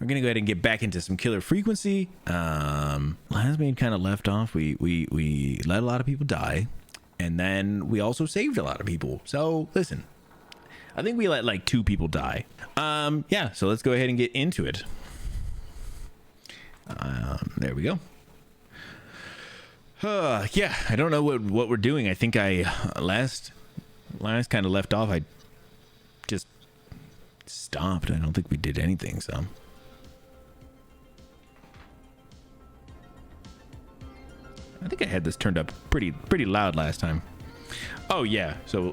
we're gonna go ahead and get back into some Killer Frequency. Last main kind of left off. We let a lot of people die, and then we also saved a lot of people. So listen, I think we let like 2 people die. Yeah. So let's go ahead and get into it. There we go. Yeah, I don't know what we're doing. I think I last kind of left off. I just stopped. I don't think we did anything. So I think I had this turned up pretty loud last time. Oh yeah. So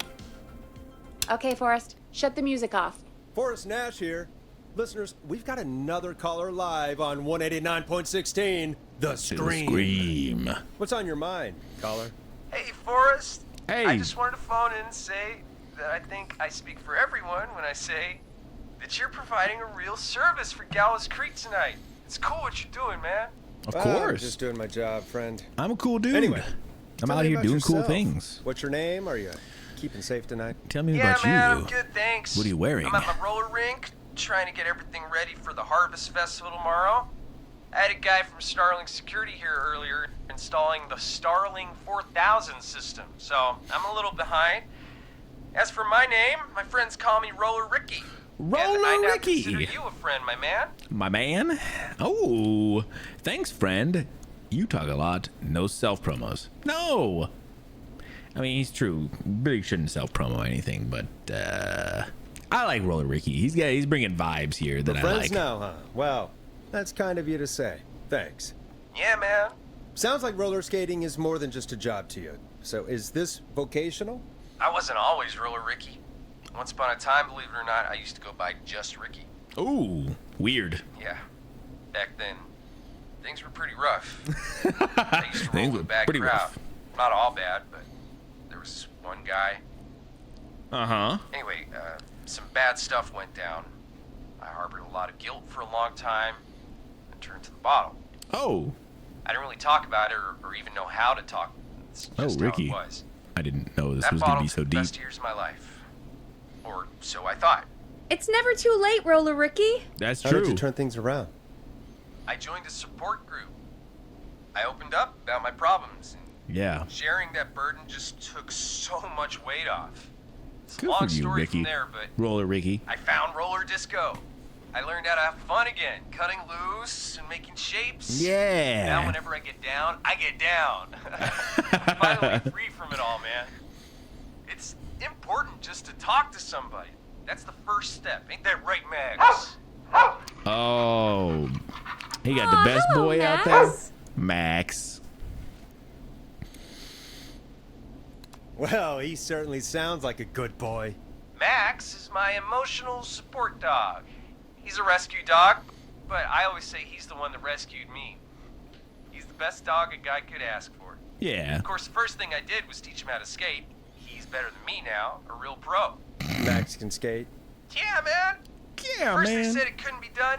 Okay, Forrest, shut the music off. Forrest Nash here. Listeners, we've got another caller live on 189.16, The Scream. What's on your mind, caller? Hey, Forrest. Hey. I just wanted to phone in and say that I think I speak for everyone when I say that you're providing a real service for Gallows Creek tonight. It's cool what you're doing, man. of I'm course, just doing my job, friend. I'm a cool dude. Anyway, I'm tell out me here about doing cool yourself. things. What's your name? Are you keeping safe tonight? Tell me Yeah, about man, you. I'm good, thanks. What are you wearing? I'm at my roller rink, trying to get everything ready for the Harvest Festival tomorrow. I had a guy from Starling Security here earlier installing the Starling 4000 system, so I'm a little behind. As for my name, my friends call me Roller Ricky. And I Roller now Ricky. consider you a friend, my man. My man? Oh, thanks, friend. You talk a lot. No self promos. No. I mean, he's true. Really shouldn't self promo anything, but I like Roller Ricky. He's bringing vibes here that We're I friends like. now, huh? Well, that's kind of you to say. Thanks. Yeah, man. Sounds like roller skating is more than just a job to you. So is this vocational? I wasn't always Roller Ricky. Once upon a time, believe it or not, I used to go by just Ricky. Ooh, weird. Yeah. Back then, things were pretty rough. I used to roll Things with were a bad pretty crowd. rough. Not all bad, but there was this one guy. Uh-huh. Anyway, some bad stuff went down. I harbored a lot of guilt for a long time and turned to the bottle. Oh. I didn't really talk about it or even know how to talk. It's just Ricky. how it was. I didn't know this That was going to bottle be took so the deep. best years of my life. Or so I thought. It's never too late, Roller Ricky. That's How true. did you turn things around? I joined a support group. I opened up about my problems. Yeah. Sharing that burden just took so much weight off. It's a Good long for you, story Ricky. from there, but Roller Ricky. I found roller disco. I learned how to have fun again, cutting loose and making shapes. Yeah. Now whenever I get down, I get down. Finally free from it all, man. It's important just to talk to somebody. That's the first step. Ain't that right, Max? Oh. He got the best hello, boy out Max. there. Max. Well, he certainly sounds like a good boy. Max is my emotional support dog. He's a rescue dog, but I always say he's the one that rescued me. He's the best dog a guy could ask for. Yeah. Of course, the first thing I did was teach him how to skate. He's better than me now, a real pro. Max can skate. Yeah, man. Yeah, First man. they said it couldn't be done,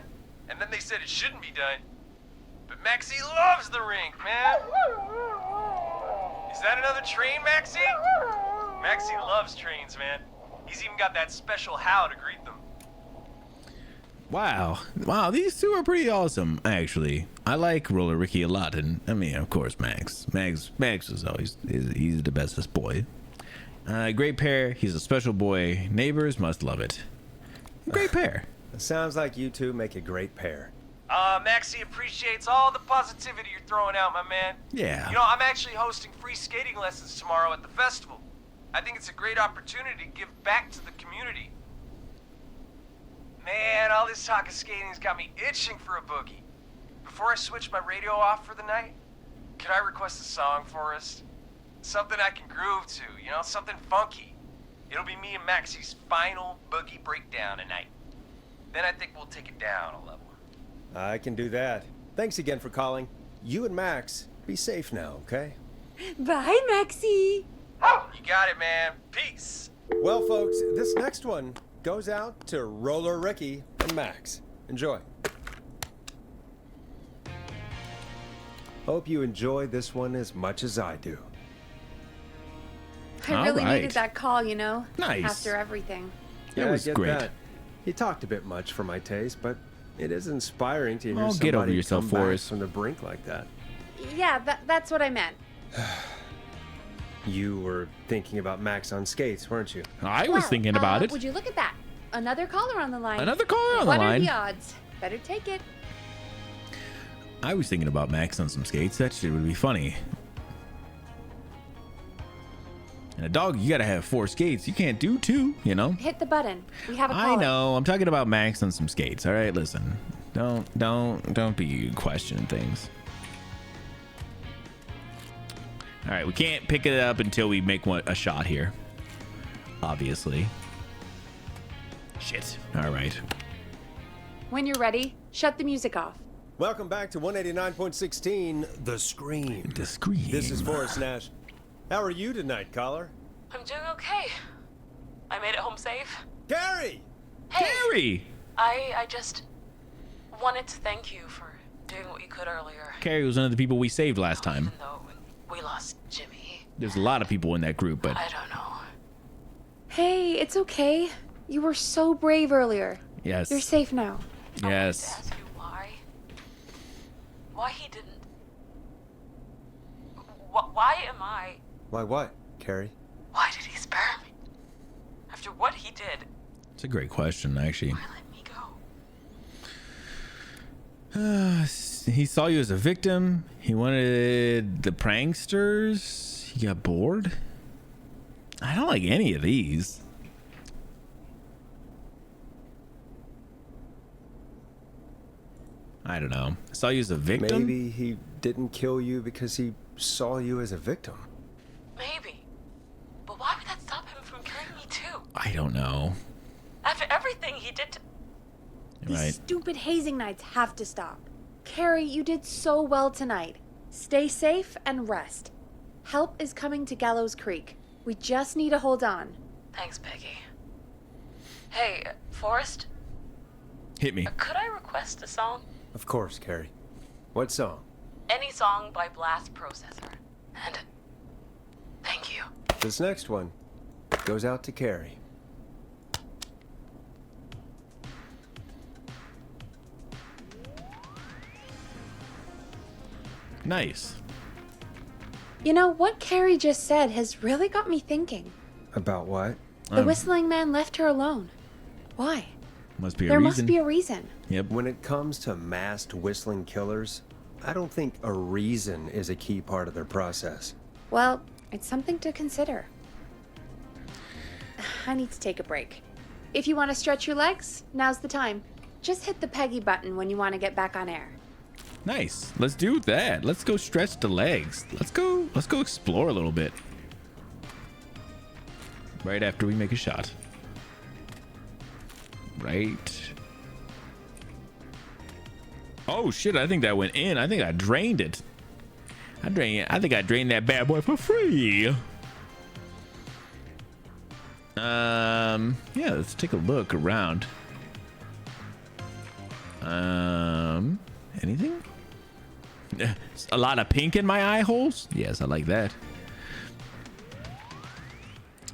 and then they said it shouldn't be done. But Maxie loves the rink, man. Is that another train, Maxie? Maxie loves trains, man. He's even got that special how to greet them. Wow. Wow, these two are pretty awesome, actually. I like Roller Ricky a lot, and I mean, of course, Max. Max is always, he's the bestest boy. Great pair. He's a special boy. Neighbors must love it. Great pair. It sounds like you two make a great pair. Maxie appreciates all the positivity you're throwing out, my man. Yeah. You know, I'm actually hosting free skating lessons tomorrow at the festival. I think it's a great opportunity to give back to the community. Man, all this talk of skating's got me itching for a boogie. Before I switch my radio off for the night, could I request a song for us? Something I can groove to, you know, something funky. It'll be me and Maxie's final boogie breakdown tonight. Then I think we'll take it down a level. I can do that. Thanks again for calling. You and Max, be safe now, okay? Bye, Maxie. You got it, man. Peace. Well, folks, this next one goes out to Roller Ricky and Max. Enjoy. Hope you enjoy this one as much as I do. I All really right. needed that call, you know? Nice. After everything. It was I get great. that. He talked a bit much for my taste, but It is inspiring to hear Oh, somebody get over yourself, come back Forrest. from the brink like that. Yeah, that's what I meant. You were thinking about Max on skates, weren't you? I was Well, thinking about it. Would you look at that? Another caller on the line. Another caller on the What are line. the odds? Better take it. I was thinking about Max on some skates. That shit would be funny. And a dog, you gotta have 4 skates. You can't do 2, you know? Hit the button. We have a caller. I know. I'm talking about Max on some skates. All right, listen. Don't be questioning things. All right, we can't pick it up until we make a shot here. Obviously. Shit. All right. When you're ready, shut the music off. Welcome back to 189.16, The Scream. The Scream. This is Forrest Nash. How are you tonight, caller? I'm doing okay. I made it home safe. Gary! Hey, Carrie. I just wanted to thank you for doing what you could earlier. Carrie was one of the people we saved last time. Even though we lost Jimmy. There's a lot of people in that group, but I don't know. Hey, it's okay. You were so brave earlier. yes. You're safe now. I wanted to Yes. ask you why. Why he didn't. Why am I. Why what, Carrie? Why did he spare me? After what he did, It's a great question, actually. why let me go? He saw you as a victim. He wanted the pranksters. He got bored. I don't like any of these. I don't know. Saw you as a victim. Maybe he didn't kill you because he saw you as a victim. Maybe. But why would that stop him from killing me too? I don't know. After everything he did to. These Right. stupid hazing nights have to stop. Carrie, you did so well tonight. Stay safe and rest. Help is coming to Gallows Creek. We just need to hold on. Thanks, Peggy. Hey, Forrest, Hit me. could I request a song? Of course, Carrie. What song? Any song by Blast Processor. And thank you. This next one goes out to Carrie. Nice. You know, what Carrie just said has really got me thinking. About what? The whistling man left her alone. Why? Must be a There reason. must be a reason. Yep. When it comes to masked whistling killers, I don't think a reason is a key part of their process. Well, it's something to consider. I need to take a break. If you want to stretch your legs, now's the time. Just hit the Peggy button when you want to get back on air. Nice. Let's do that. Let's go stretch the legs. Let's go explore a little bit. Right after we make a shot. Right. Oh shit, I think that went in. I think I drained it. I think I drained that bad boy for free. Yeah, let's take a look around. Anything? A lot of pink in my eye holes? Yes, I like that.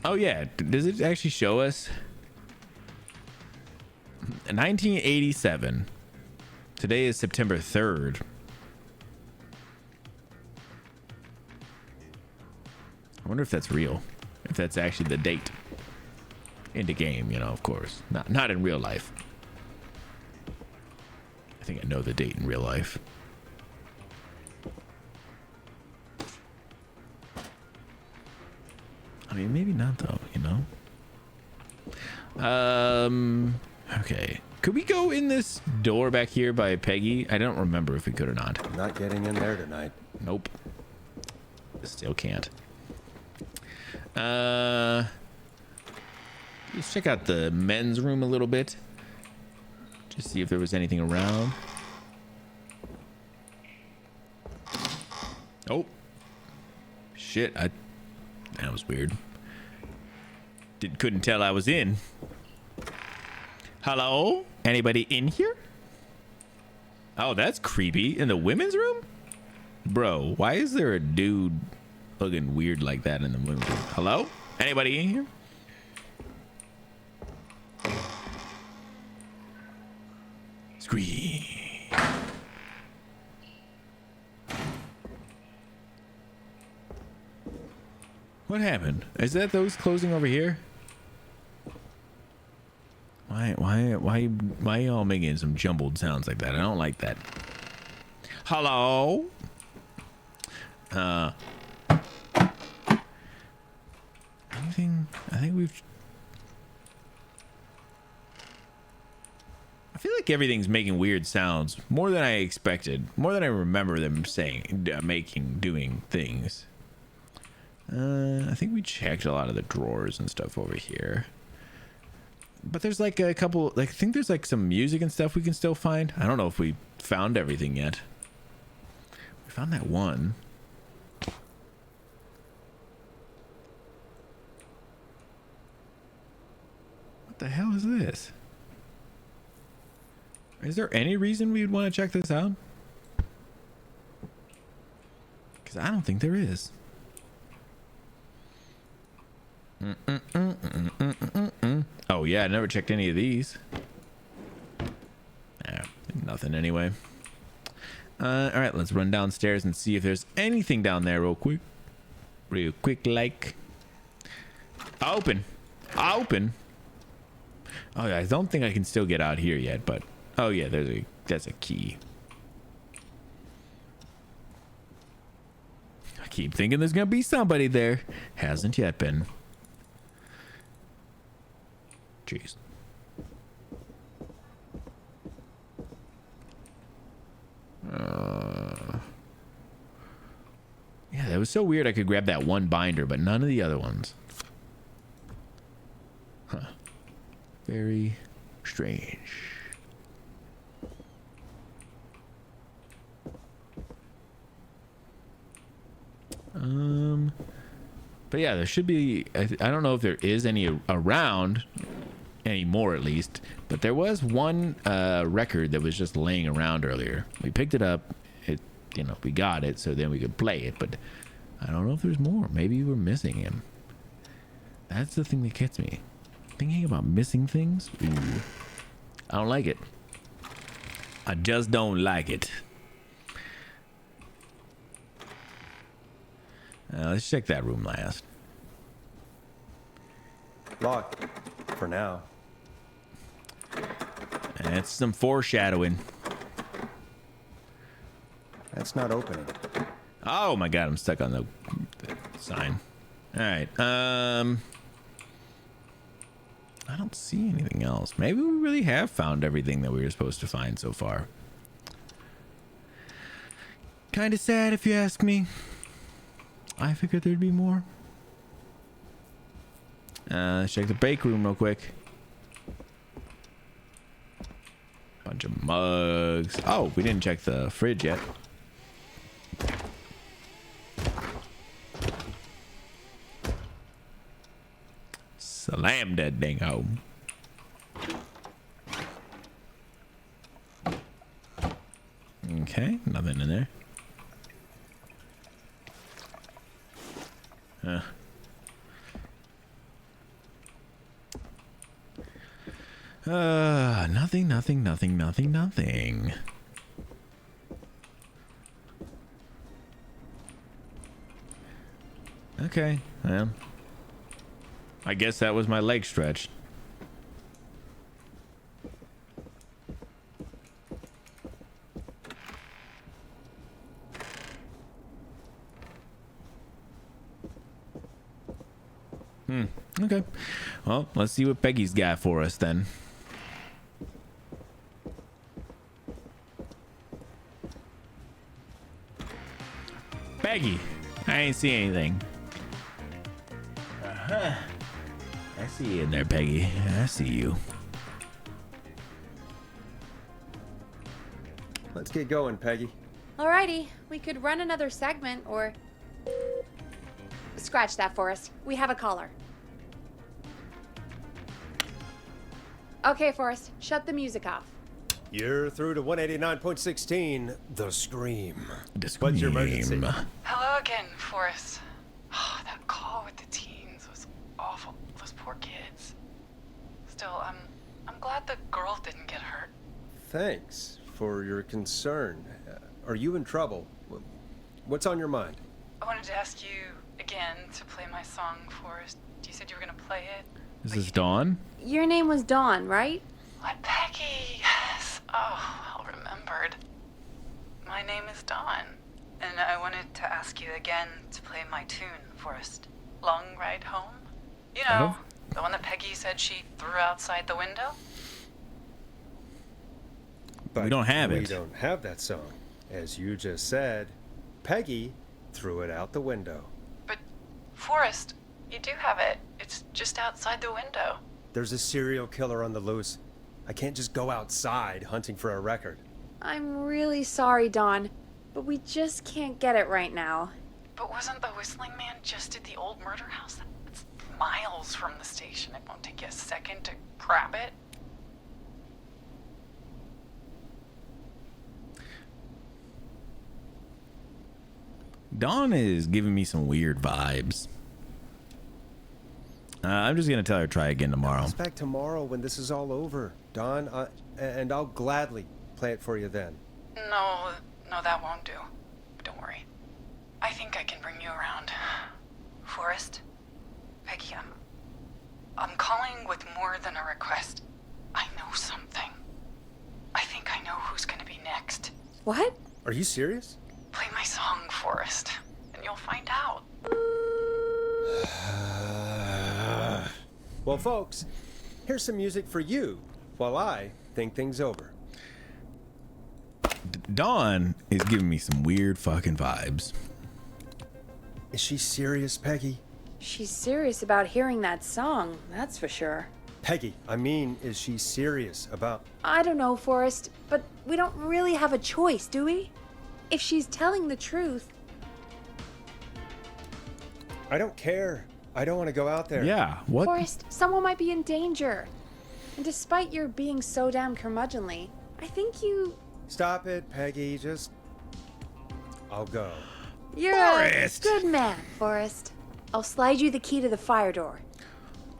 Oh yeah, does it actually show us? 1987. Today is September 3rd. I wonder if that's real. If that's actually the date. In the game, you know, of course. Not in real life. I think I know the date in real life. I mean, maybe not though, you know? Okay. Could we go in this door back here by Peggy? I don't remember if we could or not. I'm not getting in there tonight. Nope. Still can't. Let's check out the men's room a little bit. Just see if there was anything around. Oh. Shit, that was weird. Couldn't tell I was in. Hello? Anybody in here? Oh, that's creepy. In the women's room? Bro, why is there a dude looking weird like that in the women's room? Hello? Anybody in here? Scream. What happened? Is that those closing over here? Why y'all making some jumbled sounds like that? I don't like that. Hello? Anything? I think we've... I feel like everything's making weird sounds. More than I expected. More than I remember them saying, doing things. I think we checked a lot of the drawers and stuff over here. But there's like a couple, like, I think there's like some music and stuff we can still find. I don't know if we found everything yet. We found that one. What the hell is this? Is there any reason we would want to check this out? Because I don't think there is. Oh yeah, I never checked any of these. Nothing anyway. Alright, let's run downstairs and see if there's anything down there real quick. Real quick like. Open. Open. Oh yeah, I don't think I can still get out here yet, but oh yeah, that's a key. I keep thinking there's gonna be somebody there. Hasn't yet been. Jeez. Yeah, that was so weird. I could grab that one binder, but none of the other ones. Huh. Very strange. But yeah, there should be. I don't know if there is any around anymore, at least. But there was one record that was just laying around earlier. We picked it up. We got it, so then we could play it. But I don't know if there's more. Maybe we're missing him. That's the thing that gets me. Thinking about missing things. Ooh, I don't like it. I just don't like it. Let's check that room last. Locked. For now. That's some foreshadowing. That's not opening. Oh my god, I'm stuck on the sign. Alright, I don't see anything else. Maybe we really have found everything that we were supposed to find so far. Kinda sad if you ask me. I figured there'd be more. Let's check the bake room real quick. Bunch of mugs. Oh, we didn't check the fridge yet. Slam that dang home. Okay, nothing in there. Huh. Nothing. Okay, well, I guess that was my leg stretch. Okay. Well, let's see what Peggy's got for us then. Peggy, I ain't see anything. I see you in there, Peggy. I see you. Let's get going, Peggy. Alrighty, we could run another segment or... Scratch that, Forrest. We have a caller. Okay, Forrest, shut the music off. You're through to 189.16, The Scream. The Scream. What's your emergency? Hello again, Forrest. Oh, that call with the teens was awful. Those poor kids. Still, I'm glad the girl didn't get hurt. Thanks for your concern. Are you in trouble? What's on your mind? I wanted to ask you again to play my song, Forrest. You said you were gonna play it. Is this Dawn? Your name was Dawn, right? What, Peggy? Yes. Oh, well remembered. My name is Dawn, and I wanted to ask you again to play my tune, Forrest. Long Ride Home? You know, the one that Peggy said she threw outside the window? But We don't have we it. don't have that song. As you just said, Peggy threw it out the window. But, Forrest, you do have it. It's just outside the window. There's a serial killer on the loose. I can't just go outside hunting for a record. I'm really sorry, Dawn, but we just can't get it right now. But wasn't the Whistling Man just at the old murder house? That's miles from the station. It won't take you a second to grab it. Dawn is giving me some weird vibes. I'm just gonna tell her to try again tomorrow. It's back tomorrow when this is all over, Don, and I'll gladly play it for you then. No, that won't do. Don't worry. I think I can bring you around. Forrest? Peggy, I'm calling with more than a request. I know something. I think I know who's gonna be next. What? Are you serious? Play my song, Forrest, and you'll find out. Well, folks, here's some music for you while I think things over. Dawn is giving me some weird fucking vibes. Is she serious, Peggy? She's serious about hearing that song, that's for sure. Peggy, I mean, is she serious about... I don't know, Forrest, but we don't really have a choice, do we? If she's telling the truth... I don't care. I don't want to go out there. Yeah, what? Forrest, someone might be in danger. And despite your being so damn curmudgeonly, I think you... Stop it, Peggy. Just... I'll go. You're Forrest! a good man, Forrest. I'll slide you the key to the fire door.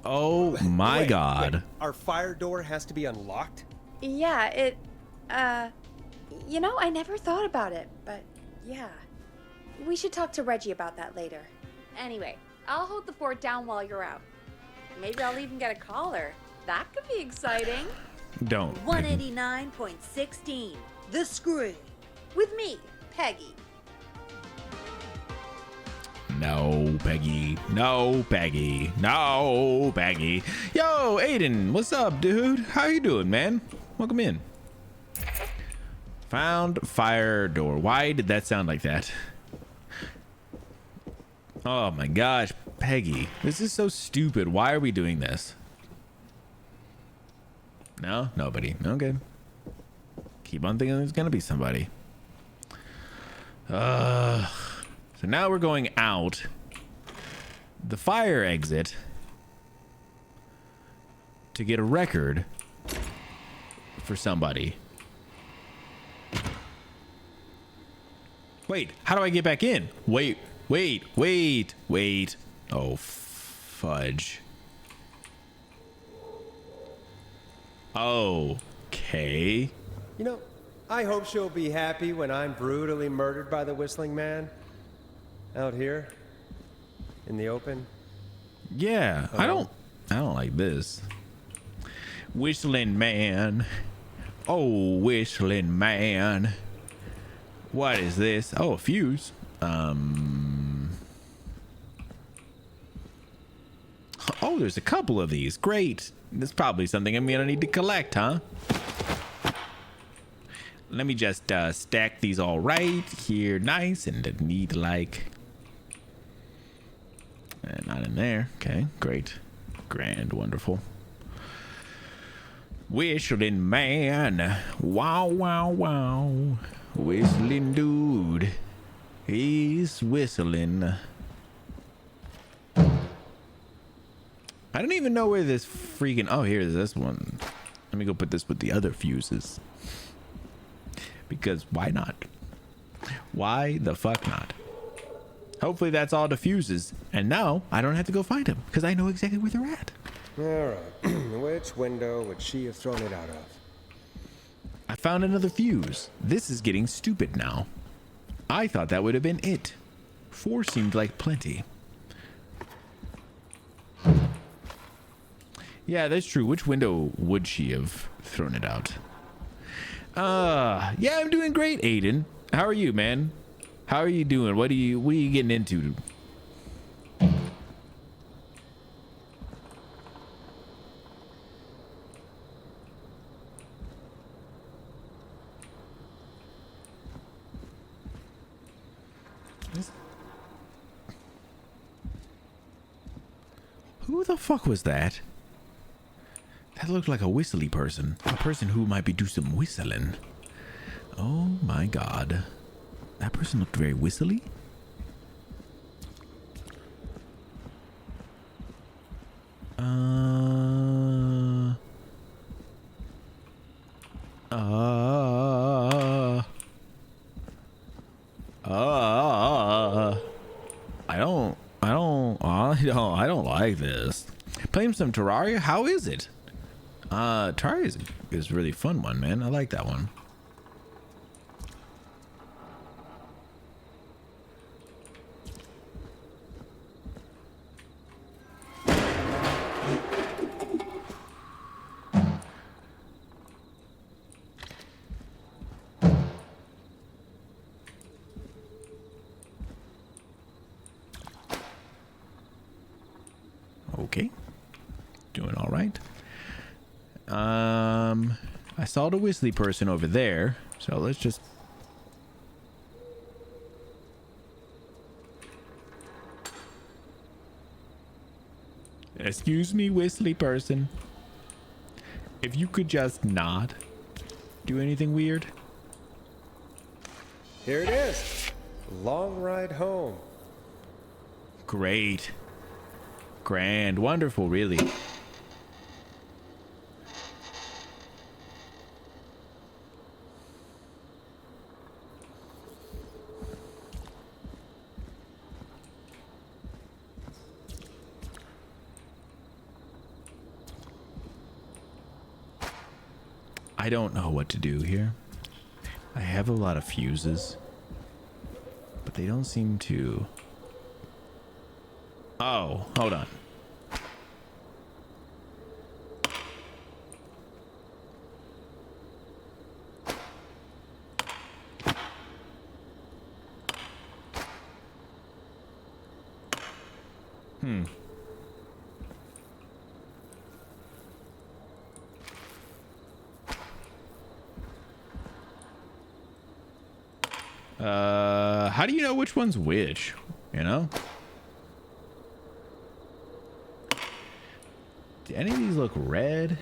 Oh my Wait, god. wait. Our fire door has to be unlocked? Yeah, it... You know, I never thought about it, but yeah. We should talk to Reggie about that later. Anyway, I'll hold the fort down while you're out. Maybe I'll even get a caller. That could be exciting. Don't. 189.16, The Scream. With me, Peggy. No, Peggy. No, Peggy. No, Peggy. Yo, Aiden, what's up, dude? How you doing, man? Welcome in. Found fire door. Why did that sound like that? Oh my gosh, Peggy. This is so stupid. Why are we doing this? No? Nobody. Okay. Keep on thinking there's gonna be somebody. So now we're going out the fire exit to get a record for somebody. Wait, how do I get back in? Wait. Oh, fudge. Okay. You know, I hope she'll be happy when I'm brutally murdered by the Whistling Man. Out here. In the open. Yeah, I don't like this. Whistling man. Oh, whistling man. What is this? Oh, a fuse. Oh, there's a couple of these. Great. This is probably something I'm gonna need to collect, huh? Let me just stack these all right here, nice and neat, like. Not in there. Okay, great, grand, wonderful. Whistling man, wow, wow, wow. Whistling dude, he's whistling. I don't even know where this freaking... Oh, here's this one. Let me go put this with the other fuses. Because why not? Why the fuck not? Hopefully that's all the fuses. And now I don't have to go find them because I know exactly where they're at. All right. Which window would she have thrown it out of? I found another fuse. This is getting stupid now. I thought that would have been it. 4 seemed like plenty. Yeah, that's true. Which window would she have thrown it out? Yeah, I'm doing great, Aiden. How are you, man? How are you doing? What are you getting into? Who the fuck was that? That looked like a whistly person. A person who might be do some whistling. Oh my god. That person looked very whistly. I don't like this. Playing some Terraria? How is it? Terraria is a really fun one, man. I like that one. Okay, doing all right. I saw the whistly person over there, so let's just... Excuse me, whistly person. If you could just not do anything weird. Here it is. Long ride home. Great. Grand. Wonderful, really. I don't know what to do here. I have a lot of fuses, but they don't seem to... Oh, hold on. How do you know which one's which? You know? Do any of these look red?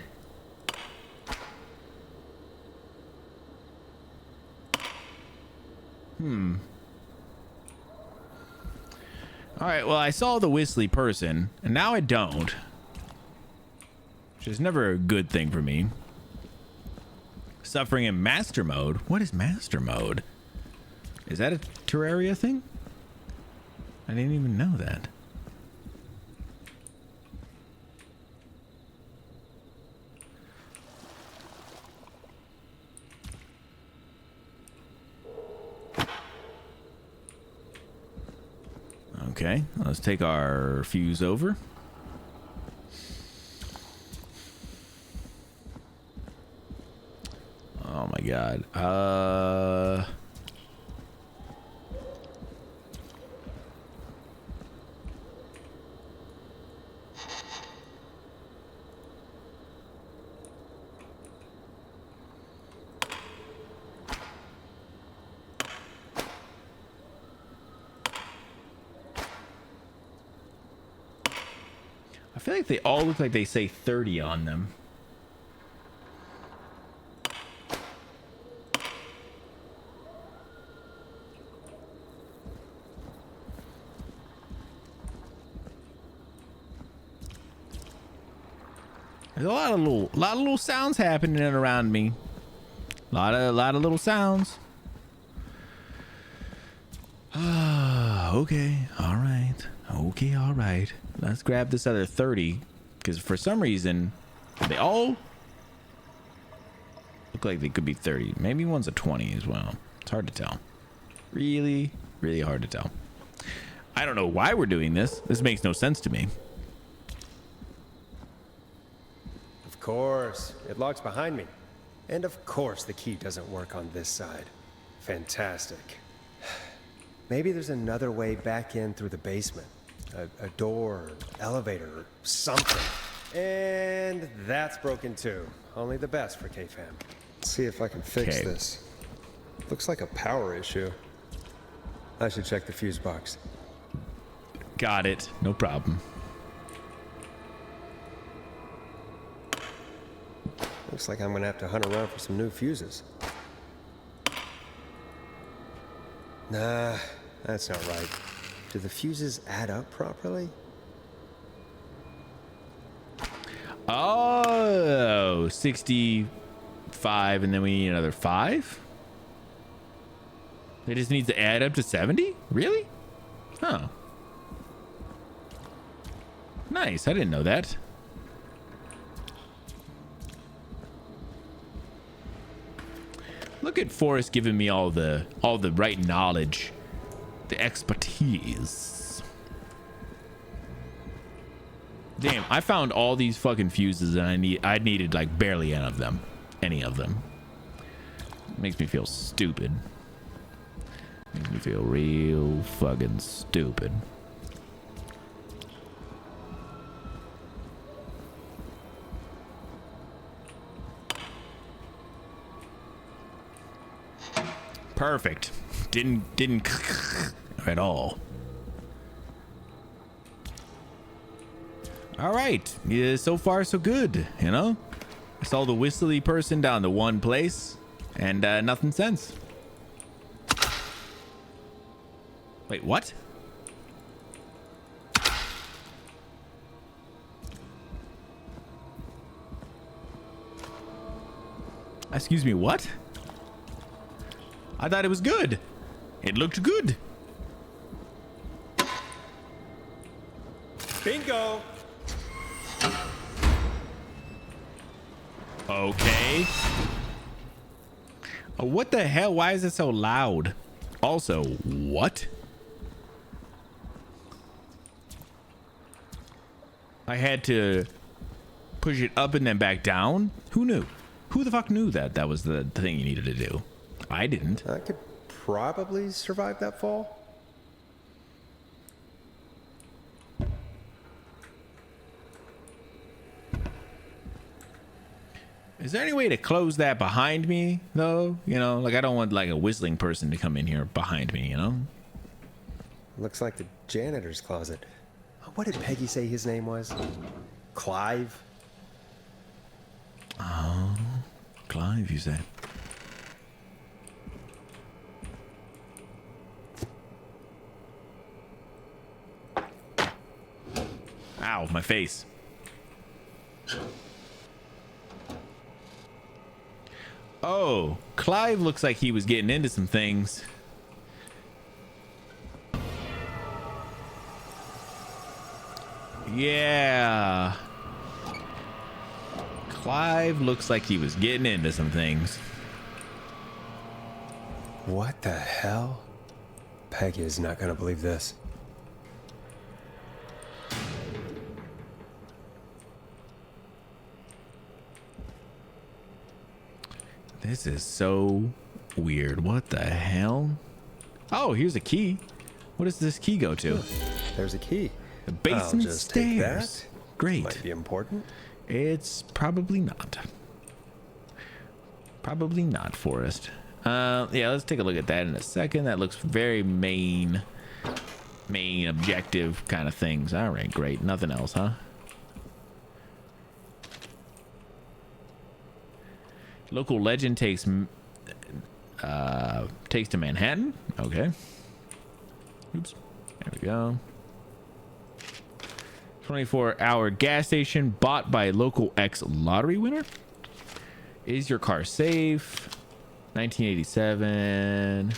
Alright, well, I saw the whistly person, and now I don't. Which is never a good thing for me. Suffering in master mode? What is master mode? Is that a Terraria thing? I didn't even know that. Okay, let's take our fuse over. Oh my god. I feel like they all look like they say 30 on them. There's a lot of little sounds happening around me. A lot of little sounds. Okay, all right. Okay, all right. Let's grab this other 30, because for some reason they all look like they could be 30. Maybe one's a 20 as well. It's hard to tell. Really, really hard to tell. I don't know why we're doing this. This makes no sense to me. course. It locks behind me. And of course the key doesn't work on this side. Fantastic. Maybe there's another way back in through the basement. A door, elevator, or something. And that's broken too. Only the best for K-Fam. Let's see if I can fix this. Looks like a power issue. I should check the fuse box. Got it. No problem. Looks like I'm gonna have to hunt around for some new fuses. Nah, that's not right. Do the fuses add up properly? Oh, 65, and then we need another 5? It just needs to add up to 70? Really? Oh. Nice, I didn't know that. Look at Forrest giving me all the right knowledge, the expertise. Damn, I found all these fucking fuses and I needed like barely any of them. Makes me feel stupid. Makes me feel real fucking stupid. Perfect. Didn't at all. All right. Yeah, so far so good, you know? I saw the whistly person down to one place and nothing since. Wait, what? Excuse me, what? I thought it was good. It looked good. Bingo! Okay. What the hell? Why is it so loud? Also, what? I had to push it up and then back down? Who knew? Who the fuck knew that that was the thing you needed to do? I didn't. I could probably survive that fall. Is there any way to close that behind me, though? You know, like I don't want like a whistling person to come in here behind me, you know? Looks like the janitor's closet. What did Peggy say his name was? Clive? Oh, Clive, you say? Ow, my face. Oh, Clive looks like he was getting into some things. Yeah. Clive looks like he was getting into some things. What the hell? Peggy is not gonna believe this. This is so weird. What the hell? Oh, here's a key. What does this key go to? There's a key. The basement I'll just take stairs. that. Great. Might be important. It's probably not. Probably not, Forrest. Yeah, let's take a look at that in a second. That looks very main objective kind of things. All right, great. Nothing else, huh? Local legend takes to Manhattan. Okay. Oops. There we go. 24-hour gas station bought by local ex-lottery winner. Is your car safe? 1987.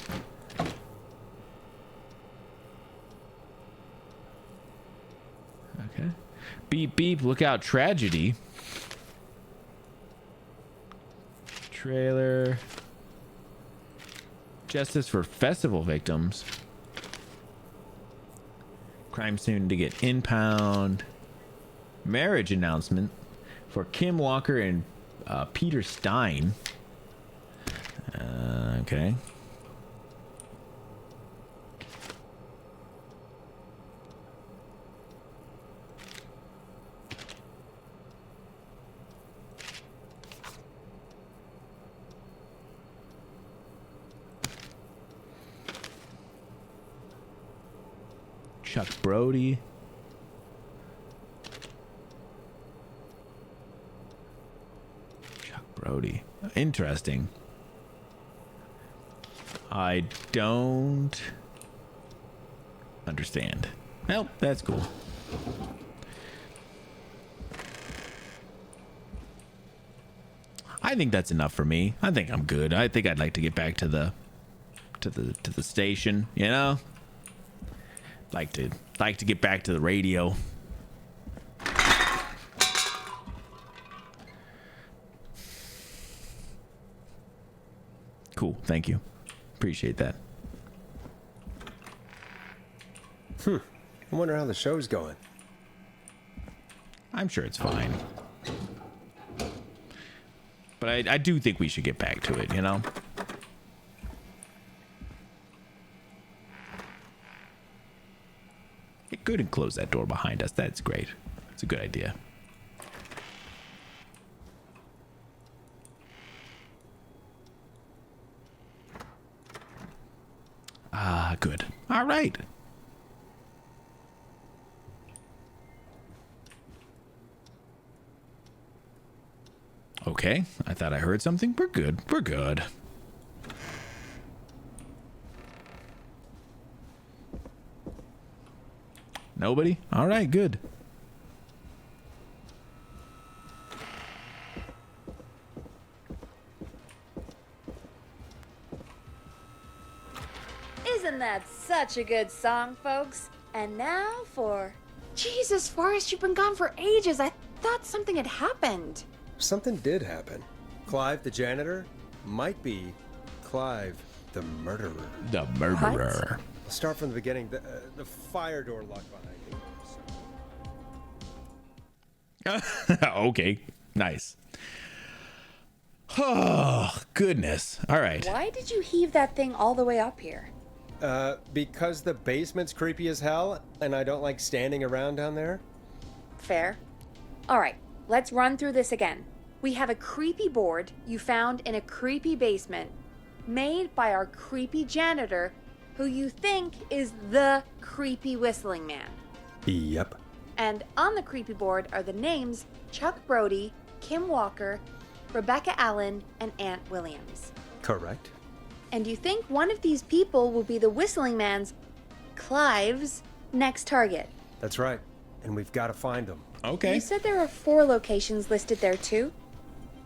Okay. Beep beep. Look out! Tragedy. Trailer. Justice for festival victims. Crime soon to get impound. Marriage announcement. for Kim Walker and Peter Stein. Okay. Chuck Brody. Chuck Brody. Interesting. I don't understand. Well, that's cool. I think that's enough for me. I think I'm good. I think I'd like to get back to the station, you know? Like to get back to the radio. Cool. Thank you. Appreciate that. I wonder how the show's going. I'm sure it's fine. But I do think we should get back to it, you know? Get good and close that door behind us. That's great. It's a good idea. Ah, good. All right. Okay, I thought I heard something. We're good. We're good. Nobody? All right, good. Isn't that such a good song, folks? And now for... Jesus, Forrest, you've been gone for ages. I thought something had happened. Something did happen. Clive, the janitor, might be Clive, the murderer. The murderer. I'll start from the beginning. The fire door locked behind me. Okay, nice. Oh, goodness. All right. Why did you heave that thing all the way up here? Because the basement's creepy as hell, and I don't like standing around down there. Fair. All right, let's run through this again. We have a creepy board you found in a creepy basement, made by our creepy janitor, who you think is the creepy whistling man. Yep. And on the creepy board are the names Chuck Brody, Kim Walker, Rebecca Allen, and Aunt Williams. Correct. And you think one of these people will be the whistling man's, Clive's, next target. That's right. And we've got to find them. Okay. You said there are 4 locations listed there too?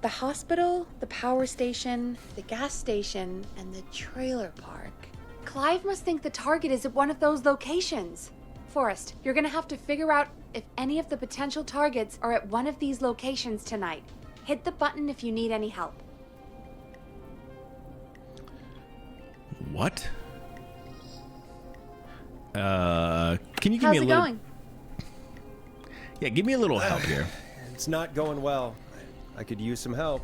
The hospital, the power station, the gas station, and the trailer park. Clive must think the target is at one of those locations. Forrest, you're gonna have to figure out if any of the potential targets are at one of these locations tonight. Hit the button if you need any help. What? Can you give How's me a it little... going? Yeah, give me a little help here. It's not going well. I could use some help.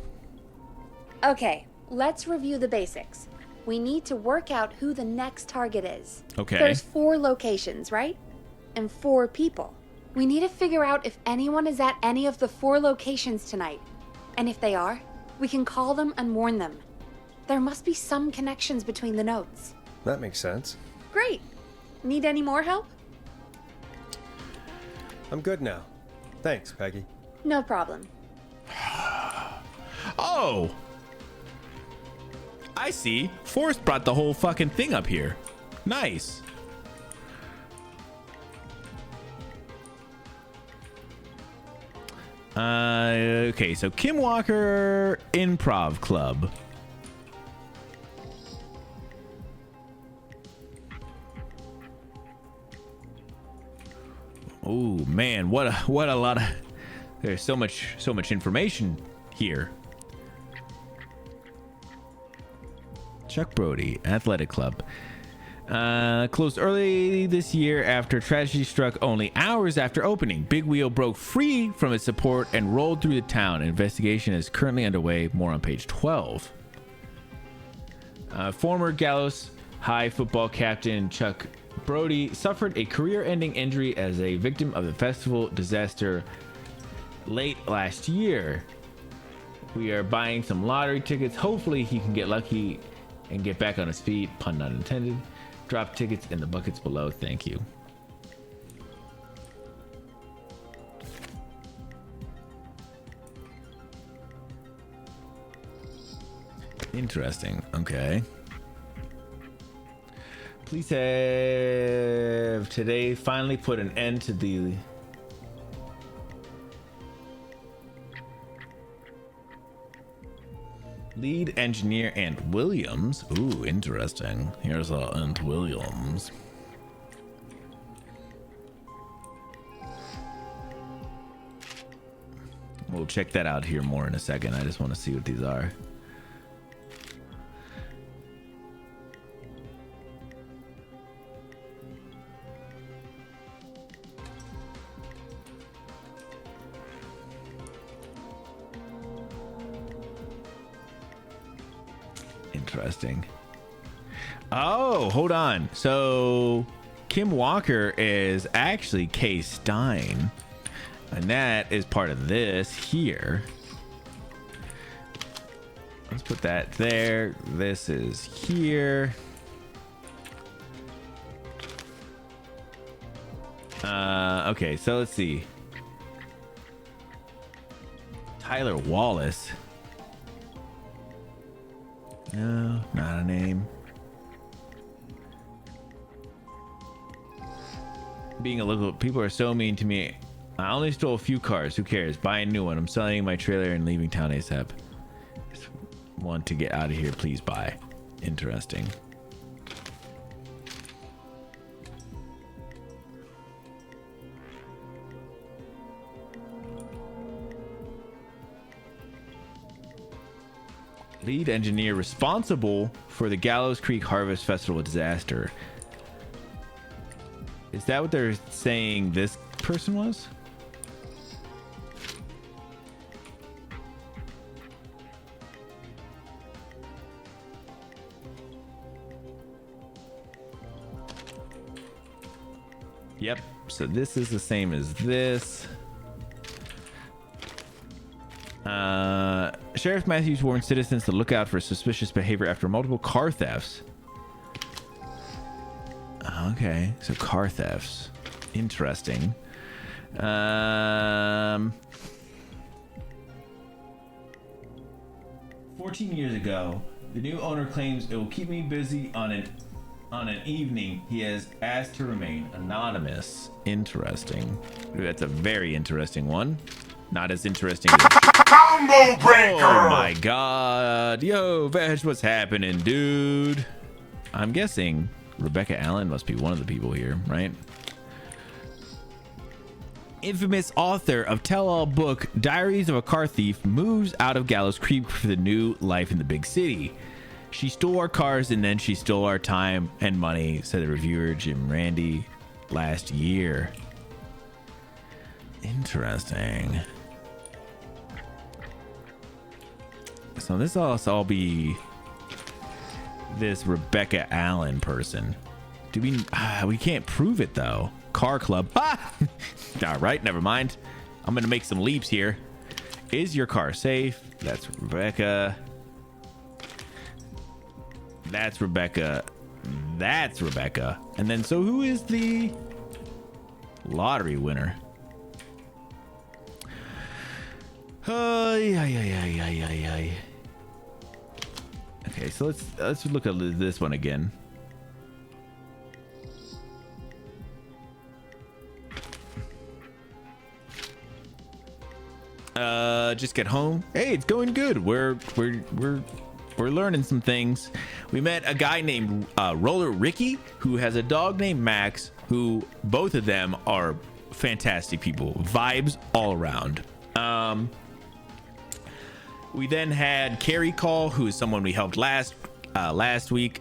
Okay, let's review the basics. We need to work out who the next target is. Okay. There's 4 locations, right? And 4 people. We need to figure out if anyone is at any of the 4 locations tonight. And if they are, we can call them and warn them. There must be some connections between the notes. That makes sense. Great. Need any more help? I'm good now. Thanks, Peggy. No problem. Oh! I see. Forrest brought the whole fucking thing up here. Nice. Okay, so Kim Walker Improv Club. Oh man, what a lot of, there's so much information here. Chuck Brody Athletic Club. Closed early this year after tragedy struck only hours after opening. Big Wheel broke free from its support and rolled through the town. An investigation is currently underway. More on page 12. Former Gallows High football captain Chuck Brody suffered a career-ending injury as a victim of the festival disaster late last year. We are buying some lottery tickets. Hopefully he can get lucky and get back on his feet. Pun not intended. Drop tickets in the buckets below. Thank you. Interesting. Okay. Police have today finally put an end to the lead engineer Ant Williams. Ooh, interesting. Here's Ant Williams. We'll check that out here more in a second. I just want to see what these are. Interesting. Oh, hold on. So Kim Walker is actually Kay Stein, and that is part of this here. Let's put that there. This is here. Okay, so let's see. Tyler Wallace. No, not a name. Being a local, people are so mean to me. I only stole a few cars. Who cares? Buy a new one. I'm selling my trailer and leaving town ASAP. Just want to get out of here. Please buy. Interesting. Lead engineer responsible for the Gallows Creek Harvest Festival disaster. Is that what they're saying this person was? Yep. So this is the same as this. Sheriff Matthews warned citizens to look out for suspicious behavior after multiple car thefts. Okay, so car thefts. Interesting. 14 years ago, the new owner claims it will keep me busy on an evening. He has asked to remain anonymous. Interesting. That's a very interesting one. Not as interesting as Combo Breaker! Oh my god. Yo, Vesh, what's happening, dude? I'm guessing Rebecca Allen must be one of the people here, right? Infamous author of tell-all book Diaries of a Car Thief moves out of Gallows Creek for the new life in the big city. She stole our cars and then she stole our time and money, said the reviewer Jim Randy last year. Interesting. So this all be this Rebecca Allen person. Do we can't prove it though. Car club. Ah! All right, never mind. I'm gonna make some leaps here. Is your car safe? That's Rebecca. That's Rebecca. That's Rebecca. And then so who is the lottery winner? Okay, so let's look at this one again. Just get home. Hey, it's going good. We're learning some things. We met a guy named Roller Ricky who has a dog named Max, who both of them are fantastic people. Vibes all around. We then had Carrie call, who is someone we helped last last week.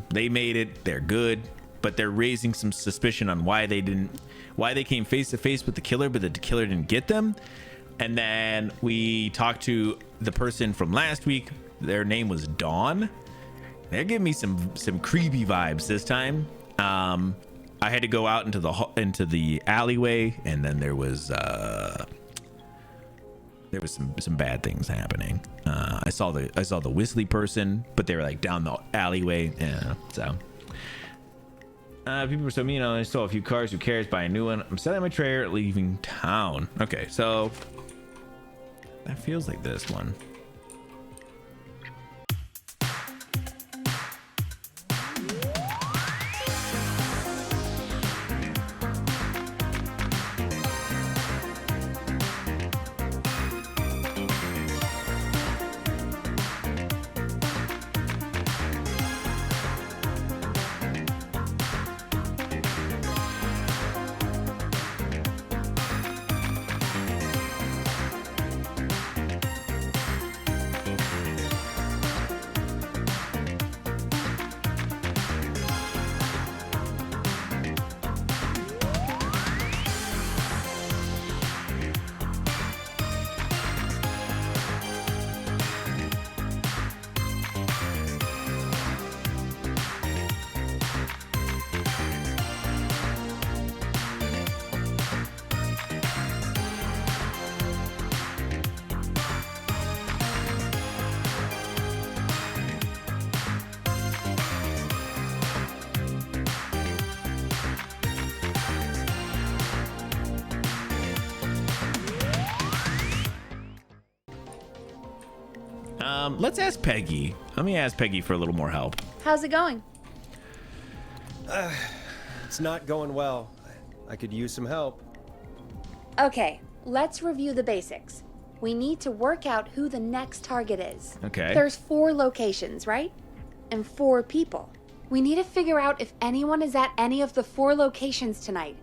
They made it. They're good, but they're raising some suspicion on why they came face to face with the killer, but the killer didn't get them. And then we talked to the person from last week. Their name was Dawn. They're giving me some creepy vibes this time. I had to go out into the alleyway, and then there was some bad things happening. I saw the Whistly person, but they were like down the alleyway. Yeah, so people were so mean. I saw a few cars. Who cares? Buy a new one. I'm selling my trailer, leaving town. Okay, so that feels like this one. Let's ask Peggy. Let me ask Peggy for a little more help. How's it going? It's not going well. I could use some help. Okay, let's review the basics. We need to work out who the next target is. Okay. There's 4 locations, right? And 4 people. We need to figure out if anyone is at any of the 4 locations tonight.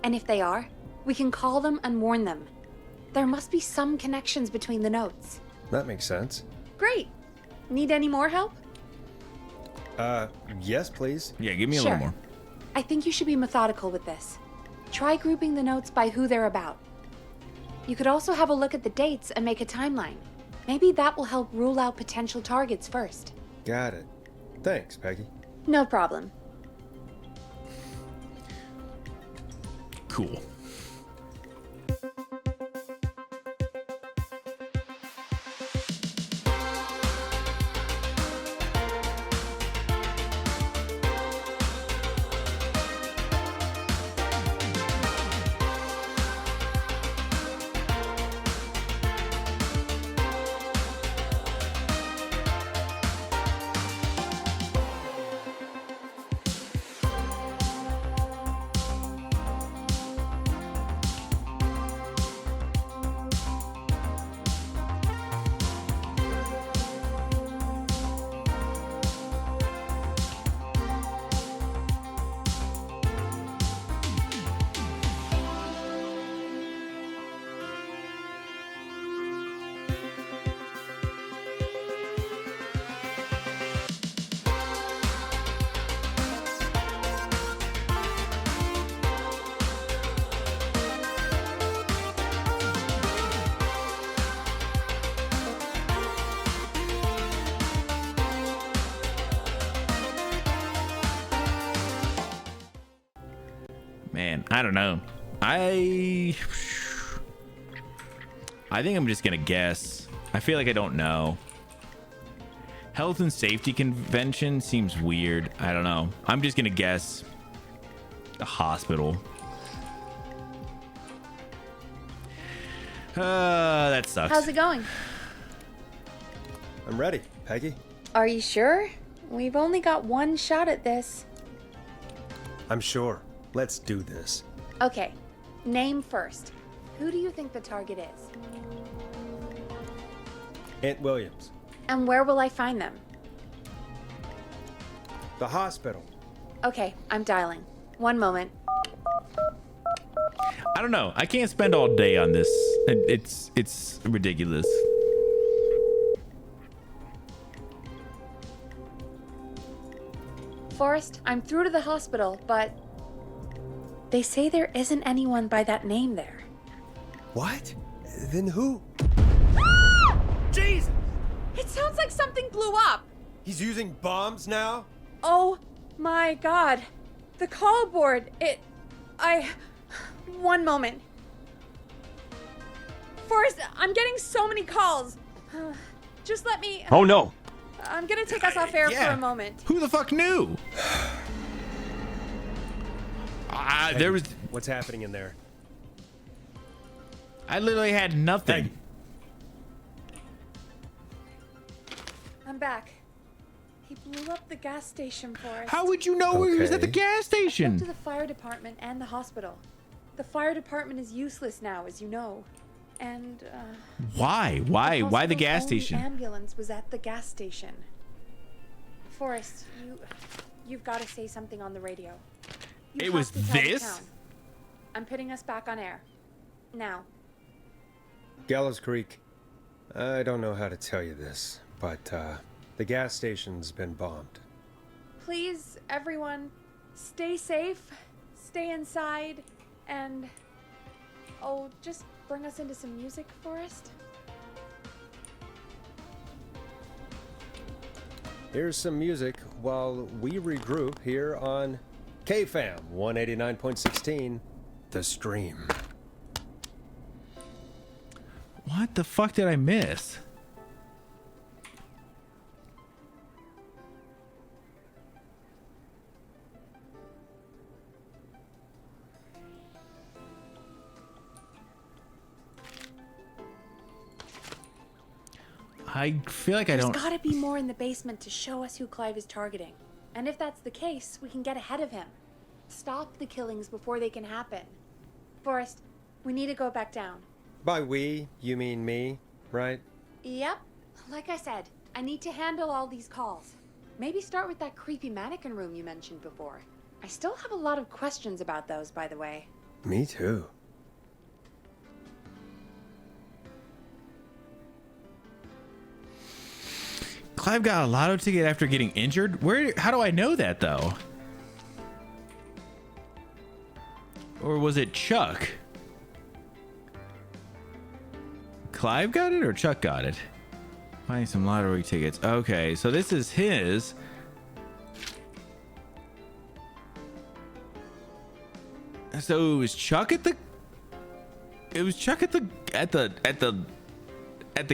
And if they are, we can call them and warn them. There must be some connections between the notes. That makes sense. Great. Need any more help? Yes, please. Yeah, give me a Sure. little more. I think you should be methodical with this. Try grouping the notes by who they're about. You could also have a look at the dates and make a timeline. Maybe that will help rule out potential targets first. Got it. Thanks, Peggy. No problem. Cool. Man, I don't know. I think I'm just gonna guess. I feel like I don't know. Health and safety convention seems weird. I don't know. I'm just gonna guess the hospital. That sucks. How's it going? I'm ready, Peggy. Are you sure? We've only got one shot at this. I'm sure. Let's do this. Okay, name first. Who do you think the target is? Aunt Williams. And where will I find them? The hospital. Okay, I'm dialing. One moment. I don't know. I can't spend all day on this. It's ridiculous. Forrest, I'm through to the hospital, but they say there isn't anyone by that name there. What? Then who? Jesus! It sounds like something blew up. He's using bombs now? Oh my god. The call board, one moment. Forrest, I'm getting so many calls. Just let me... Oh no! I'm gonna take us off air for a moment. Who the fuck knew? There was... What's happening in there? I literally had nothing. I'm back. He blew up the gas station for us. How would you know he was at the Okay. gas Spoke to station? the fire department and the hospital. The fire department is useless now, as you know. And, Why? Why? Why the hospital's gas only station? ambulance was at the gas station. Forrest, you've got to say something on the radio. You It have was to tell the this? town. I'm putting us back on air. Now. Gallows Creek. I don't know how to tell you this, but the gas station's been bombed. Please, everyone, stay safe, stay inside, and... Oh, just bring us into some music, Forrest. Here's some music while we regroup here on KFAM 189.16, The Stream. What the fuck did I miss? I feel like I There's don't... gotta be more in the basement to show us who Clive is targeting. And if that's the case, we can get ahead of him. Stop the killings before they can happen. Forrest, we need to go back down. By we, you mean me, right? Yep. Like I said, I need to handle all these calls. Maybe start with that creepy mannequin room you mentioned before. I still have a lot of questions about those, by the way. Me too. Clive got a lotto ticket after getting injured? Where? How do I know that, though? Or was it Chuck? Clive got it or Chuck got it? Buying some lottery tickets. Okay, so this is his. So it was Chuck at the... It was Chuck at the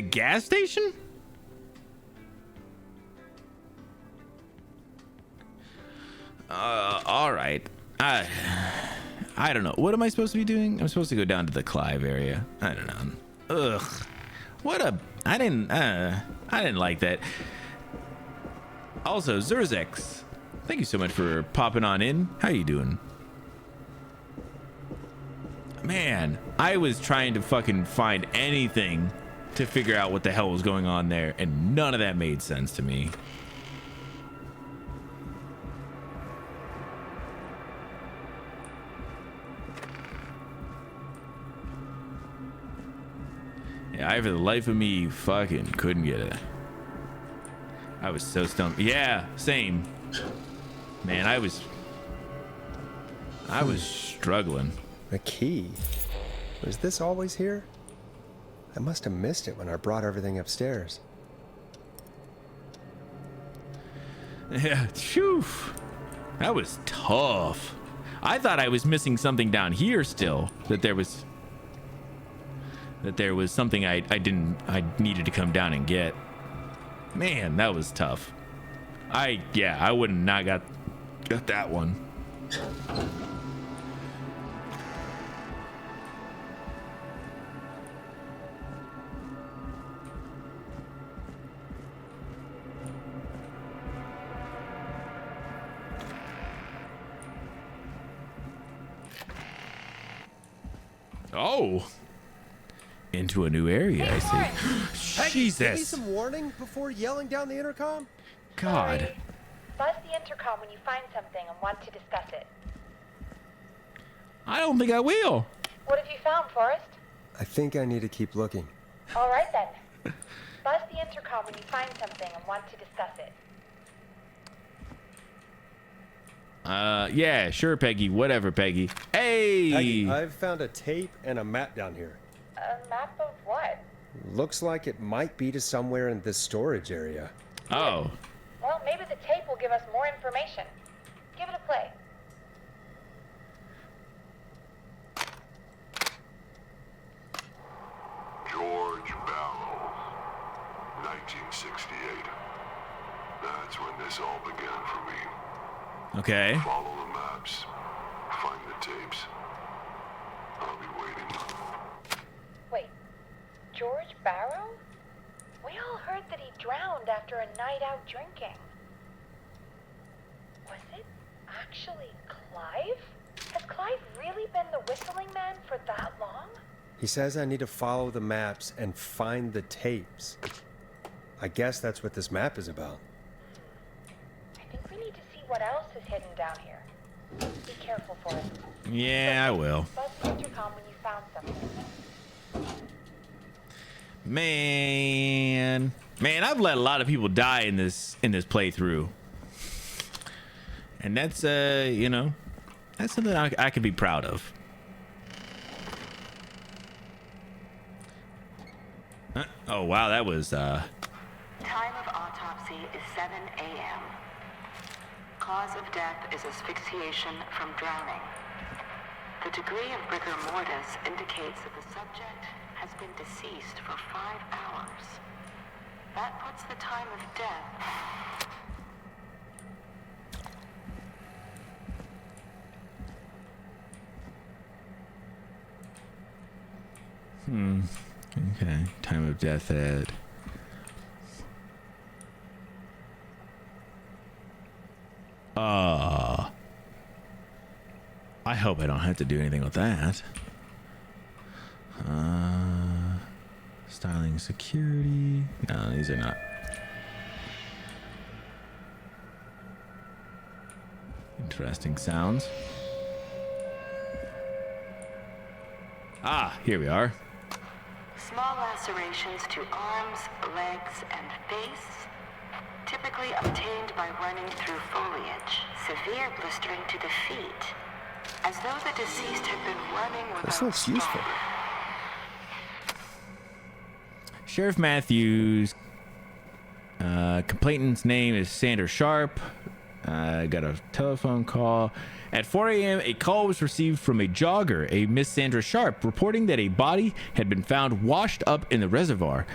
gas station? All right. I don't know. What am I supposed to be doing? I'm supposed to go down to the Clive area. I don't know. Ugh. What a... I didn't like that. Also, Zurzex, thank you so much for popping on in. How you doing? Man, I was trying to fucking find anything to figure out what the hell was going on there, and none of that made sense to me. Yeah, I for the life of me fucking couldn't get it. I was so stoned. Yeah, same. Man, I was struggling. A key? Was this always here? I must have missed it when I brought everything upstairs. Yeah, phew. That was tough. I thought I was missing something down here still. That there was something I needed to come down and get. Man, that was tough. I wouldn't not got that one. Oh, into a new area, I see. Peggy, give me Jesus, some warning before yelling down the intercom? God. Buzz the intercom when you find something and want to discuss it. I don't think I will. What have you found, Forrest? I think I need to keep looking. All right then. Buzz the intercom when you find something and want to discuss it. Yeah, sure, Peggy. Whatever, Peggy. Hey! Peggy, I've found a tape and a map down here. A map of what? Looks like it might be to somewhere in this storage area. Oh. Well, maybe the tape will give us more information. Give it a play. George Barrow, 1968. That's when this all began for me. Okay. Follow the maps, find the tapes. I'll be waiting. Wait, George Barrow? We all heard that he drowned after a night out drinking. Was it actually Clive? Has Clive really been the whistling man for that long? He says I need to follow the maps and find the tapes. I guess that's what this map is about. I think we need to see what else is hidden down here. Be careful for it. Yeah, I will. Buzz the intercom when you found something. Man, I've let a lot of people die in this playthrough, and that's you know, that's something I can be proud of. Oh wow, that was Time of autopsy is 7 a.m. Cause of death is asphyxiation from drowning. The degree of rigor mortis indicates that the subject has been deceased for 5 hours. That puts the time of death. Okay, time of death at I hope I don't have to do anything with that. Styling security. No, these are not. Interesting sounds. Ah, here we are. Small lacerations to arms, legs, and face, typically obtained by running through foliage. Severe blistering to the feet, as though the deceased had been running without This looks useful. stop. Sheriff Matthews. Complainant's name is Sandra Sharp. Got a telephone call. At 4 a.m., a call was received from a jogger, a Miss Sandra Sharp, reporting that a body had been found washed up in the reservoir.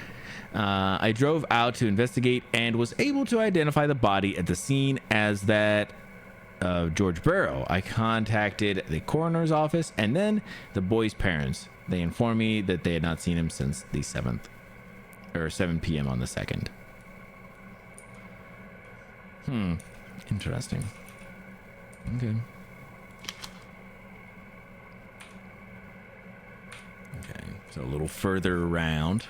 I drove out to investigate and was able to identify the body at the scene as that of George Barrow. I contacted the coroner's office and then the boy's parents. They informed me that they had not seen him since the 7th, or 7 p.m. on the 2nd. Interesting. Okay. Okay, so a little further around.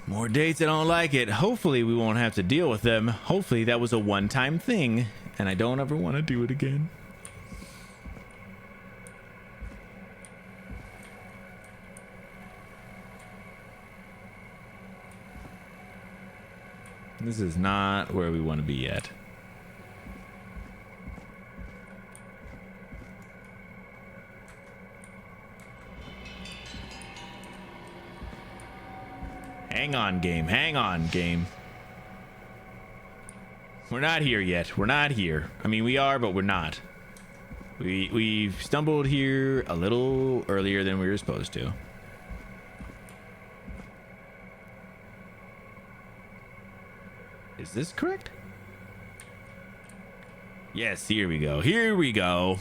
More dates, I don't like it. Hopefully we won't have to deal with them. Hopefully that was a one-time thing, and I don't ever want to do it again. This is not where we want to be yet. Hang on, game. Hang on, game. We're not here yet. We're not here. I mean, we are, but we're not. We've stumbled here a little earlier than we were supposed to. Is this correct? Yes, here we go. Here we go.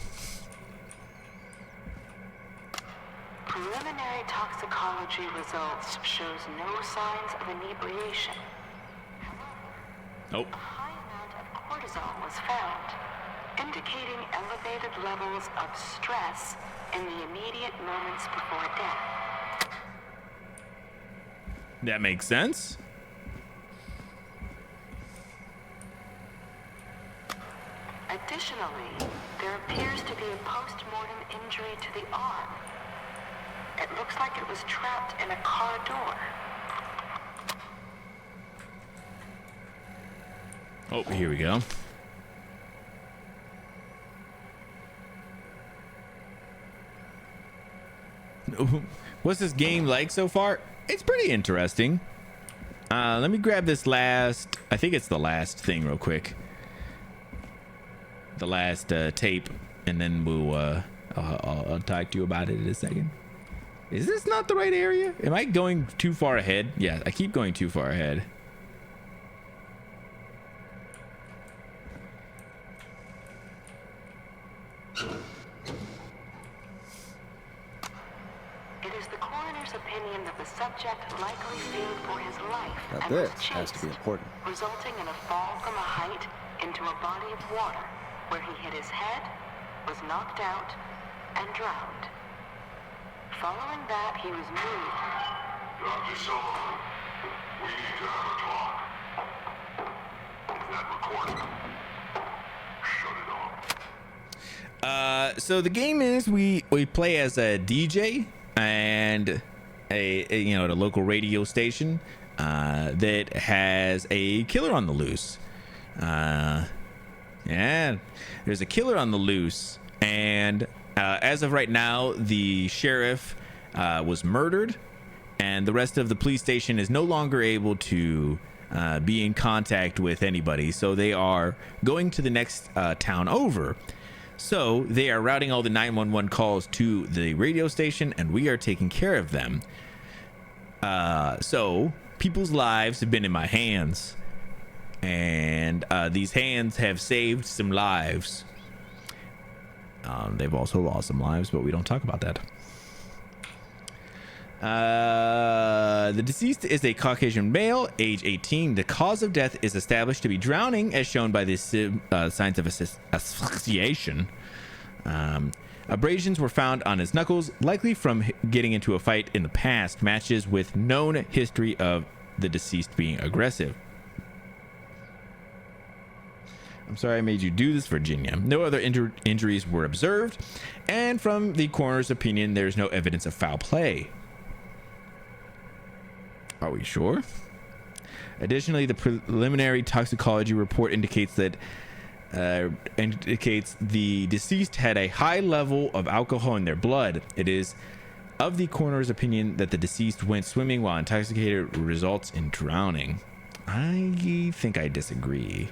Preliminary toxicology results shows no signs of inebriation. Nope. A high amount of cortisol was found, indicating elevated levels of stress in the immediate moments before death. That makes sense. Additionally, there appears to be a post-mortem injury to the arm. It looks like it was trapped in a car door. Oh, here we go. What's this game like so far? It's pretty interesting. Let me grab this last, I think it's the last thing real quick. The last tape, and then we'll I'll talk to you about it in a second. Is this not the right area? Am I going too far ahead? Yeah, I keep going too far ahead. It is the coroner's opinion that the subject likely feared for his life Now and this was has to be chased, important. resulting in a fall from a height into a body of water where he hit his head, was knocked out, and drowned. Following that, he was moved. Dr. Sullivan, we need to have a talk. Is that recording? Shut it off. So the game is we play as a DJ and a at a local radio station that has a killer on the loose. Yeah, there's a killer on the loose, and as of right now, the sheriff was murdered, and the rest of the police station is no longer able to be in contact with anybody. So they are going to the next town over. So they are routing all the 911 calls to the radio station, and we are taking care of them. So people's lives have been in my hands, and these hands have saved some lives. They've also lost some lives, but we don't talk about that. The deceased is a Caucasian male, age 18. The cause of death is established to be drowning, as shown by the signs of asphyxiation. Abrasions were found on his knuckles, likely from getting into a fight in the past. Matches with known history of the deceased being aggressive. I'm sorry I made you do this, Virginia. No other injuries were observed, and from the coroner's opinion, there's no evidence of foul play. Are we sure? Additionally, the preliminary toxicology report indicates that the deceased had a high level of alcohol in their blood. It is of the coroner's opinion that the deceased went swimming while intoxicated, results in drowning. I think I disagree.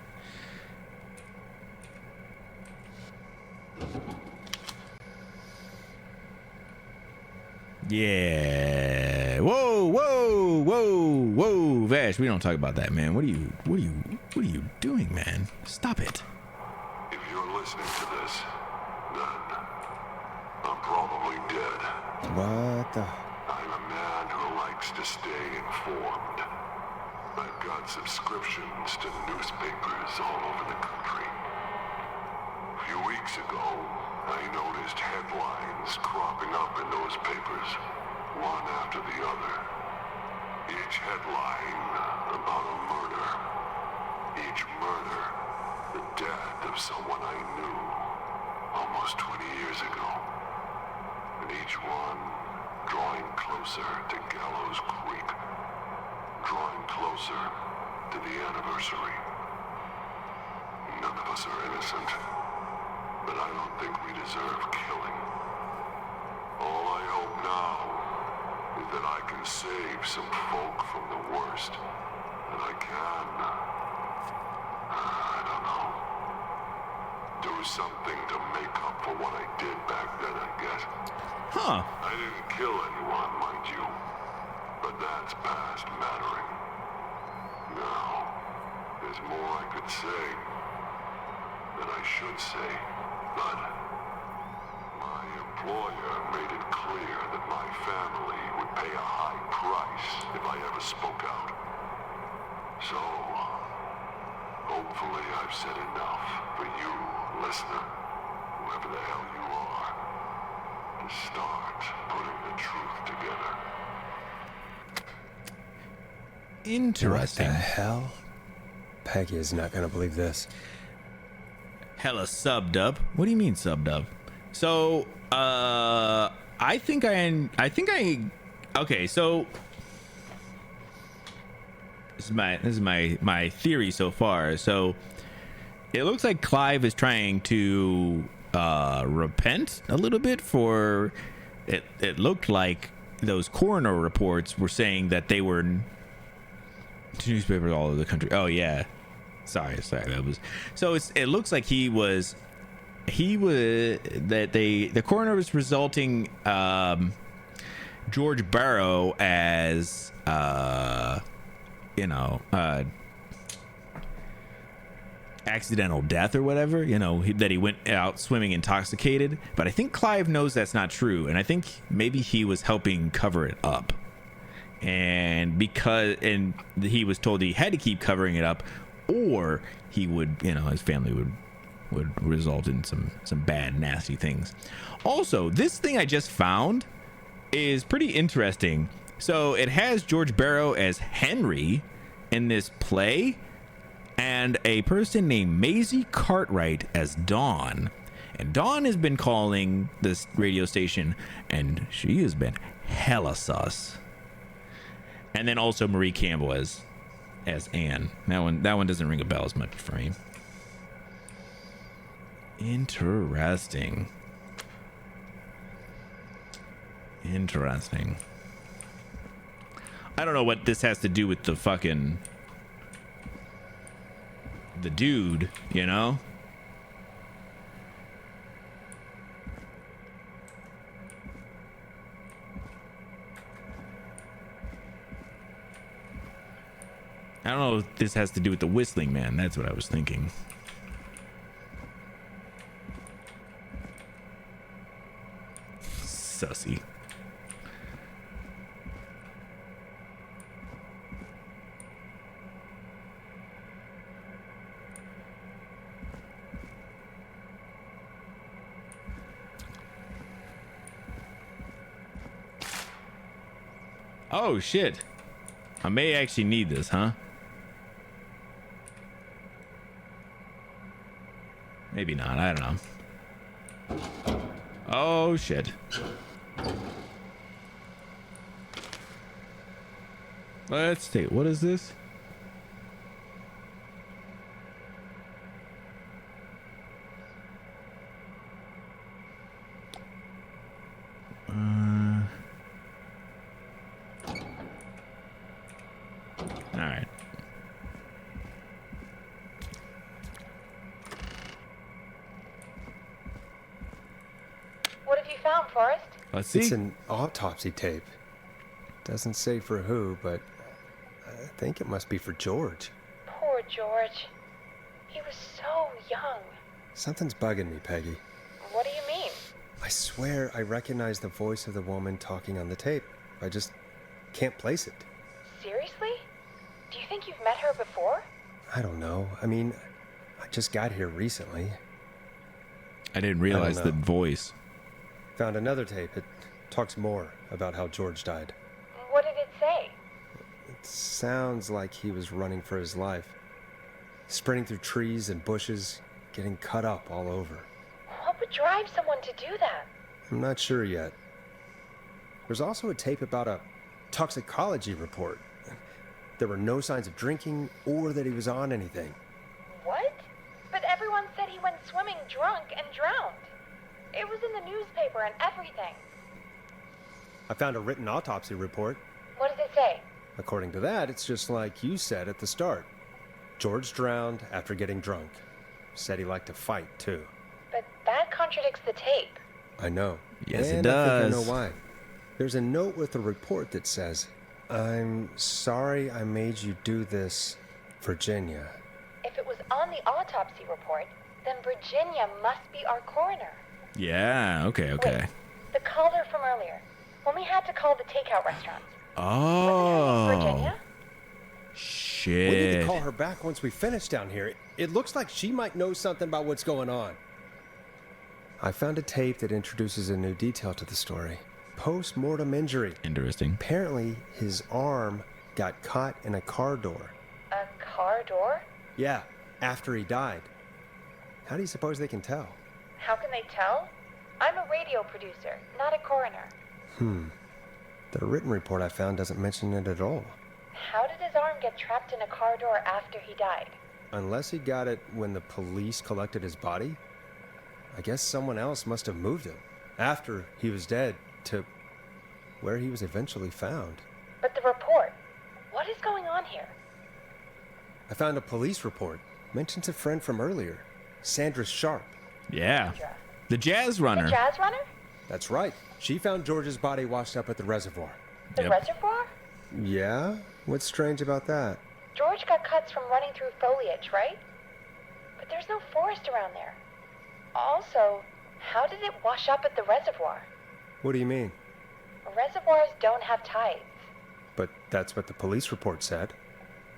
Yeah. Whoa, Vash. We don't talk about that, man. What are you doing, man? Stop it. If you're listening to this, then I'm probably dead. What the? I'm a man who likes to stay informed. I've got subscriptions to newspapers all over the country. A few weeks ago, I noticed headlines cropping up in those papers, one after the other. Each headline about a murder. Each murder, the death of someone I knew almost 20 years ago. And each one drawing closer to Gallows Creek. Drawing closer to the anniversary. None of us are innocent. But I don't think we deserve killing. All I hope now is that I can save some folk from the worst. And I can, I don't know, do something to make up for what I did back then, I guess. Huh. I didn't kill anyone, mind you. But that's past mattering. Now, there's more I could say. That I should say. But my employer made it clear that my family would pay a high price if I ever spoke out. So, hopefully I've said enough for you, listener, whoever the hell you are, to start putting the truth together. Interesting. What the hell? Peggy is not gonna believe this. Hella subbed up. What do you mean subbed up? So, okay, so this is my theory so far. So it looks like Clive is trying to repent a little bit for it. It looked like those coroner reports were saying that they were newspapers all over the country. Oh yeah, sorry, that was so. It looks like the coroner was resulting George Barrow as accidental death or whatever, that he went out swimming intoxicated. But I think Clive knows that's not true, and I think maybe he was helping cover it up, and he was told he had to keep covering it up, or he would, his family would result in some bad, nasty things. Also, this thing I just found is pretty interesting. So it has George Barrow as Henry in this play, and a person named Maisie Cartwright as Dawn. And Dawn has been calling this radio station, and she has been hella sus. And then also Marie Campbell as Anne. That one doesn't ring a bell as much for me. Interesting. I don't know what this has to do with the dude, I don't know if this has to do with the Whistling Man. That's what I was thinking. Sussy. Oh shit. I may actually need this, huh? Maybe not. I don't know. Oh shit. Let's take, what is this? All right. What have you found, Forrest? Let's see. It's an autopsy tape. Doesn't say for who, but I think it must be for George. Poor George. He was so young. Something's bugging me, Peggy. What do you mean? I swear I recognize the voice of the woman talking on the tape. I just can't place it. Seriously? Do you think you've met her before? I don't know. I mean, I just got here recently. I didn't realize the voice. Found another tape. It talks more about how George died. What did it say? It sounds like he was running for his life. Sprinting through trees and bushes, getting cut up all over. What would drive someone to do that? I'm not sure yet. There's also a tape about a toxicology report. There were no signs of drinking or that he was on anything. What? But everyone said he went swimming drunk and drowned. It was in the newspaper and everything. I found a written autopsy report. What does it say? According to that, it's just like you said at the start. George drowned after getting drunk. Said he liked to fight, too. But that contradicts the tape. I know. Yes, and it I think does. I know why. There's a note with the report that says, "I'm sorry I made you do this, Virginia." If it was on the autopsy report, then Virginia must be our coroner. Yeah, okay. Wait, the caller from earlier, when we had to call the takeout restaurants. Oh. Was her name Virginia? Shit. We need to call her back once we finish down here. It looks like she might know something about what's going on. I found a tape that introduces a new detail to the story. Post-mortem injury. Interesting. Apparently, his arm got caught in a car door. A car door? Yeah, after he died. How do you suppose they can tell? How can they tell? I'm a radio producer, not a coroner. The written report I found doesn't mention it at all. how did his arm get trapped in a car door after he died? Unless he got it when the police collected his body, I guess someone else must have moved him after he was dead to where he was eventually found. But the report, what is going on here? I found a police report. Mentions a friend from earlier, Sandra Sharp. Yeah. The jazz runner. The jazz runner? That's right. She found George's body washed up at the reservoir. The Yep. reservoir? Yeah? What's strange about that? George got cuts from running through foliage, right? But there's no forest around there. Also, how did it wash up at the reservoir? What do you mean? Reservoirs don't have tides. But that's what the police report said.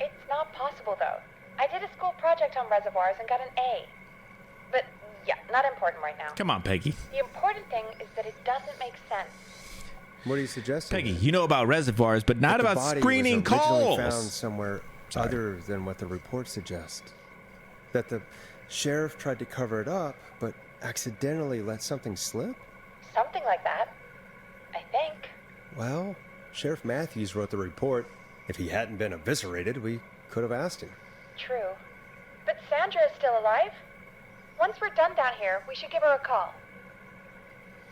It's not possible, though. I did a school project on reservoirs and got an A. But, yeah, not important right now. Come on, Peggy. The important thing is that it doesn't make sense. What are you suggesting? Peggy, you know about reservoirs, but not That the about body screening was originally calls. found somewhere other than what the report suggests. That the sheriff tried to cover it up, but accidentally let something slip? Something like that. I think. Well, Sheriff Matthews wrote the report. If he hadn't been eviscerated, we could have asked him. True. But Sandra is still alive? Once we're done down here, we should give her a call.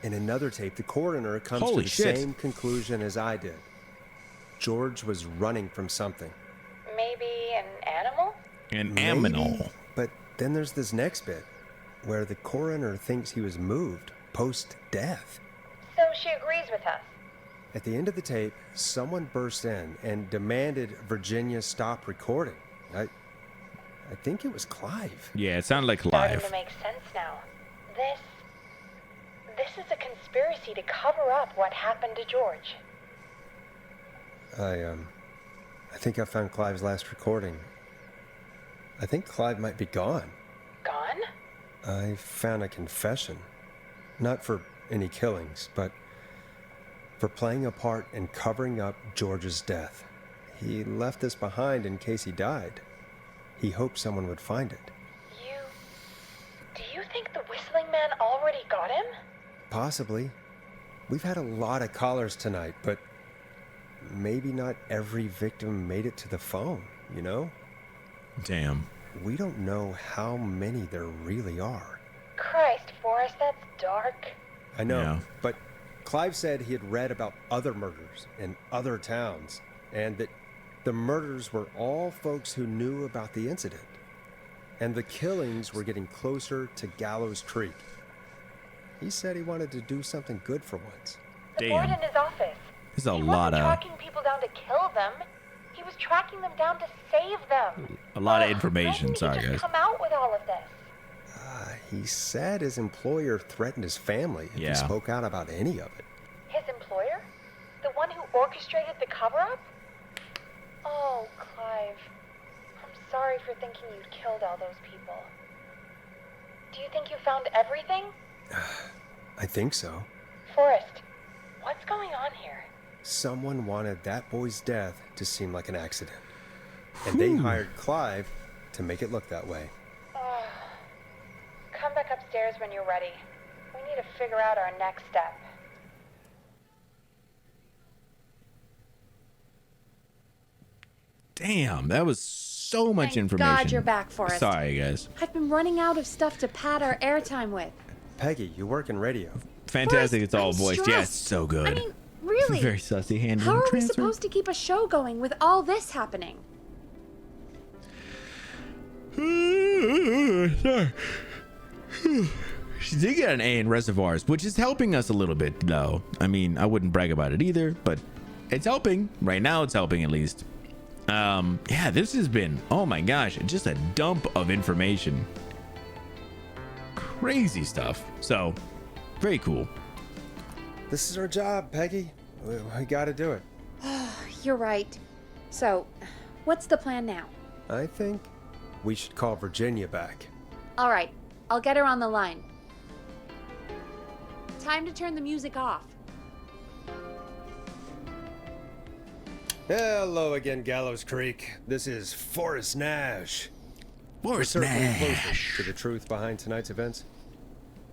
In another tape, the coroner comes Holy to the shit. same conclusion as I did. George was running from something. Maybe an animal? An Maybe, aminal. But then there's this next bit, where the coroner thinks he was moved post-death. So she agrees with us. At the end of the tape, someone burst in and demanded Virginia stop recording. I think it was Clive. Yeah, it sounded like Starting live. to make sense now. This is a conspiracy to cover up what happened to George. I think I found Clive's last recording. I think Clive might be gone. Gone? I found a confession. Not for any killings, but for playing a part in covering up George's death. He left this behind in case he died. He hoped someone would find it. Do you think the Whistling Man already got him? Possibly. We've had a lot of callers tonight, but maybe not every victim made it to the phone, you know? Damn. We don't know how many there really are. Christ, Forrest, that's dark. I know, Yeah. but Clive said he had read about other murders in other towns, and that the murders were all folks who knew about the incident. And the killings were getting closer to Gallows Creek. He said he wanted to do something good for once. The board Damn. in his office. There's a He lot wasn't of tracking people down to kill them. He was tracking them down to save them. a lot of Ugh, information. why didn't Sorry, he just guys. come out with all of this? He said his employer threatened his family if Yeah. he spoke out about any of it. His employer? The one who orchestrated the cover-up? Oh, Clive. I'm sorry for thinking you'd killed all those people. Do you think you found everything? I think so. Forrest, what's going on here? Someone wanted that boy's death to seem like an accident. And they hired Clive to make it look that way. Come back upstairs when you're ready. We need to figure out our next step. Damn, that was so much Thank information. God you're back, Forrest. Sorry, guys. I've been running out of stuff to pad our airtime with. Peggy, you work in radio. Fantastic. Forrest, It's all I'm voiced. Yeah, it's stressed. so good. I mean, really? Very sussy handling How are we transfer. supposed to keep a show going with all this happening? She did get an A in reservoirs, which is helping us a little bit, though. I mean, I wouldn't brag about it either, but it's helping. Right now, it's helping at least. Yeah, this has been, oh my gosh, just a dump of information. Crazy stuff. So, very cool. This is our job, Peggy. We gotta do it. You're right. So, what's the plan now? I think we should call Virginia back. All right, I'll get her on the line. Time to turn the music off. Hello again, Gallows Creek. This is Forrest Nash. Forrest Certainly closer Nash. to the truth behind tonight's events.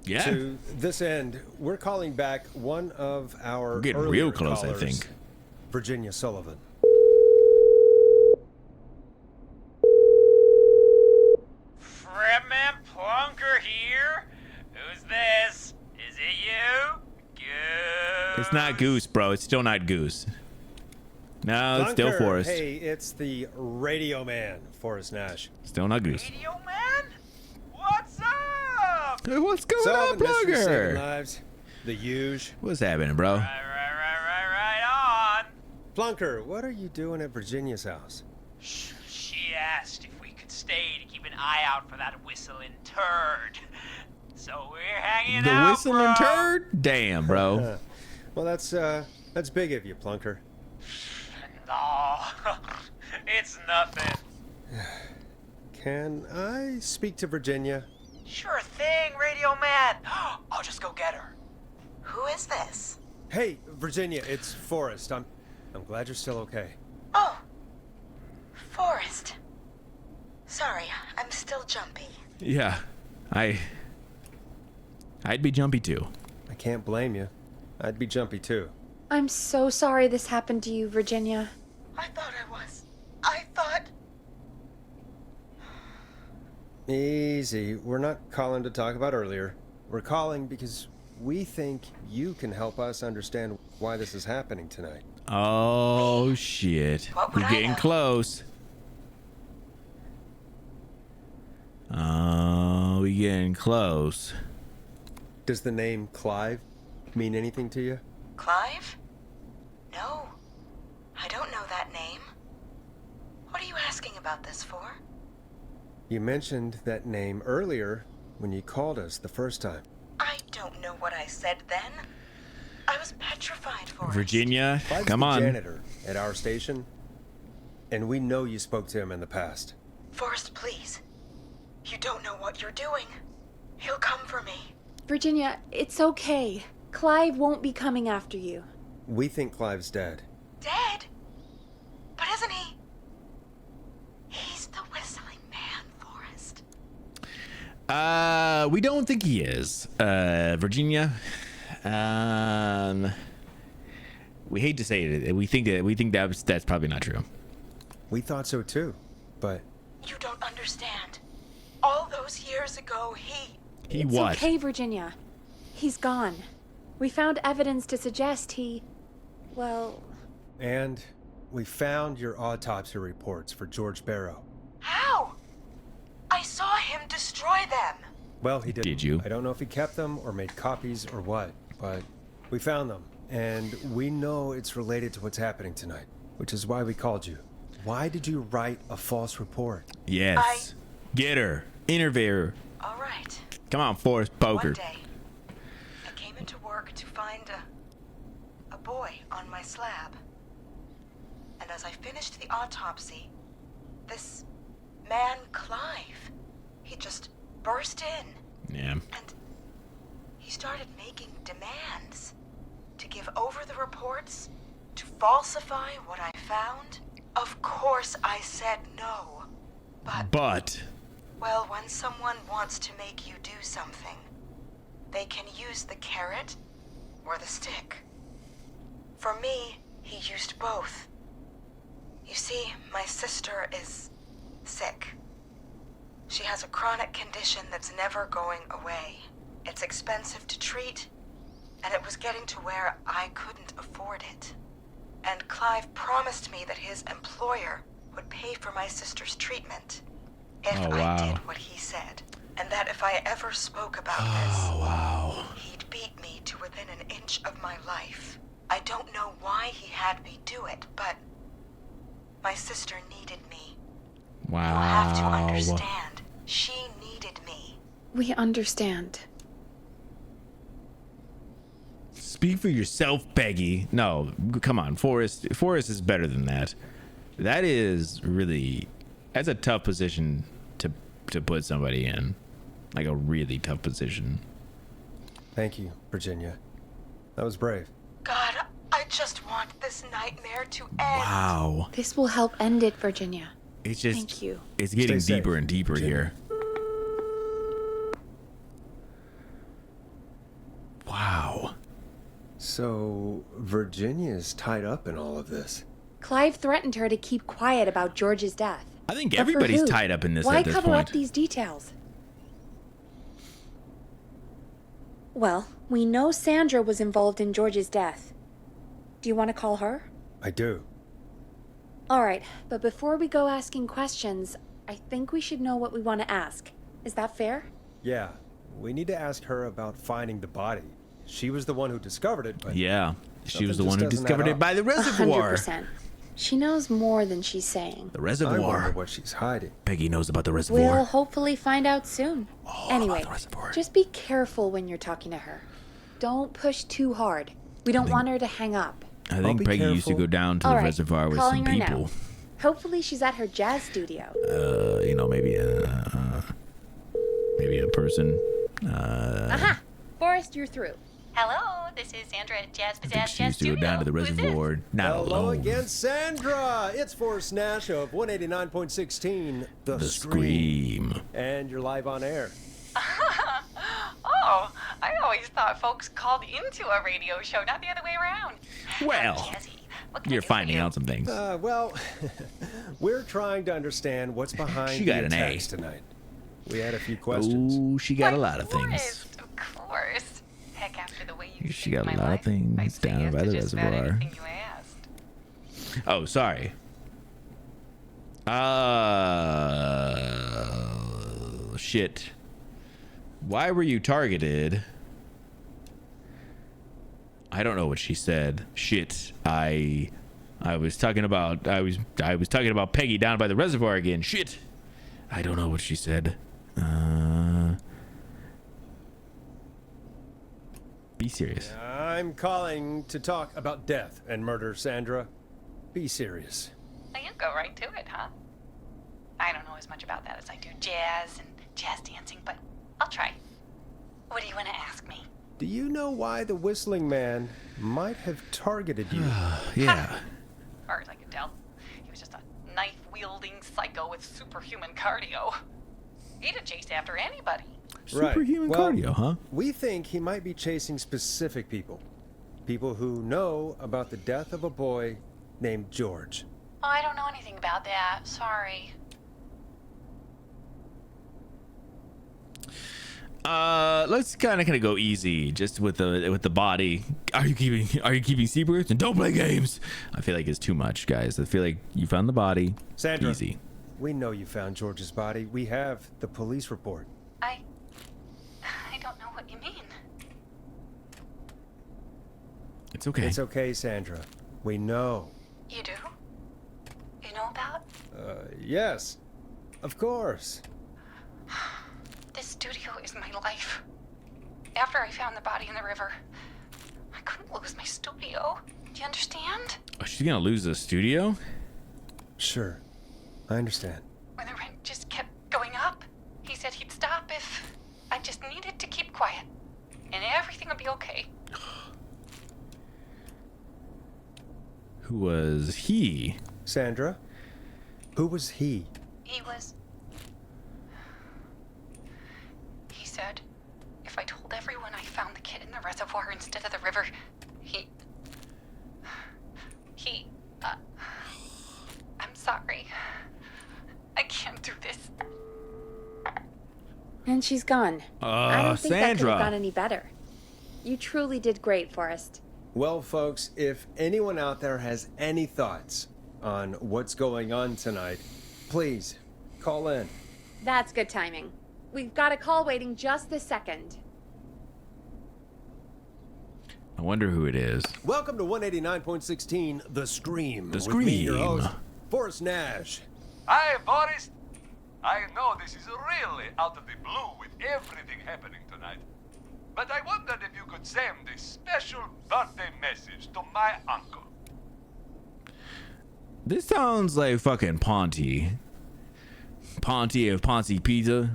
Yeah. To this end, we're calling back one of our We're getting earlier real close, I callers, think. Virginia Sullivan. It's not Goose, bro. It's still not Goose. No, it's still Bunker, Forrest. Hey, it's the Radio Man, Forrest Nash. Still not Goose. Radio man? What's up? Hey, what's going So, on, Mr. Saving Plugger? Lives, the huge. What's happening, bro? Right on. Plunker, what are you doing at Virginia's house? She asked if we could stay to keep an eye out for that whistling turd. So we're hanging The out, whistling bro. turd? Damn, bro. Well, that's big of you, Plunker. No, it's nothing. Can I speak to Virginia? Sure thing, Radio Man. I'll just go get her. Who is this? Hey, Virginia, it's Forrest. I'm glad you're still okay. Oh, Forrest. Sorry, I'm still jumpy. Yeah, I'd be jumpy too. I can't blame you. I'd be jumpy too. I'm so sorry this happened to you, Virginia. I thought I was. I thought... Easy. We're not calling to talk about earlier. We're calling because we think you can help us understand why this is happening tonight. Oh, shit. What would We're I getting know? close. Oh, we getting close. Does the name Clive mean anything to you? Clive? No. I don't know that name. What are you asking about this for? You mentioned that name earlier when you called us the first time. I don't know what I said then. I was petrified, Forrest. Virginia, Clive's come the on. janitor at our station, and we know you spoke to him in the past. Forrest, please. You don't know what you're doing. He'll come for me. Virginia, it's okay. Clive won't be coming after you. We think Clive's dead. Dead? But isn't he? He's the whistling man, Forrest. We don't think he is. Virginia. We hate to say it. We think that's probably not true. We thought so too, but You don't understand. All those years ago, he... He It's what? okay, Virginia. He's gone. We found evidence to suggest he... Well, and we found your autopsy reports for George Barrow. How? I saw him destroy them. Well, he didn't. Did you? I don't know if he kept them or made copies or what, but we found them, and we know it's related to what's happening tonight, which is why we called you. Why did you write a false report? Yes. Get her. Interview her. All right. Come on, Forrest Poker. One day, I came into work to find a boy on my slab. And as I finished the autopsy, this man, Clive, he just burst in. Yeah. And he started making demands to give over the reports, to falsify what I found. Of course I said no. But Well, when someone wants to make you do something, they can use the carrot or the stick. For me, he used both. You see, my sister is sick. She has a chronic condition that's never going away. It's expensive to treat, and it was getting to where I couldn't afford it. And Clive promised me that his employer would pay for my sister's treatment if Oh, I wow. did what he said. And that if I ever spoke about oh wow. this, he'd beat me to within an inch of my life. I don't know why he had me do it, but my sister needed me. Wow. You'll have to understand. She needed me. we understand. Speak for yourself, Peggy. No, come on, Forrest. Forrest is better than that. That is really, that's a tough position to put somebody in, like a really tough position. Thank you, Virginia. That was brave. God, I just want this nightmare to end. Wow. This will help end it, Virginia. It's just, Thank you. it's getting Stay safe, deeper and deeper Virginia. here. Wow. So, Virginia's tied up in all of this. Clive threatened her to keep quiet about George's death. I think But for everybody's who? tied up in this Why at this cover point. up these details? Well, we know Sandra was involved in George's death. Do you want to call her? I do. All right, but before we go asking questions, I think we should know what we want to ask. Is that fair? Yeah, we need to ask her about finding the body. She was the one who discovered it, but... Yeah, she was the something one who just doesn't discovered add it up. by the reservoir. 100%. She knows more than she's saying. The I reservoir. wonder what she's hiding. Peggy knows about the We'll reservoir. hopefully find out soon. Anyway, the reservoir. just be careful when you're talking to her. Don't push too hard. We don't want her to hang up. I I'll think be Peggy used to careful. go down to All the right, reservoir with calling some her now. people. Hopefully she's at her jazz studio. Maybe a person. Aha! Forrest, you're through. Hello, this is Sandra at Jazz I think Pizzazz she Jazz used to go Studio. down to the Who's this? reservoir. Not Hello alone. again, Sandra! It's Forrest Nash of 189.16, The Scream. And you're live on air. Oh, I always thought folks called into a radio show, not the other way around. Well, Jazzy, what can I you're do for finding you? out some things. Well, we're trying to understand what's behind She the got an A. attacks tonight. We had a few questions. Oh, she got a Of lot of things. course, Of course. Heck, after the way you She saved got a my lot of life, things I'd say down yes by to the just about reservoir. anything you asked. Oh, sorry. Shit. Why were you targeted? I don't know what she said. Shit. I was talking about talking about Peggy down by the reservoir again. Shit. I don't know what she said. Be serious. I'm calling to talk about death and murder, Sandra. Be serious. Now you go right to it, huh? I don't know as much about that as I do jazz and jazz dancing, but I'll try. What do you want to ask me? Do you know why the Whistling Man might have targeted you? Yeah. As far as I could tell, he was just a knife-wielding psycho with superhuman cardio. He'd have chased after anybody. Superhuman Well, cardio, huh? We think he might be chasing specific people. People who know about the death of a boy named George. Oh, I don't know anything about that. Sorry. Let's kind of go easy, just with the body. Are you keeping secrets? And don't play games. I feel like it's too much, guys. I feel like you found the body. Sandra, Easy. we know you found George's body. We have the police report. I don't know what you mean. It's okay. It's okay, Sandra. We know. You do? You know about? Yes. Of course. This studio is my life. After I found the body in the river, I couldn't lose my studio. Do you understand? Oh, she's gonna lose the studio? Sure. I understand. When the rent just kept going up, he said he'd stop if I just needed to keep quiet. And everything would be okay. Who was he? Sandra, who was he? He said if I told everyone I found the kid in the reservoir instead of the river, I'm sorry. I can't do this. And she's gone. I don't think that could Sandra. have gone any better. You truly did great, Forrest. Well, folks, if anyone out there has any thoughts on what's going on tonight, please call in. That's good timing. We've got a call waiting just this second. I wonder who it is. Welcome to 189.16, The Scream. The With me, your Scream. host, Forrest Nash. Hi, Boris. I know this is really out of the blue with everything happening tonight. But I wondered if you could send a special birthday message to my uncle. This sounds like fucking Ponty. Ponty of Ponty Pizza.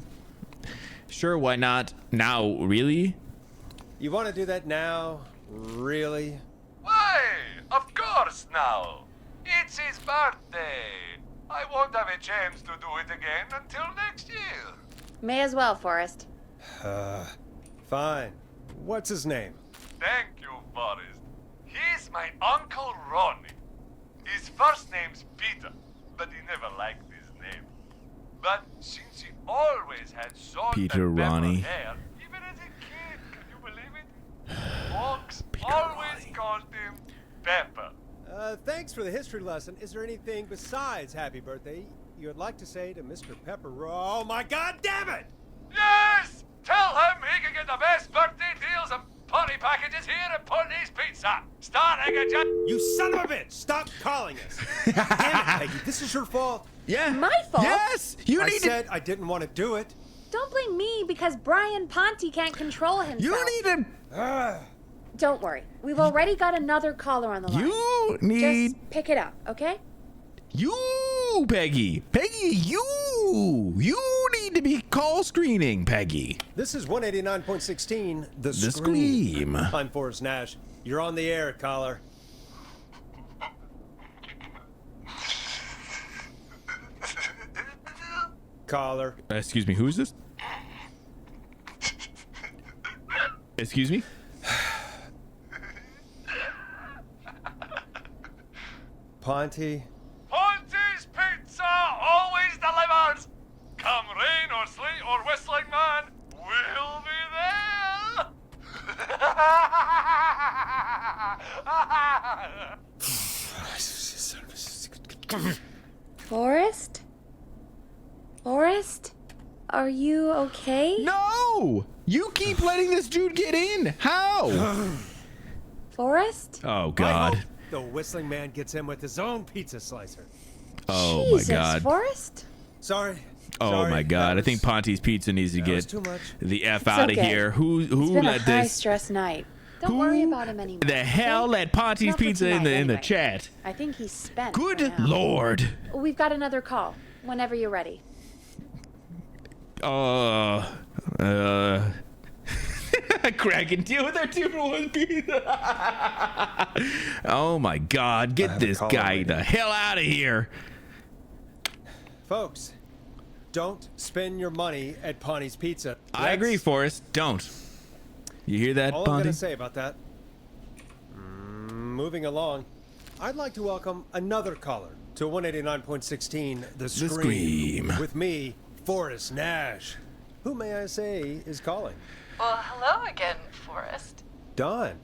Sure, why not? Now, really? You want to do that now? Really? Why? Of course now. It's his birthday. I won't have a chance to do it again until next year. May as well, Forrest. Fine. What's his name? Thank you, Forrest. He's my Uncle Ronnie. His first name's Peter, but he never liked his name. But since he always had salt Peter and pepper Ronnie. hair, even as a kid, can you believe Folks always called him Pepper. Thanks for the history lesson. Is there anything besides happy birthday you would like to say to Mr. Pepper? Oh my god damn it! Yes! Tell him he can get the best birthday deals and party packages here at Putney's Pizza. Starting at You son of a bitch! Stop calling us! Damn it, Peggy, this is your fault. Yeah. My fault? Yes. I said I didn't want to do it. Don't blame me because Brian Ponte can't control himself. You need to. Don't worry. We've already got another caller on the line. You need. Just pick it up, okay? You, Peggy. Peggy, you need to be call screening, Peggy. This is 189.16, The Scream. I'm Forrest Nash. You're on the air, caller. Caller. Excuse me, who is this? Excuse me? Ponte. Ponte's Pizza always delivers. Come rain or sleet or whistling man, we'll be there. Forrest? Forrest? Are you okay? No! You keep letting this dude get in. How? Forrest? Oh, I God. hope the whistling man gets in with his own pizza slicer. Oh, Jesus, my God. Forrest? Sorry. Oh, Sorry, my God. that I think was- Ponte's Pizza needs to that was get too much. the F It's out of okay. here. Who It's been let a this? high-stress night. Don't Who worry about him anymore. The hell okay? let Ponte's Not for Pizza in tonight, the anyway. chat? I think he's spent. Good for now. Lord. We've got another call. Whenever you're ready. Crack and deal with our 2-for-1 pizza. Oh my God! I Get have a this call guy already. the hell out of here! Folks, don't spend your money at Ponte's Pizza. I agree, Forrest. Don't. You hear that, All I'm going Ponte? to say about that. Moving along, I'd like to welcome another caller to 189.16, The Scream. With me, Forrest Nash. Who may I say is calling? Well, hello again, Forrest. Don.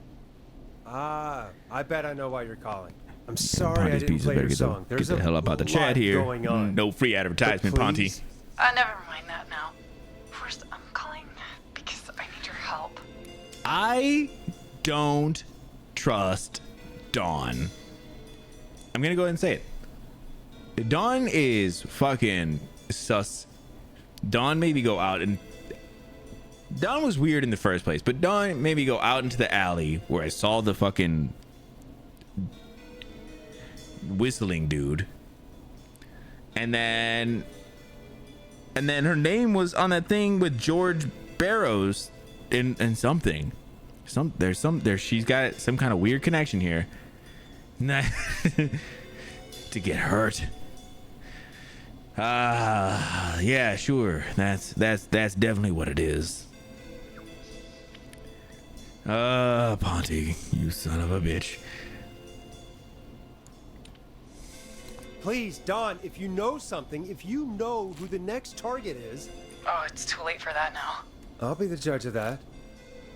I bet I know why you're calling. I'm sorry I Ponte's didn't Pizza play better your get song. the, There's get the a hell up out the lot chat here. going on. No free advertisement, But Ponte. please, Never mind that now. Forrest, I'm calling because I need your help. I don't trust Dawn. I'm gonna go ahead and say it. Dawn is fucking sus. Dawn maybe go out and Dawn was weird in the first place, but Dawn made me go out into the alley where I saw the fucking whistling dude, and then her name was on that thing with George Barrows in something. She's got some kind of weird connection here. To get hurt. Yeah, sure. That's definitely what it is. Ponte, you son of a bitch. please, Don, if you know something, if you know who the next target is, Oh, it's too late for that now. I'll be the judge of that.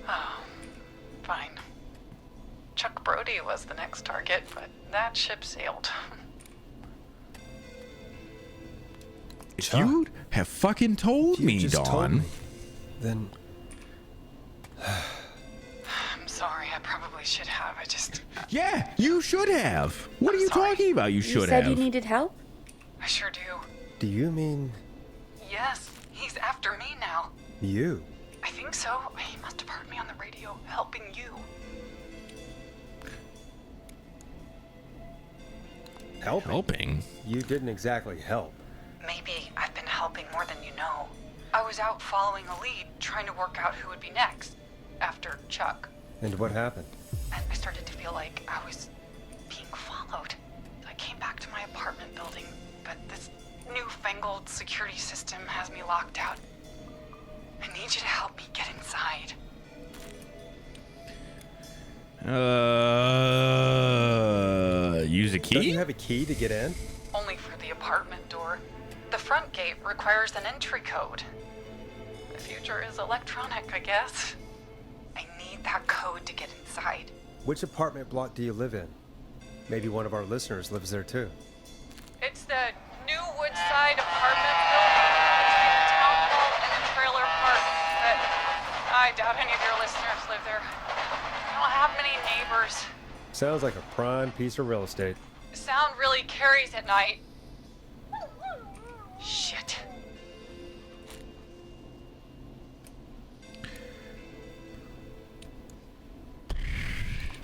Oh, fine. Chuck Brody was the next target, but that ship sailed. If you'd have fucking told You me, just Dawn. told me. Then I'm sorry, I probably should have. I just... Yeah, you should have. What I'm are you sorry. talking about? You should You said have. you needed help? I sure do. do you mean Yes, he's after me now. you? I think so. He must have heard me on the radio helping you. Helping? You didn't exactly help. Maybe I've been helping more than you know. I was out following a lead, trying to work out who would be next, after Chuck. And what happened? And I started to feel like I was being followed. I came back to my apartment building, but this newfangled security system has me locked out. I need you to help me get inside. Use a Don't key? you have a key to get in? Only for the apartment door. The front gate requires an entry code. The future is electronic, I guess. I need that code to get inside. Which apartment block do you live in? Maybe one of our listeners lives there too. It's the New Woodside apartment building between the town hall and the trailer park. But I doubt any of your listeners live there. I don't have many neighbors. Sounds like a prime piece of real estate. The sound really carries at night. Shit.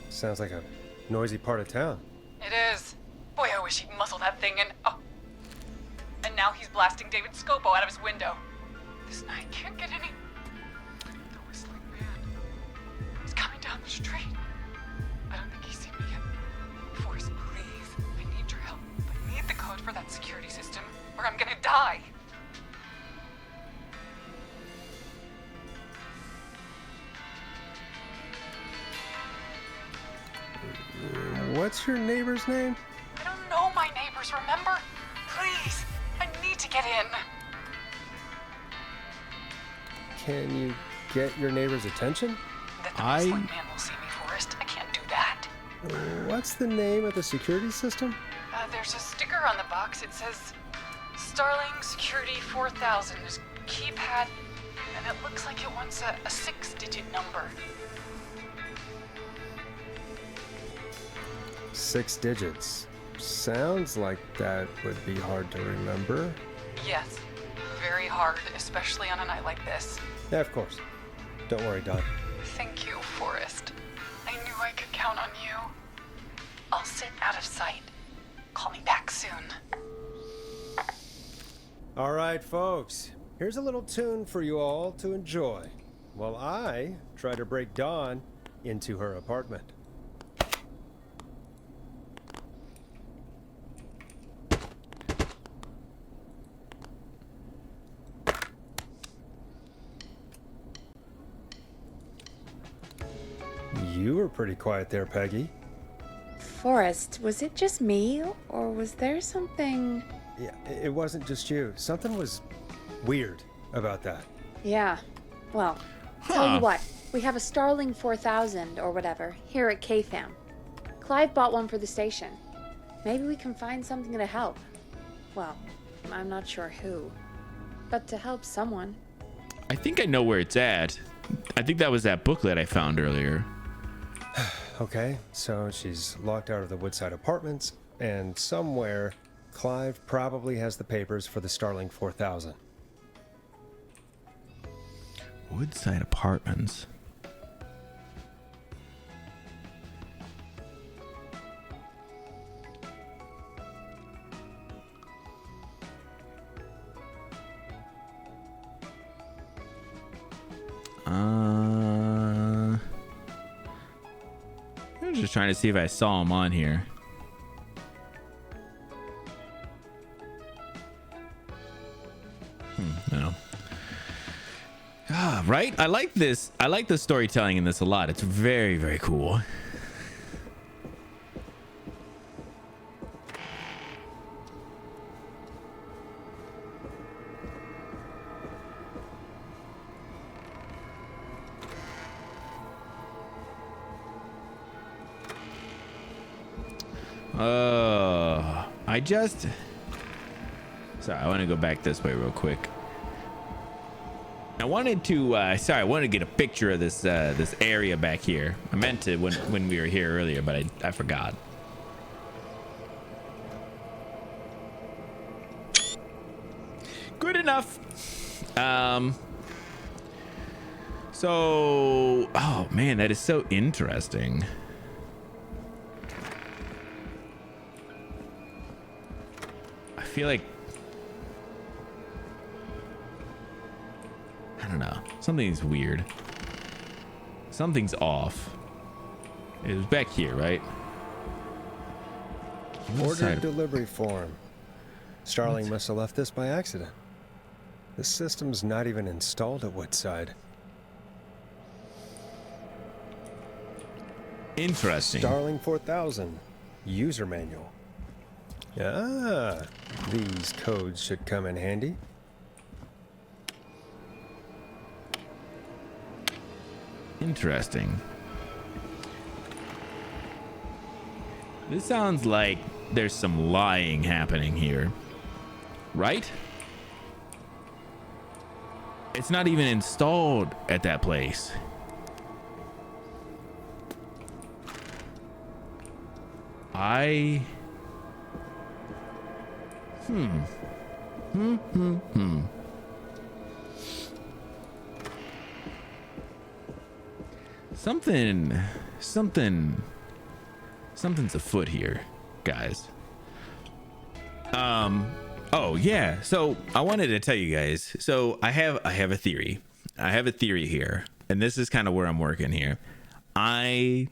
Sounds like a noisy part of town. It is. Boy, I wish he'd muzzle that thing and... Oh. And now he's blasting David Scopo out of his window. This night can't get any... The whistling man. He's coming down the street. I don't think he's seen me yet. Forrest, please. I need your help. I need the code for that security system, or I'm gonna die. What's your neighbor's name? I don't know my neighbors, remember? Please, I need to get in. Can you get your neighbor's attention? That the whistling man will see me, Forrest. I can't do that. What's the name of the security system? There's a sticker on the box. It says Starling Security 4000. There's a keypad, and it looks like it wants a 6-digit number. 6 digits. Sounds like that would be hard to remember. Yes, very hard, especially on a night like this. Yeah, of course. Don't worry, Don. Thank you, Forrest. I knew I could count on you. I'll sit out of sight. Call me back soon. All right, folks. Here's a little tune for you all to enjoy while I try to break Dawn into her apartment. You were pretty quiet there, Peggy. Forrest, was it just me, or was there something... Yeah, it wasn't just you. Something was weird about that. Yeah, well, tell you what, we have a Starling 4000 or whatever here at KFAM. Clive bought one for the station. Maybe we can find something to help. Well, I'm not sure who, but to help someone. I think I know where it's at. I think that was that booklet I found earlier. Okay, so she's locked out of the Woodside Apartments, and somewhere Clive probably has the papers for the Starling 4000. Woodside Apartments. I was just trying to see if I saw him on here. No. Right? I like this. I like the storytelling in this a lot. It's very, very cool. Sorry, I want to go back this way real quick. I wanted to I wanted to get a picture of this this area back here. I meant to when we were here earlier, but I forgot. Good enough. So, oh man, that is so interesting. I feel like, I don't know, something's weird. Something's off. It was back here, right? Order delivery form. Starling must have left this by accident. The system's not even installed at Woodside. Interesting. Starling 4000 user manual. Ah, these codes should come in handy. Interesting. This sounds like there's some lying happening here, right? It's not even installed at that place. Something's afoot here, guys. Oh yeah, so I wanted to tell you guys. So I have a theory. I have a theory here, and this is kind of where I'm working here. I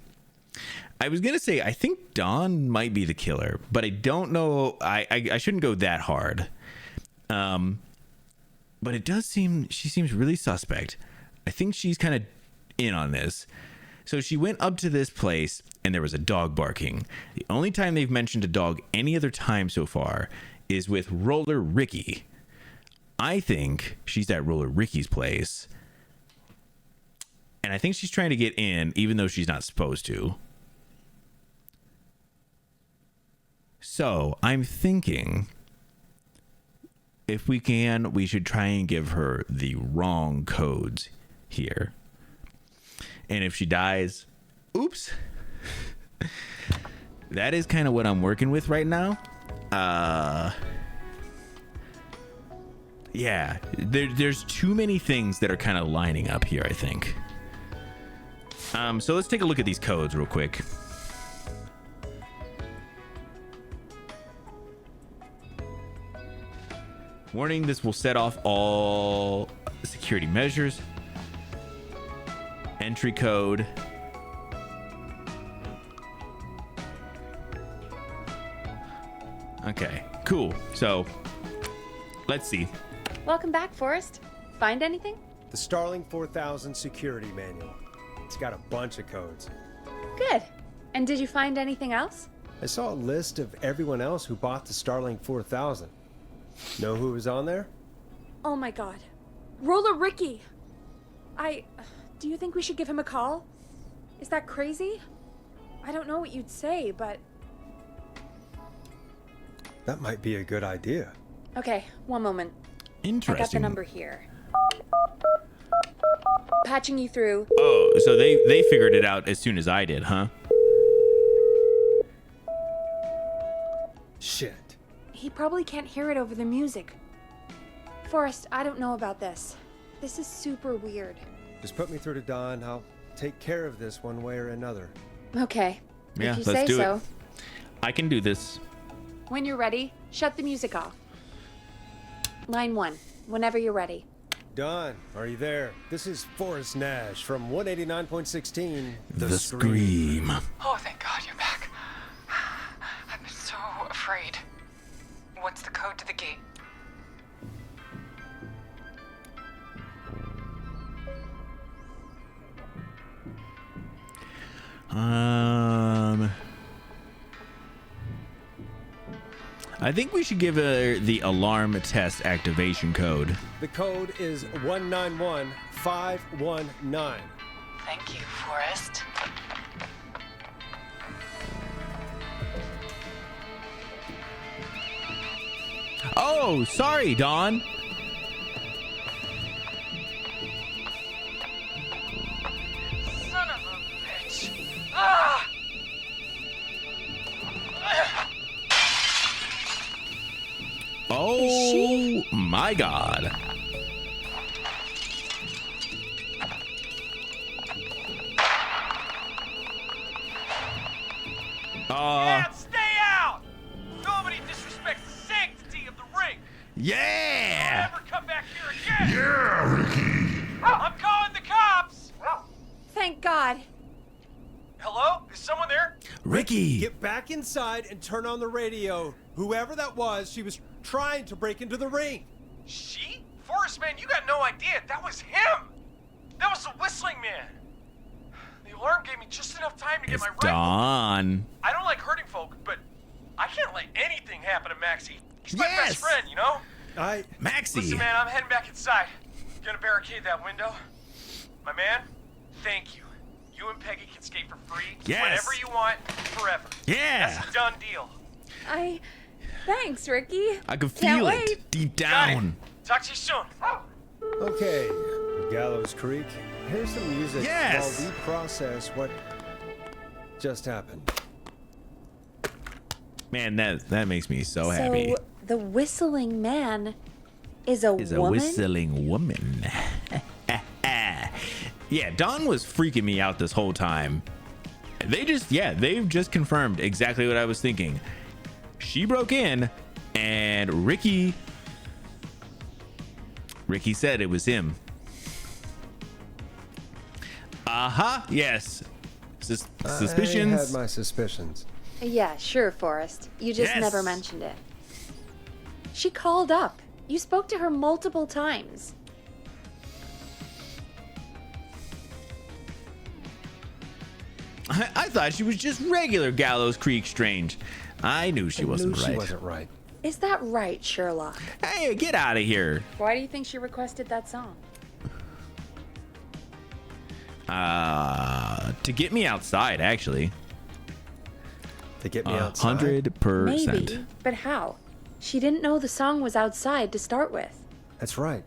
was gonna say I think Dawn might be the killer, but I don't know. I shouldn't go that hard. But it does seem she seems really suspect. I think she's kind of in on this. So she went up to this place and there was a dog barking. The only time they've mentioned a dog any other time so far is with Roller Ricky. I think she's at Roller Ricky's place. And I think she's trying to get in even though she's not supposed to. So I'm thinking if we can, we should try and give her the wrong codes here. And if she dies, oops. That is kind of what I'm working with right now. Yeah, there's too many things that are kind of lining up here, I think. So let's take a look at these codes real quick. Warning, this will set off all security measures. Entry code. Okay, cool. So, let's see. Welcome back, Forrest. Find anything? The Starling 4000 security manual. It's got a bunch of codes. Good. And did you find anything else? I saw a list of everyone else who bought the Starling 4000. Know who was on there? Oh my god. Roller Ricky! Do you think we should give him a call? Is that crazy? I don't know what you'd say, but... That might be a good idea. Okay, one moment. Interesting. I got the number here. Patching you through. Oh, so they figured it out as soon as I did, huh? Shit. He probably can't hear it over the music. Forrest, I don't know about this. This is super weird. Just put me through to Dawn. I'll take care of this one way or another. Okay. Yeah, if you let's say do so. it. I can do this. When you're ready, shut the music off. Line 1, whenever you're ready. Dawn, are you there? This is Forrest Nash from 189.16. The Scream. Oh, thank God you're back. I've been so afraid. What's the code to the gate? I think we should give her the alarm test activation code. The code is 191519. Thank you, Forrest. Oh, sorry, Dawn. Son of a bitch. Ah! Oh my God. Yeah, stay out! Nobody disrespects the sanctity of the ring! Yeah! Don't ever come back here again! Yeah, Ricky! I'm calling the cops! Thank God. Hello? Is someone there? Ricky! Get back inside and turn on the radio. Whoever that was, she was trying to break into the ring. She? Forrest, man, you got no idea. That was him! That was the whistling man! The alarm gave me just enough time to get It's my rifle. Dawn. I don't like hurting folk, but I can't let anything happen to Maxie. He's my Yes! best friend, you know? Maxie. Listen, man, I'm heading back inside. Gonna barricade that window. My man, Thank you. You and Peggy can skate for free. Yes. Whenever you want, forever. Yeah. That's a done deal. Thanks, Ricky. I can Can't feel it wait. deep Got it. down. Talk to you soon. Okay, Gallows Creek. Here's some music Yes. while we process what just happened. Man, that makes me so happy. So the whistling man is a Is a woman? whistling woman. Yeah, Dawn was freaking me out this whole time. They've just confirmed exactly what I was thinking. She broke in, and Ricky said it was him. Yes. Suspicions. I had my suspicions. Yeah, sure, Forrest. You just Yes. never mentioned it. She called up. You spoke to her multiple times. I thought she was just regular Gallows Creek Strange. I knew she wasn't right. She wasn't right. Is that right, Sherlock? Hey, get out of here. Why do you think she requested that song? To get me outside, actually. To get me outside? 100%. Maybe, but how? She didn't know the song was outside to start with. That's right.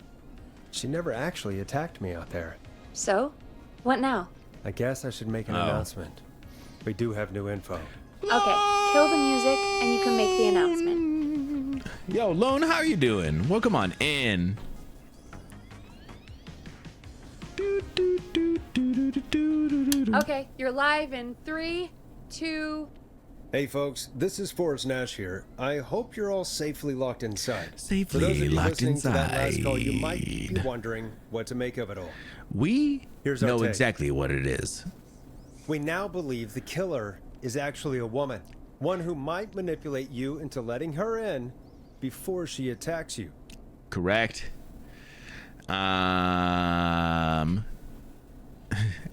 She never actually attacked me out there. So, what now? I guess I should make an announcement. We do have new info. Okay, kill the music and you can make the announcement. Yo, Lone, how are you doing? Welcome on in. Okay, you're live in 3, 2. Hey folks, this is Forrest Nash here. I hope you're all safely locked inside. For those of Safely you locked listening to that last call, you might inside. be wondering what to make of it all. We Here's our know take. exactly what it is. We now believe the killer is actually a woman. One who might manipulate you into letting her in before she attacks you. Correct.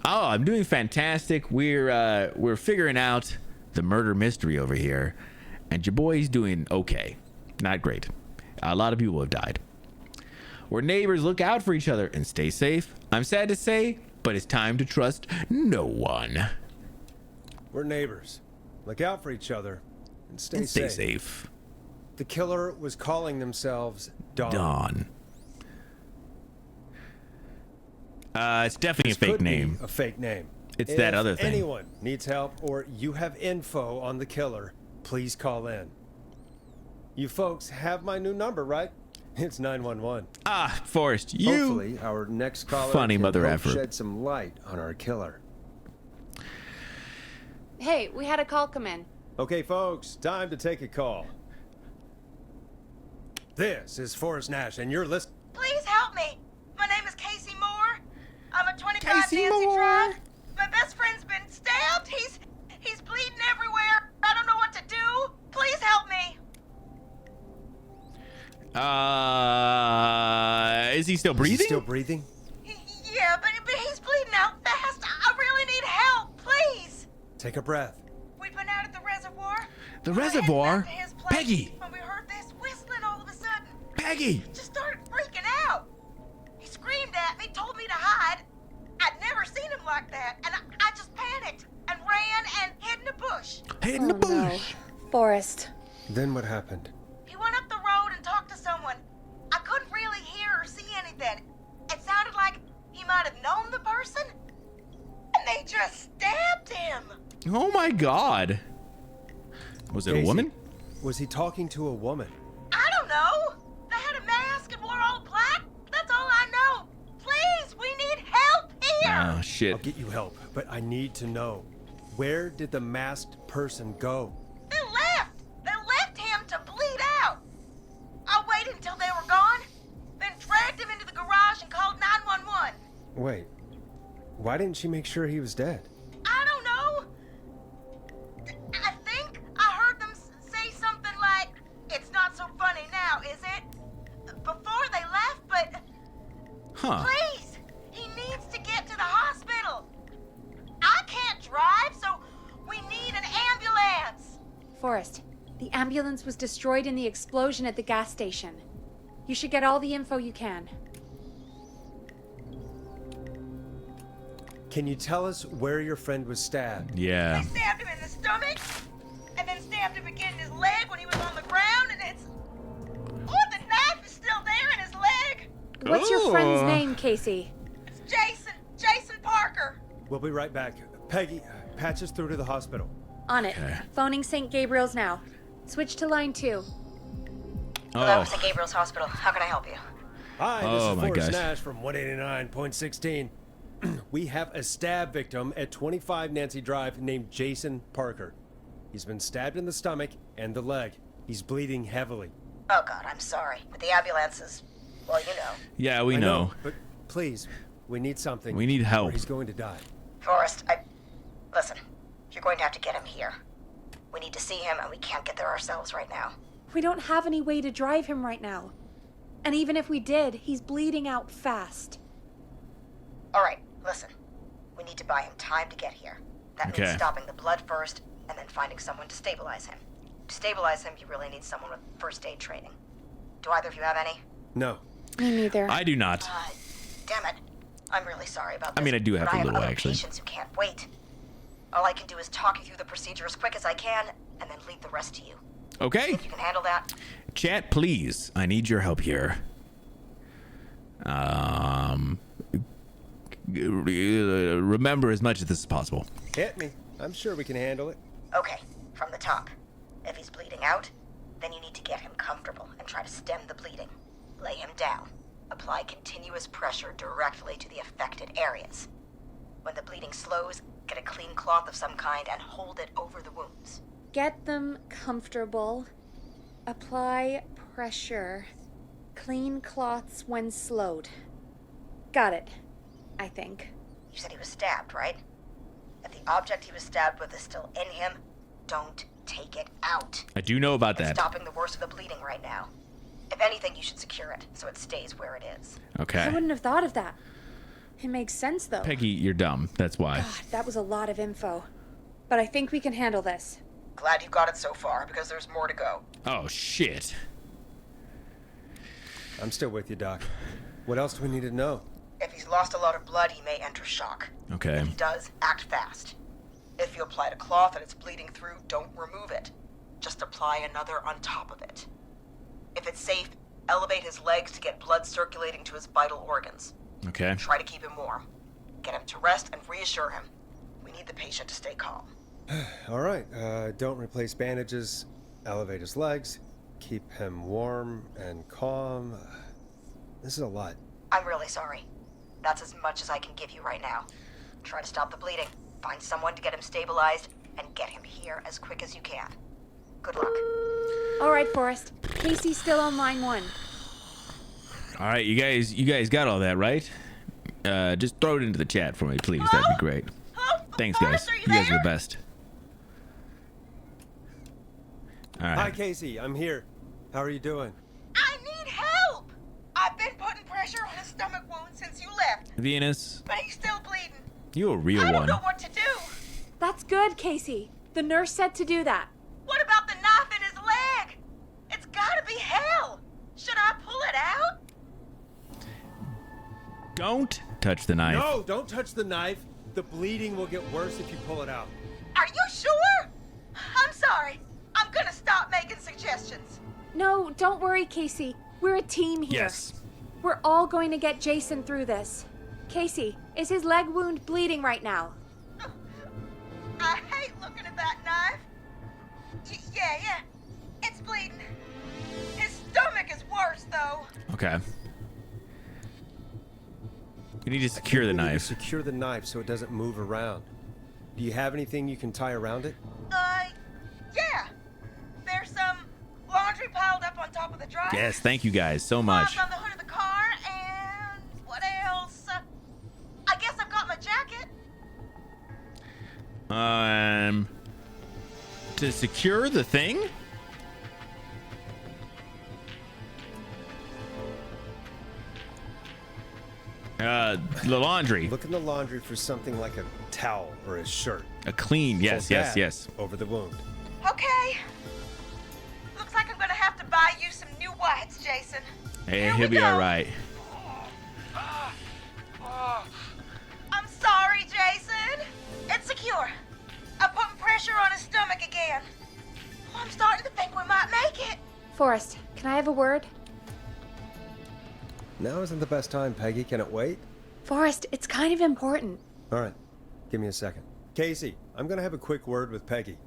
Oh, I'm doing fantastic. We're figuring out the murder mystery over here, and your boy's doing okay. Not great. A lot of people have died. We're neighbors. Look out for each other and stay safe. I'm sad to say, but it's time to trust no one. We're neighbors. Look out for each other and stay Stay safe. safe. The killer was calling themselves Dawn. Dawn. It's definitely This a fake could be name. A fake name. It's If that other thing. anyone needs help or you have info on the killer, please call in. You folks have my new number, right? It's 911. Ah, Forrest, you Hopefully, our next caller funny can mother help effer. shed some light on our killer. Hey, we had a call come in. Okay, folks, time to take a call. This is Forrest Nash, and you're listening. Please help me. My name is Casey Moore. I'm a 25 Casey Nancy Moore. Drive. My best friend's been stabbed. He's bleeding everywhere. I don't know what to do. Please help me. Is he still breathing? Is he still breathing? Yeah, but he's bleeding out fast. I really need help. Please. Take a breath. We've been out at the reservoir. The We were heading reservoir? back to his place Peggy! When we heard this whistling all of a sudden. Peggy! Just started freaking out. He screamed at me, told me to hide. I'd never seen him like that, and I just panicked and ran and hid in a bush. Hid in the bush. No. Forrest. Then what happened? He went up the road and talked to someone. I couldn't really hear or see anything. It sounded like he might have known the person, and they just stabbed him. Oh my God. Was it a Casey, woman? Was he talking to a woman? I don't know. They had a mask and wore all black. That's all I know. Please, we need help here. Oh shit. I'll get you help, but I need to know. Where did the masked person go? They left. They left him to bleed out. I waited until they were gone, then dragged him into the garage and called 911. Wait. Why didn't she make sure he was dead? I don't know. I think I heard them say something like, "It's not so funny now, is it?" Before they left, but Huh. please, he needs to get to the hospital. I can't drive, so we need an ambulance. Forrest, the ambulance was destroyed in the explosion at the gas station. You should get all the info you can. Can you tell us where your friend was stabbed? Yeah. They stabbed him in the stomach, and then stabbed him again in his leg when he was on the ground, and it's... Oh, the knife is still there in his leg! What's your friend's name, Casey? It's Jason Parker. We'll be right back. Peggy, patch us through to the hospital. On it. Phoning St. Gabriel's now. Switch to line 2. Hello, St. Gabriel's Hospital. How can I help you? Hi, this is Forrest gosh. Nash from 189.16. We have a stab victim at 25 Nancy Drive named Jason Parker. He's been stabbed in the stomach and the leg. He's bleeding heavily. Oh, God, I'm sorry. But the ambulance is, well, you know. Yeah, we I know. But please, we need something. We need help. Or he's going to die. Forrest, listen, you're going to have to get him here. We need to see him, and we can't get there ourselves right now. We don't have any way to drive him right now. And even if we did, he's bleeding out fast. All right, listen. We need to buy him time to get here. That means stopping the blood first, and then finding someone to stabilize him. To stabilize him, you really need someone with first aid training. Do either of you have any? No. Me neither. I do not. Damn it. I'm really sorry about this. I mean, I do have but a little, I have other actually. patients who can't wait. All I can do is talk you through the procedure as quick as I can, and then leave the rest to you. Okay. If you can handle that. Chat, please. I need your help here. Remember as much of this as possible. Hit me. I'm sure we can handle it. Okay, from the top. If he's bleeding out, then you need to get him comfortable and try to stem the bleeding. Lay him down. Apply continuous pressure directly to the affected areas. When the bleeding slows, get a clean cloth of some kind and hold it over the wounds. Get them comfortable. Apply pressure. Clean cloths when slowed. Got it. I think. You said he was stabbed, right? If the object he was stabbed with is still in him, don't take it out. I do know about It's that. stopping the worst of the bleeding right now. If anything, you should secure it so it stays where it is. I Okay. wouldn't have thought of that. It makes sense, though. Peggy, you're dumb. That's why. God, that was a lot of info. But I think we can handle this. Glad you got it so far, because there's more to go. Oh, shit. I'm still with you, Doc. What else do we need to know? If he's lost a lot of blood, he may enter shock. Okay. If he does, act fast. If you applied a cloth and it's bleeding through, don't remove it. Just apply another on top of it. If it's safe, elevate his legs to get blood circulating to his vital organs. Okay. Try to keep him warm. Get him to rest and reassure him. We need the patient to stay calm. All right. Don't replace bandages. Elevate his legs. Keep him warm and calm. This is a lot. I'm really sorry. That's as much as I can give you right now. Try to stop the bleeding. Find someone to get him stabilized and get him here as quick as you can. Good luck. All right, Forrest. Casey's still on line 1. All right, you guys got all that, right? Just throw it into the chat for me, please. That'd be great. Thanks, guys. Forrest, are You guys are the best. All Hi, right. Casey. I'm here. How are you doing? I need help! I've been putting pressure on his stomach wound since you left, Venus, but he's still bleeding. you a real I don't one. know what to do. That's good, Casey. The nurse said to do that. What about the knife in his leg? It's gotta be hell. Should I pull it out? Don't touch the knife. No, don't touch the knife. The bleeding will get worse if you pull it out. Are you sure? I'm sorry. I'm gonna stop making suggestions. No, don't worry, Casey. We're a team here. Yes. We're all going to get Jason through this. Casey, is his leg wound bleeding right now? I hate looking at that knife. Yeah. It's bleeding. His stomach is worse, though. Okay. You need to secure the We need to knife. secure the knife so it doesn't move around. Do you have anything you can tie around it? Yeah. There's some laundry piled up on top of the dryer. Yes, thank you guys so much. Cloths on the hood of the car, and what else? I guess I've got my jacket. To secure the thing? The laundry. Look in the laundry for something like a towel or a shirt. A clean, yes, Fold yes, that yes. Over the wound. Okay. Looks like I'm gonna have to buy you some new whites, Jason. Hey, Here he'll we be go. all right. I'm sorry, Jason. Forrest, can I have a word? Now isn't the best time, Peggy. Can it wait? Forrest, it's kind of important. All right. Give me a second. Casey, I'm gonna have a quick word with Peggy.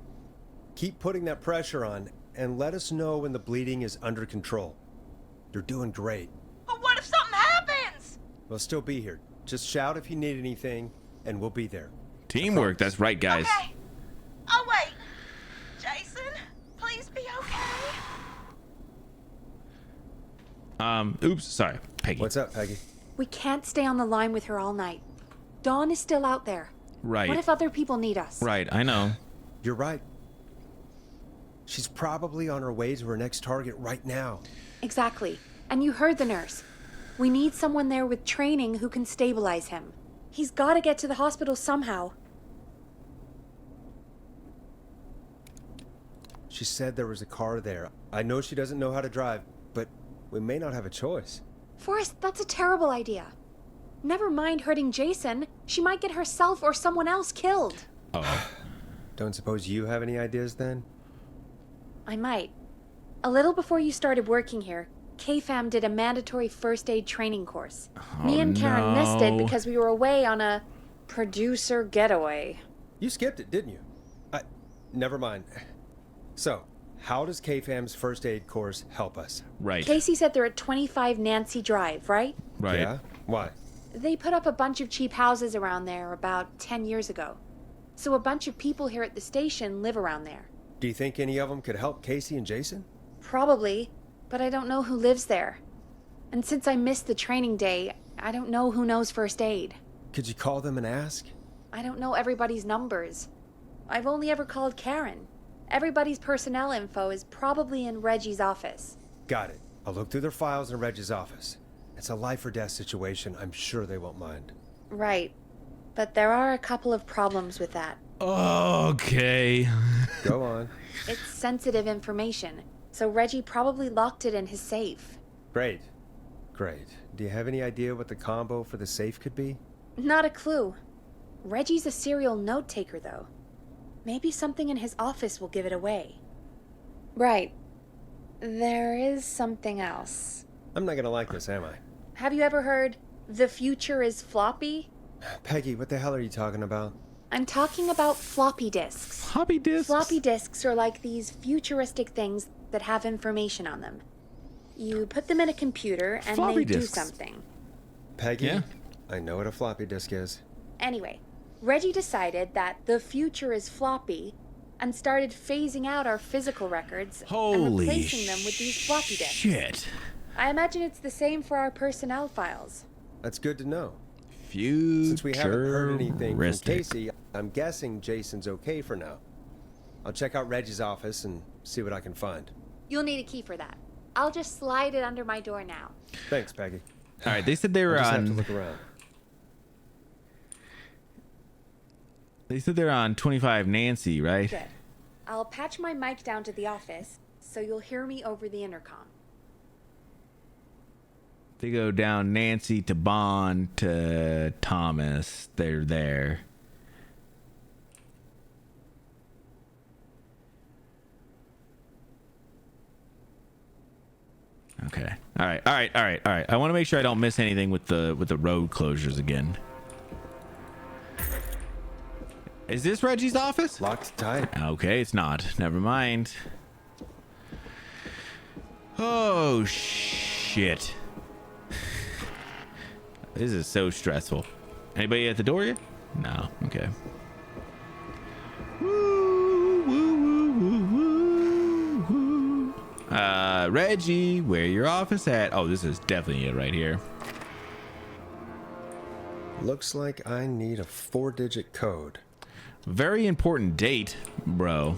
Keep putting that pressure on and let us know when the bleeding is under control. You're doing great. But what if something happens? We'll still be here. Just shout if you need anything, and we'll be there. Teamwork. That's right, guys. Okay. Oh, wait. Jason, please be okay. Oops. Sorry, Peggy. What's up, Peggy? We can't stay on the line with her all night. Dawn is still out there. Right. What if other people need us? Right. I know. You're right. She's probably on her way to her next target right now. Exactly. And you heard the nurse. We need someone there with training who can stabilize him. He's got to get to the hospital somehow. She said there was a car there. I know she doesn't know how to drive, but we may not have a choice. Forrest, that's a terrible idea. Never mind hurting Jason. She might get herself or someone else killed. Oh. Don't suppose you have any ideas then? I might. A little before you started working here, KFAM did a mandatory first aid training course. Me and Karen missed it because we were away on a producer getaway. You skipped it, didn't you? Never mind. So, how does KFAM's first aid course help us? Right. Casey said they're at 25 Nancy Drive, right? Right. Yeah? Why? They put up a bunch of cheap houses around there about 10 years ago. So a bunch of people here at the station live around there. Do you think any of them could help Casey and Jason? Probably, but I don't know who lives there. And since I missed the training day, I don't know who knows first aid. Could you call them and ask? I don't know everybody's numbers. I've only ever called Karen. Everybody's personnel info is probably in Reggie's office. Got it. I'll look through their files in Reggie's office. It's a life or death situation. I'm sure they won't mind. Right. But there are a couple of problems with that. Okay. Go on. It's sensitive information, so Reggie probably locked it in his safe. Great. Great. Do you have any idea what the combo for the safe could be? Not a clue. Reggie's a serial note taker, though. Maybe something in his office will give it away. Right. There is something else. I'm not gonna like this, am I? Have you ever heard, the future is floppy? Peggy, what the hell are you talking about? I'm talking about floppy disks. Floppy disks? Floppy disks are like these futuristic things that have information on them. You put them in a computer and Floppy they disks. do something. Peggy? Yeah. I know what a floppy disk is. Anyway, Reggie decided that the future is floppy and started phasing out our physical records and Holy replacing them with these floppy disks. shit. I imagine it's the same for our personnel files. That's good to know. Futuristic. Since we haven't heard anything from Casey, I'm guessing Jason's okay for now. I'll check out Reggie's office and see what I can find. You'll need a key for that. I'll just slide it under my door now. Thanks, Peggy. All right, they said they were I just have on. to look around. They said they're on 25 Nancy, right? Good. I'll patch my mic down to the office, so you'll hear me over the intercom. They go down Nancy to Bond to Thomas. They're there. Okay. All right. I want to make sure I don't miss anything with the road closures again. Is this Reggie's office? Locked tight. Okay, it's not. Never mind. Oh shit. This is so stressful. Anybody at the door yet? No. Okay. Reggie, where your office at? Oh, this is definitely it right here. Looks like I need a 4-digit code. Very important date, bro.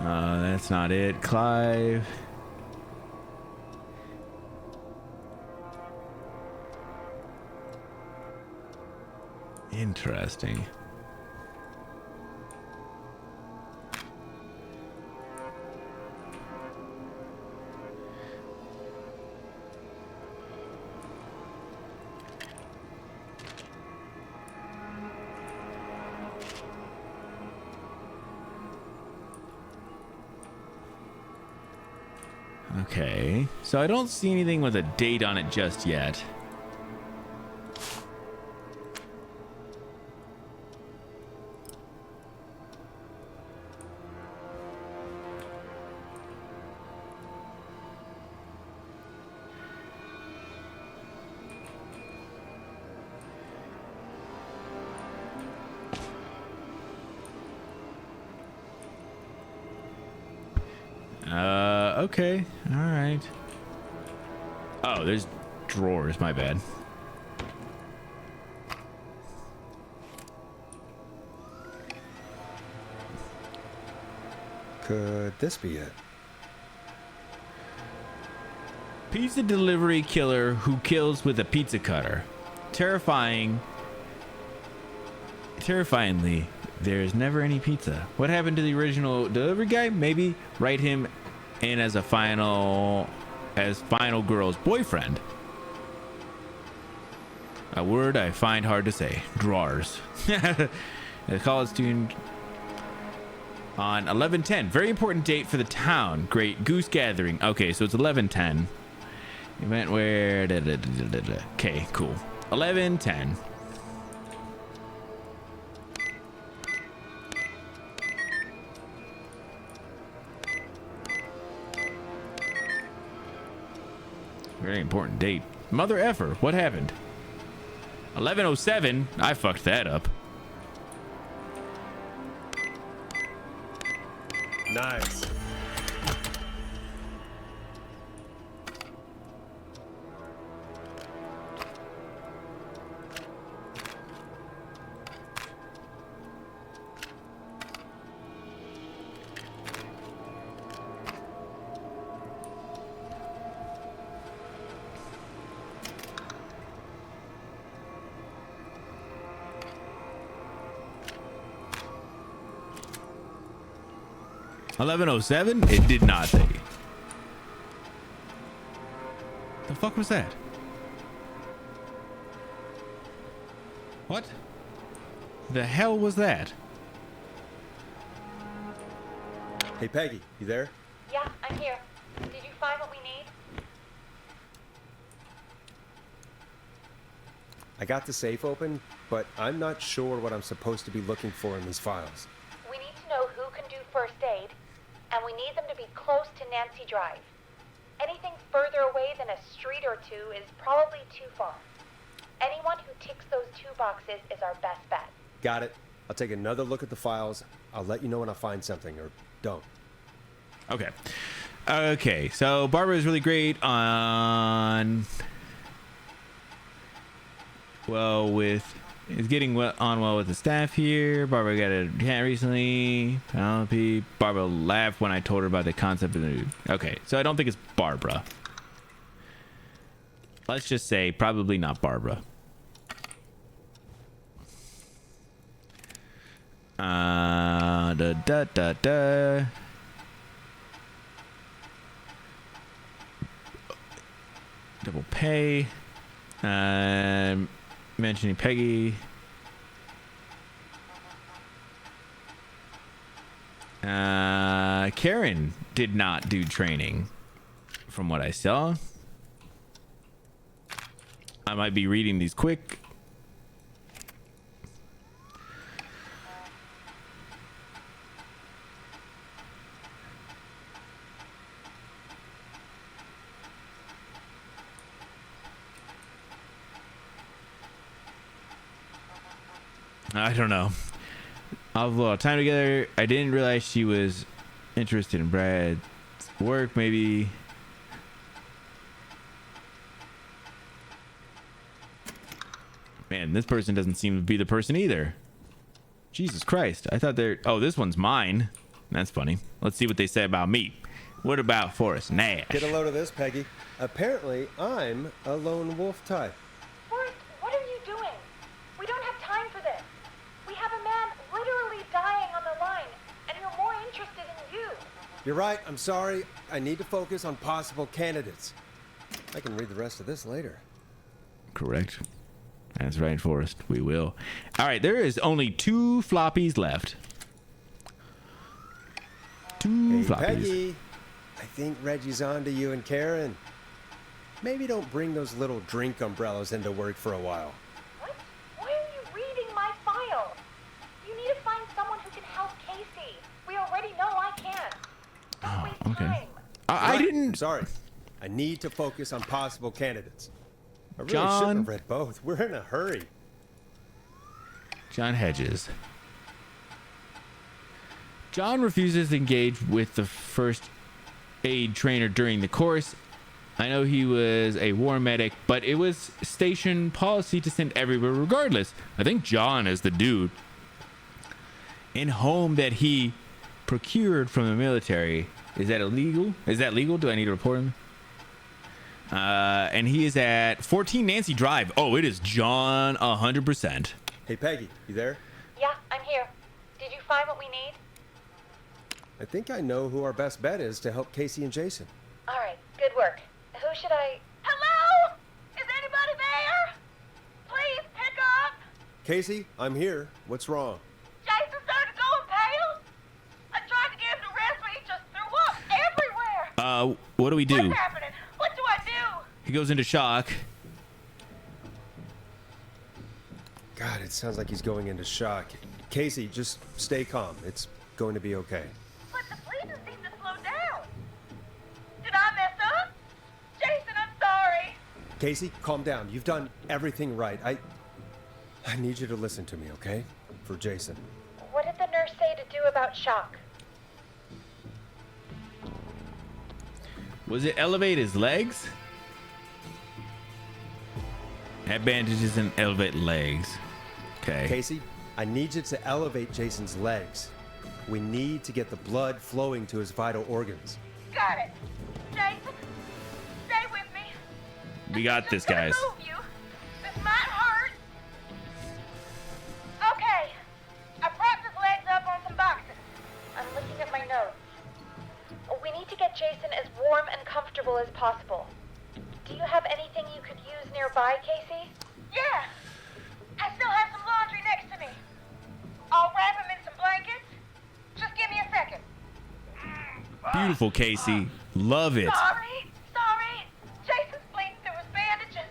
That's not it, Clive. Interesting. Okay, so I don't see anything with a date on it just yet. Okay, all right. Oh, there's drawers, my bad. Could this be it? Pizza delivery killer who kills with a pizza cutter. Terrifyingly, there's never any pizza. What happened to the original delivery guy? Maybe write him in as final girl's boyfriend. A word I find hard to say. Drawers. A college student on 11/10. Very important date for the town. Great goose gathering. Okay, so it's 11/10. Event where okay, cool. 11/10. Very important date. Mother effer. What happened? 11:07. I fucked that up. Nice. $11:07? It did not say. The fuck was that? What? The hell was that? Hey, Peggy, you there? Yeah, I'm here. Did you find what we need? I got the safe open, but I'm not sure what I'm supposed to be looking for in these files. We need to know who can do first aid, and we need them to be close to Nancy Drive. Anything further away than a street or two is probably too far. Anyone who ticks those 2 boxes is our best bet. Got it. I'll take another look at the files. I'll let you know when I find something, or don't. Okay. Okay, so Barbara is really great on... is getting on well with the staff here. Barbara got a cat recently. Penelope. Barbara laughed when I told her about the concept of the... Okay, so I don't think it's Barbara. Let's just say probably not Barbara. Double pay. Mentioning Peggy. Karen did not do training from what I saw. I might be reading these quick. I don't know. I'll have a lot of time together. I didn't realize she was interested in Brad's work, maybe. Man, this person doesn't seem to be the person either. Jesus Christ. I thought they're... Oh, this one's mine. That's funny. Let's see what they say about me. What about Forrest Nash? Get a load of this, Peggy. Apparently, I'm a lone wolf type. Forrest, what are you doing? We don't have time for this. You're right, I'm sorry. I need to focus on possible candidates. I can read the rest of this later. Correct. That's right, Forrest. We will. All right, there is only 2 floppies left. 2 Hey, floppies. Peggy. I think Reggie's on to you and Karen. Maybe don't bring those little drink umbrellas into work for a while. What? Why are you reading my file? You need to find someone who can help Casey. We already know I can. Don't waste time. I didn't. Sorry. I need to focus on possible candidates. I really John. shouldn't have read both. We're in a hurry. John Hedges. John refuses to engage with the first aid trainer during the course. I know he was a war medic, but it was station policy to send everywhere regardless. I think John is the dude. In home that he procured from the military. Is that illegal? Is that legal? Do I need to report him? And he is at 14 Nancy Drive. Oh, it is John 100%. Hey, Peggy, you there? Yeah, I'm here. Did you find what we need? I think I know who our best bet is to help Casey and Jason. All right, good work. Who should I... Hello? Is anybody there? Please pick up. Casey, I'm here. What's wrong? Jason started going pale. I tried to get him to rest, but he just threw up everywhere. What do we do? What's happening? What do I do? He goes into shock. God, it sounds like he's going into shock. Casey, just stay calm. It's going to be okay. But the bleeding seemed to slow down. Did I mess up? Jason, I'm sorry. Casey, calm down. You've done everything right. I need you to listen to me, okay? For Jason. What did the nurse say to do about shock? Was it elevate his legs? Add bandages and elevate legs. Okay. Casey, I need you to elevate Jason's legs. We need to get the blood flowing to his vital organs. Got it. Jason, stay with me. We got this, guys. Move you. This might hurt. Okay. I propped his legs up on some boxes. I'm looking at my notes. We need to get Jason as warm and comfortable as possible. Do you have anything you could use nearby, Casey? Yeah. I still have some laundry next to me. I'll wrap him in some blankets. Just give me a second. Beautiful, Casey. Love it. Sorry. Jason's bleeding through his bandages.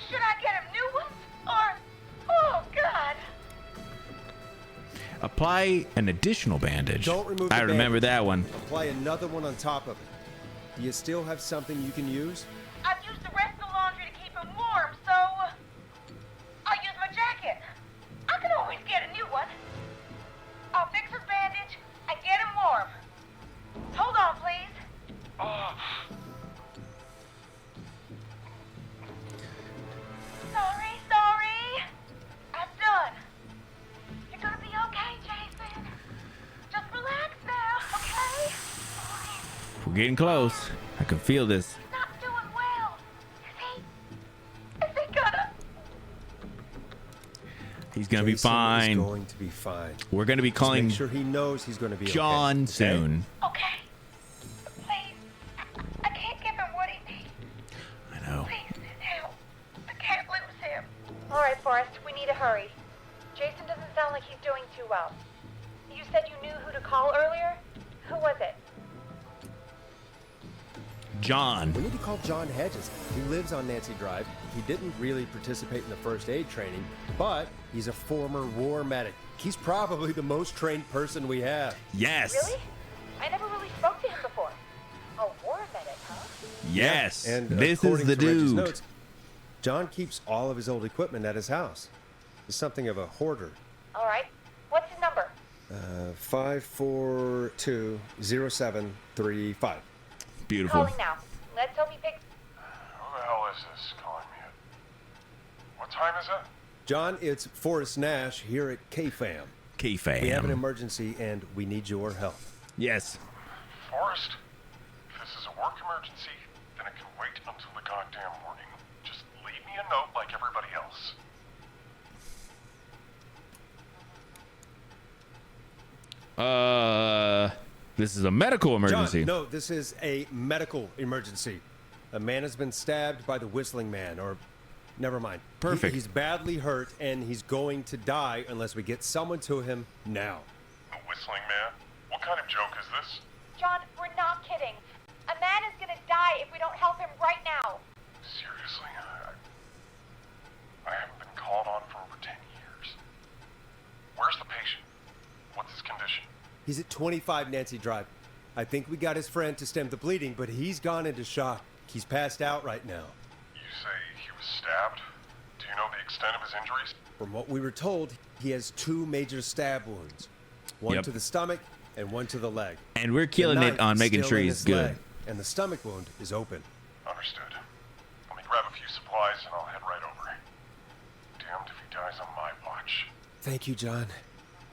Should I get him new ones? Or... Oh, God. Apply an additional bandage. Don't remove I the remember bandage. that one. Apply another one on top of it. Do you still have something you can use? I've used the rest of the laundry to keep him warm, so... I'll use my jacket. I can always get a new one. I'll fix his bandage and get him warm. Hold on, please. Sorry. I'm done. You're gonna be okay, Jason. Just relax now, okay? We're getting close. I can feel this. He's not doing well. Is he gonna... He's gonna be Jason fine. Is going to be fine. We're gonna be Just calling make sure he knows he's going to be John okay. soon. Okay. Please. I can't give him what he needs. I know. Please, help. I can't lose him. All right, Forrest. We need to hurry. Jason doesn't sound like he's doing too well. You said you knew who to call earlier? Who was it? John. We need to call John Hedges. He lives on Nancy Drive. He didn't really participate in the first aid training, but he's a former war medic. He's probably the most trained person we have. Yes. Really? I never really spoke to him before. A war medic, huh? Yes. And this is according the to Reggie's dude. notes, John keeps all of his old equipment at his house. He's something of a hoarder. All right. What's his number? 5420735. Beautiful. Calling now. Let's hope he picks... Who the hell is this calling me? What time is it? John, it's Forrest Nash here at KFAM. KFAM. We have an emergency and we need your help. Yes. Forrest, if this is a work emergency, then it can wait until the goddamn morning. Just leave me a note like everybody else. This is a medical emergency. John, no, this is a medical emergency. A man has been stabbed by the Whistling Man, or never mind. Perfect. He's badly hurt, and he's going to die unless we get someone to him now. The Whistling Man? What kind of joke is this? John, we're not kidding. A man is gonna die if we don't help him right now. Seriously? I haven't been called on for over 10 years. Where's the patient? What's his condition? He's at 25 Nancy Drive. I think we got his friend to stem the bleeding, but he's gone into shock. He's passed out right now. You say he was stabbed? Do you know the extent of his injuries? From what we were told, he has 2 major stab wounds. One Yep. to the stomach and one to the leg. And we're killing The it knife on is making still sure in he's his good. leg, and the stomach wound is open. Understood. Let me grab a few supplies and I'll head right over. Damned if he dies on my watch. Thank you, John.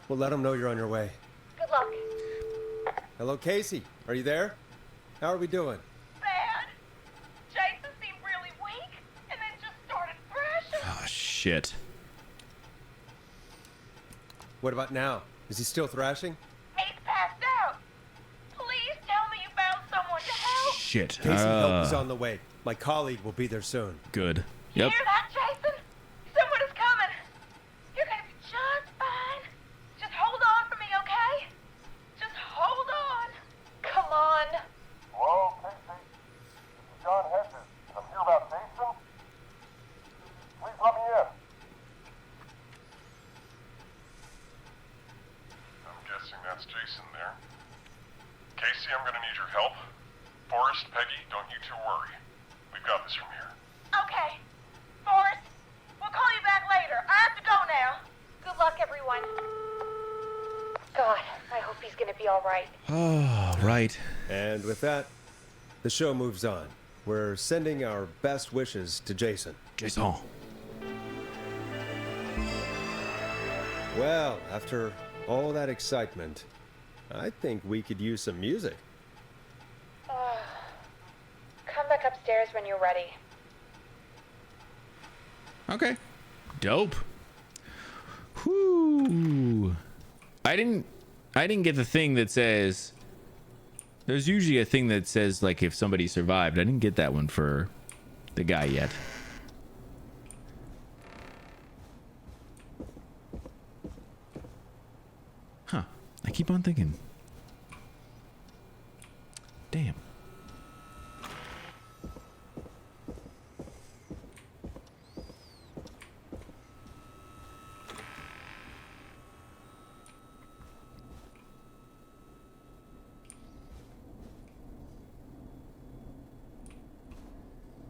We'll let him know you're on your way. Good luck. Hello, Casey. Are you there? How are we doing? Bad. Jason seemed really weak and then just started thrashing. Oh, shit. What about now? Is he still thrashing? He's passed out. Please tell me you found someone to help. Shit. Casey, help is on the way. My colleague will be there soon. Good. Yep. Hear that, Jason? Someone is coming. You're gonna be just fine. Just hold on for me, okay? Just hold on. Come on. Hello, Casey. This is John Hedges. I'm here about Jason. Please let me in. I'm guessing that's Jason there. Casey, I'm gonna need your help. Forrest, Peggy, don't you two worry. We've got this from here. Okay. Forrest, we'll call you back later. I have to go now. Good luck, everyone. God, I hope he's gonna be all right. Oh, right. And with that, the show moves on. We're sending our best wishes to Jason. Jason. Well, after all that excitement, I think we could use some music. Come back upstairs when you're ready. Okay. Dope. Whoo. I didn't get the thing that says there's usually a thing that says like if somebody survived. I didn't get that one for the guy yet. Huh. I keep on thinking. Damn.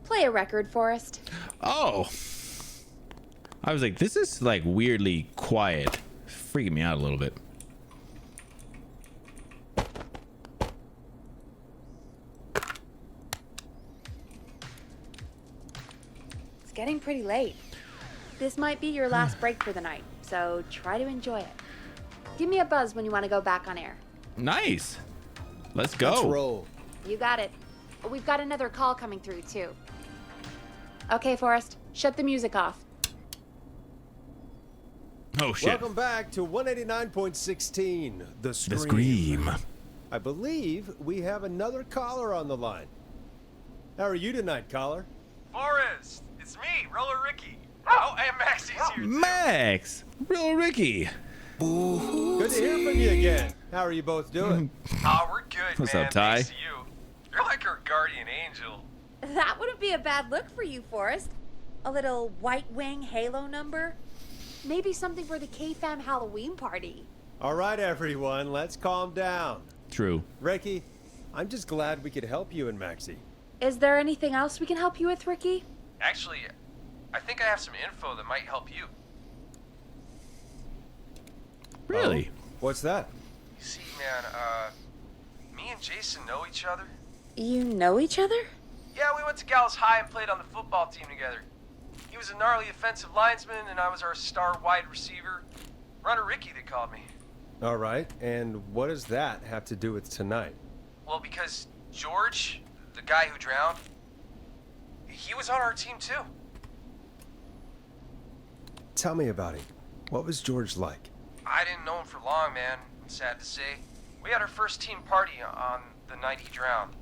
Play a record, Forrest. Oh. I was like, this is like weirdly quiet. Freaking me out a little bit. It's getting pretty late. This might be your last break for the night, so try to enjoy it. Give me a buzz when you want to go back on air. Nice. Let's go. Let's roll. You got it. We've got another call coming through, too. Okay, Forrest, shut the music off. Oh, shit. Welcome back to 189.16, The Scream. The Scream. I believe we have another caller on the line. How are you tonight, caller? Forrest, it's me, Roller Ricky. Oh, and Maxie's here too. Max. Real Ricky. Good to hear from you again. How are you both doing? Oh, we're good, What's man. up, Ty? Thanks to you. You're like our guardian angel. That wouldn't be a bad look for you, Forrest. A little White Wing Halo number? Maybe something for the K-Fam Halloween party. All right, everyone, let's calm down. True. Ricky, I'm just glad we could help you and Maxie. Is there anything else we can help you with, Ricky? Actually, I think I have some info that might help you. Really? What's that? You see, man, me and Jason know each other. You know each other? Yeah, we went to Gallows High and played on the football team together. He was a gnarly offensive linesman, and I was our star wide receiver. Runner Ricky, they called me. All right, and what does that have to do with tonight? Well, because George, the guy who drowned, he was on our team too. Tell me about him. What was George like? I didn't know him for long, man. I'm sad to say. We had our first team party on the night he drowned.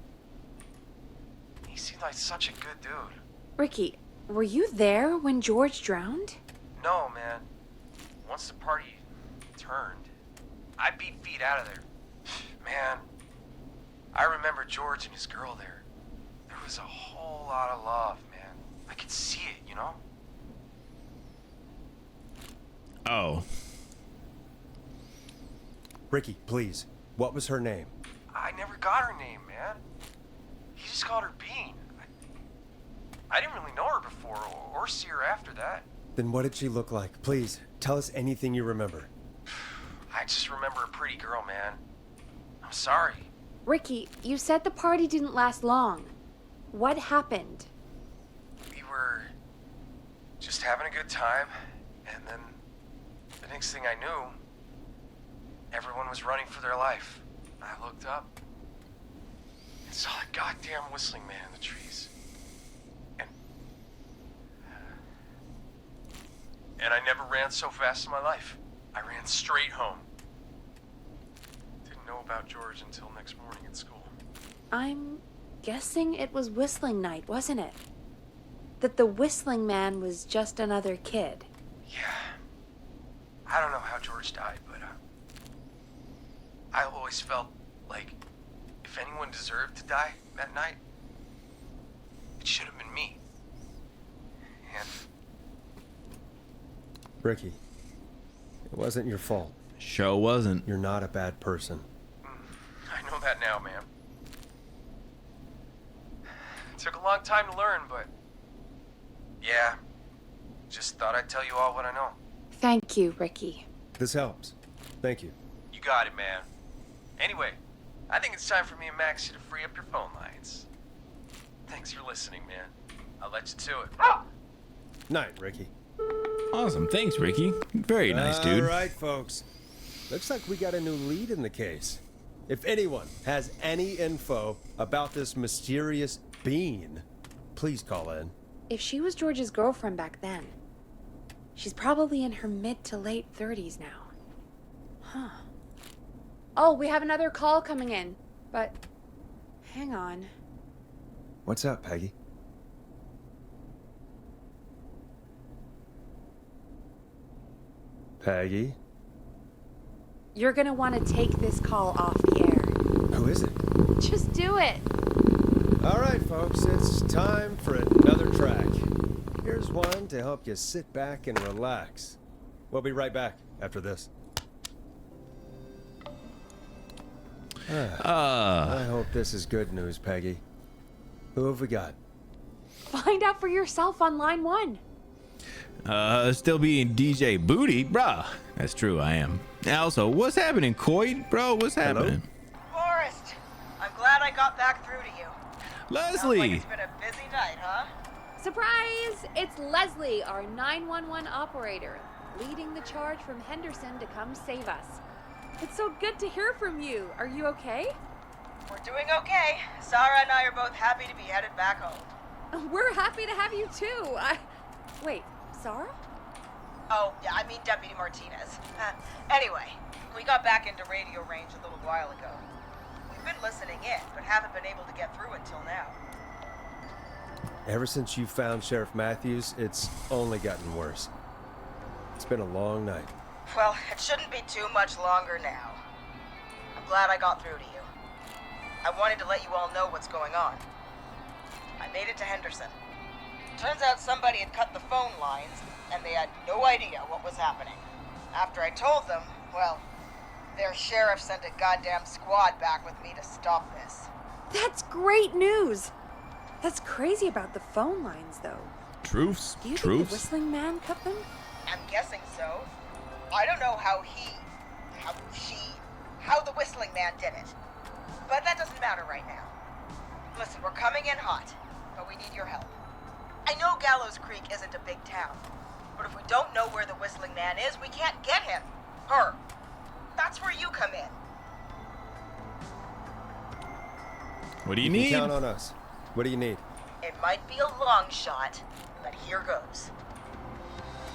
He seemed like such a good dude. Ricky, were you there when George drowned? No, man. Once the party turned, I beat feet out of there. Man, I remember George and his girl there. There was a whole lot of love, man. I could see it, you know? Oh. Ricky, please. What was her name? I never got her name, man. He just called her Bean. I didn't really know her before or see her after that. Then what did she look like? Please, tell us anything you remember. I just remember a pretty girl, man. I'm sorry. Ricky, you said the party didn't last long. What happened? We were just having a good time, and then the next thing I knew, everyone was running for their life. I looked up and saw a goddamn whistling man in the trees. And I never ran so fast in my life. I ran straight home. Didn't know about George until next morning at school. I'm guessing it was whistling night, wasn't it? That the whistling man was just another kid. Yeah. I don't know how George died, but I always felt like if anyone deserved to die that night, it should have been me. And Ricky, it wasn't your fault. Sure wasn't. You're not a bad person. I know that now, man. It took a long time to learn, but yeah, just thought I'd tell you all what I know. Thank you, Ricky. This helps. Thank you. You got it, man. Anyway, I think it's time for me and Maxie to free up your phone lines. Thanks for listening, man. I'll let you to it. Night, Ricky. Awesome. Thanks, Ricky. Very nice, dude. All right, folks. Looks like we got a new lead in the case. If anyone has any info about this mysterious being, please call in. If she was George's girlfriend back then, she's probably in her mid to late 30s now. Huh. Oh, we have another call coming in, but hang on. What's up, Peggy? Peggy? You're gonna want to take this call off the air. Who is it? Just do it. All right, folks, it's time for another track. Here's one to help you sit back and relax. We'll be right back after this. I hope this is good news, Peggy. Who have we got? Find out for yourself on line 1. Still being DJ Booty, bruh. That's true, I am. Also, what's happening, Coy? Bro, what's happening? Forrest, I'm glad I got back through to you. Leslie! Sounds like it's been a busy night, huh? Surprise! It's Leslie, our 911 operator, leading the charge from Henderson to come save us. It's so good to hear from you. Are you okay? We're doing okay. Sarah and I are both happy to be headed back home. We're happy to have you too. Wait, Sarah? Oh, yeah, I mean Deputy Martinez. Anyway, we got back into radio range a little while ago. We've been listening in, but haven't been able to get through until now. Ever since you found Sheriff Matthews, it's only gotten worse. It's been a long night. Well, it shouldn't be too much longer now. I'm glad I got through to you. I wanted to let you all know what's going on. I made it to Henderson. Turns out somebody had cut the phone lines, and they had no idea what was happening. After I told them, well, their sheriff sent a goddamn squad back with me to stop this. That's great news. That's crazy about the phone lines, though. Truths. Do you think the whistling man cut them? I'm guessing so. I don't know how the whistling man did it. But that doesn't matter right now. Listen, we're coming in hot, but we need your help. I know Gallows Creek isn't a big town, but if we don't know where the whistling man is, we can't get him. Her. That's where you come in. What do you can need? Count on us. What do you need? It might be a long shot, but here goes.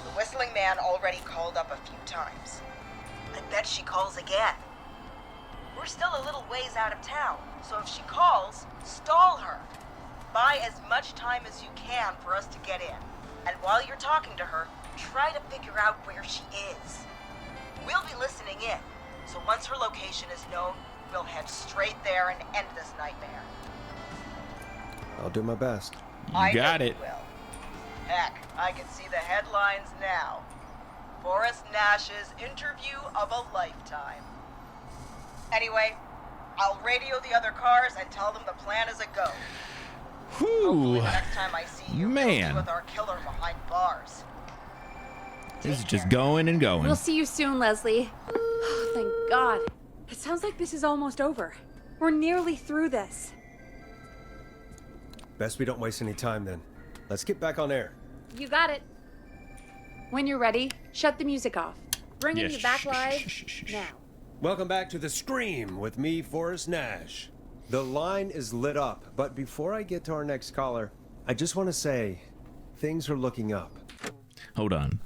The whistling man already called up a few times. I bet she calls again. We're still a little ways out of town, so if she calls, stall her. Buy as much time as you can for us to get in. And while you're talking to her, try to figure out where she is. We'll be listening in, so once her location is known, we'll head straight there and end this nightmare. I'll do my best. You got it. You will. Heck, I can see the headlines now. Forrest Nash's interview of a lifetime. Anyway, I'll radio the other cars and tell them the plan is a go. Hopefully Whew. the next time I see you, Man. we'll be with our killer behind bars. This is just going and going. We'll see you soon, Leslie. Oh, thank God. It sounds like this is almost over. We're nearly through this. Best we don't waste any time then. Let's get back on air. You got it. When you're ready, shut the music off. Bringing Yes, you back shh, live shh, shh, shh, shh. now. Welcome back to The Scream with me, Forrest Nash. The line is lit up, but before I get to our next caller, I just want to say things are looking up. Hold on.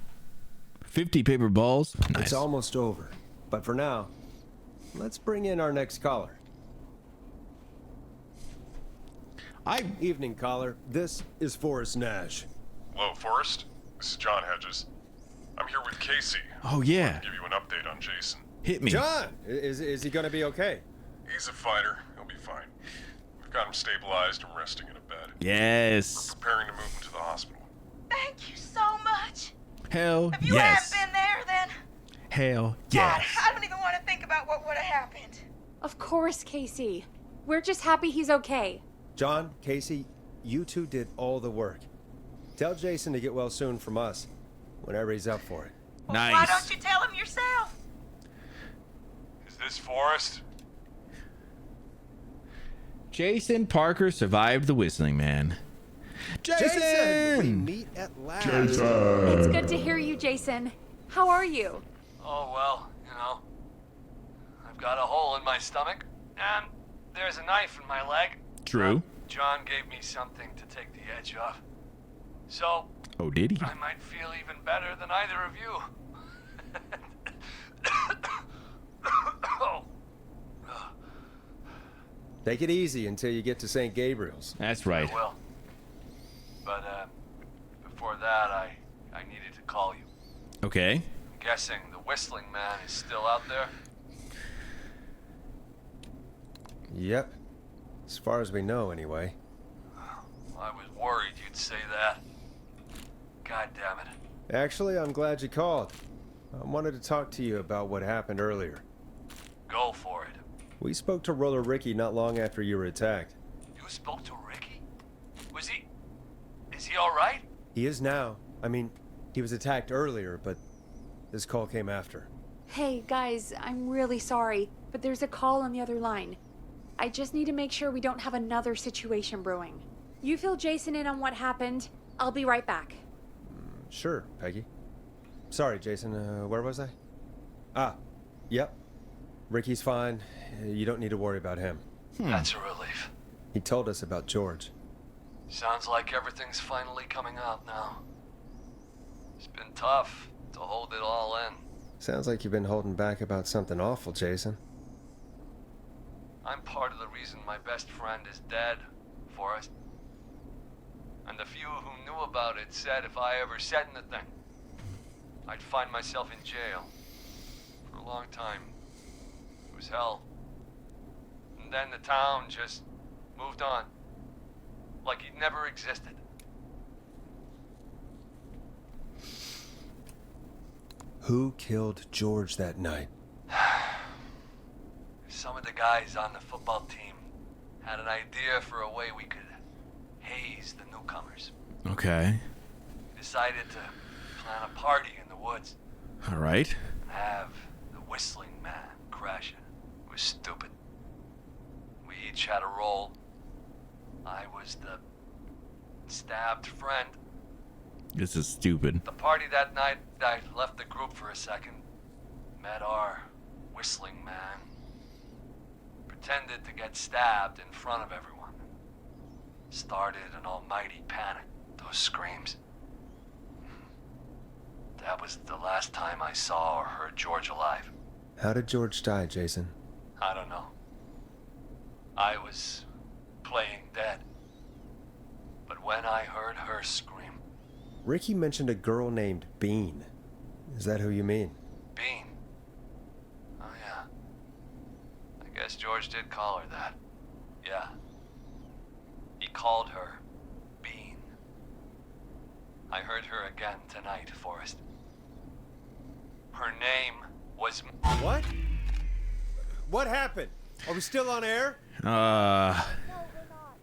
50 paper balls? Nice. It's almost over. But for now, let's bring in our next caller. Evening, caller. This is Forrest Nash. Hello, Forrest. This is John Hedges. I'm here with Casey. Oh, yeah. To give you an update on Jason. Hit me. John, is he going to be okay? He's a fighter. He'll be fine. We've got him stabilized and resting in a bed. Yes. We're preparing to move him to the hospital. Thank you so much. Hell If you yes. hadn't been there, then Hell God, yes. I don't even want to think about what would have happened. Of course, Casey. We're just happy he's okay. John, Casey, you two did all the work. Tell Jason to get well soon from us, whenever he's up for it. Nice. Why don't you tell him yourself? Is this Forrest? Jason Parker survived the Whistling Man. Jason! We meet at last. It's good to hear you, Jason. How are you? Oh, well, you know. I've got a hole in my stomach, and there's a knife in my leg. True. John gave me something to take the edge off. So, Oh, did he? I might feel even better than either of you. Oh. Take it easy until you get to St. Gabriel's. That's right. I will. But, before that, I needed to call you. Okay. I'm guessing the Whistling Man is still out there? Yep. As far as we know, anyway. I was worried you'd say that. God damn it. Actually, I'm glad you called. I wanted to talk to you about what happened earlier. Go for it. We spoke to Roller Ricky not long after you were attacked. You spoke to Ricky? Was he... Is he alright? He is now. I mean, he was attacked earlier, but this call came after. Hey, guys, I'm really sorry, but there's a call on the other line. I just need to make sure we don't have another situation brewing. You fill Jason in on what happened. I'll be right back. Sure, Peggy. Sorry, Jason. Where was I? Ah, yep. Ricky's fine. You don't need to worry about him. That's a relief. He told us about George. Sounds like everything's finally coming out now. It's been tough to hold it all in. Sounds like you've been holding back about something awful, Jason. I'm part of the reason my best friend is dead, Forrest. And the few who knew about it said if I ever said anything, I'd find myself in jail. For a long time. It was hell. And then the town just moved on. Like he'd never existed. Who killed George that night? Some of the guys on the football team had an idea for a way we could haze the newcomers. Okay. We decided to plan a party in the woods. All right. And have the Whistling Man crash it. It was stupid. We each had a role. I was the stabbed friend. This is stupid. The party that night, I left the group for a second. Met our Whistling Man. Pretended to get stabbed in front of everyone. Started an almighty panic. Those screams. That was the last time I saw or heard George alive. How did George die, Jason? I don't know. I was playing dead. But when I heard her scream... Ricky mentioned a girl named Bean. Is that who you mean? Bean? Oh, yeah. I guess George did call her that. Yeah. He called her Bean. I heard her again tonight, Forrest. Her name was... What? What happened? Are we still on air? No, we're not.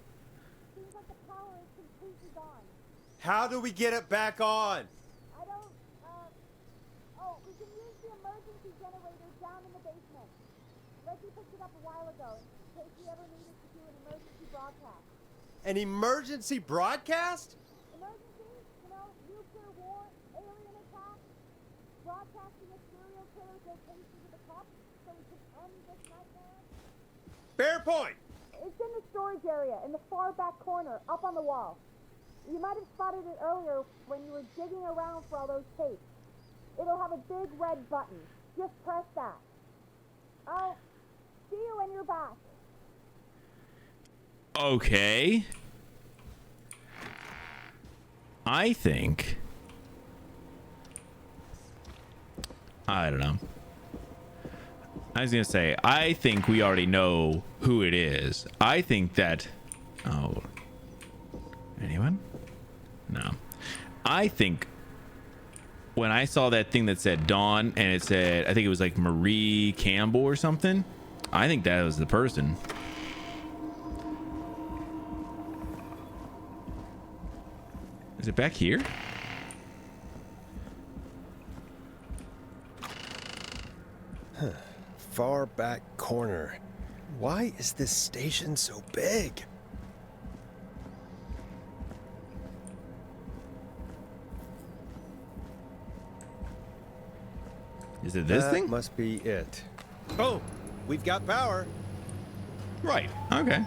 Seems like the power is completely gone. How do we get it back on? I don't, oh, we can use the emergency generator down in the basement. Reggie picked it up a while ago, in case we ever needed to do an emergency broadcast. An emergency broadcast? Emergency? You know, nuclear war, alien attack, broadcasting a serial killer's location to the cops so we can end this nightmare. Bear Point! It's in the storage area, in the far back corner, up on the wall. You might have spotted it earlier when you were digging around for all those tapes. It'll have a big red button. Just press that. I'll see you when you're back. Okay. I think... I don't know. I was gonna say, I think we already know who it is. I think that... Oh. Anyone? No. I think when I saw that thing that said Dawn and it said, I think it was like Marie Campbell or something. I think that was the person. Is it back here? Huh. Far back corner. Why is this station so big? Is it this thing? That must be it. Boom! We've got power. Right. Okay.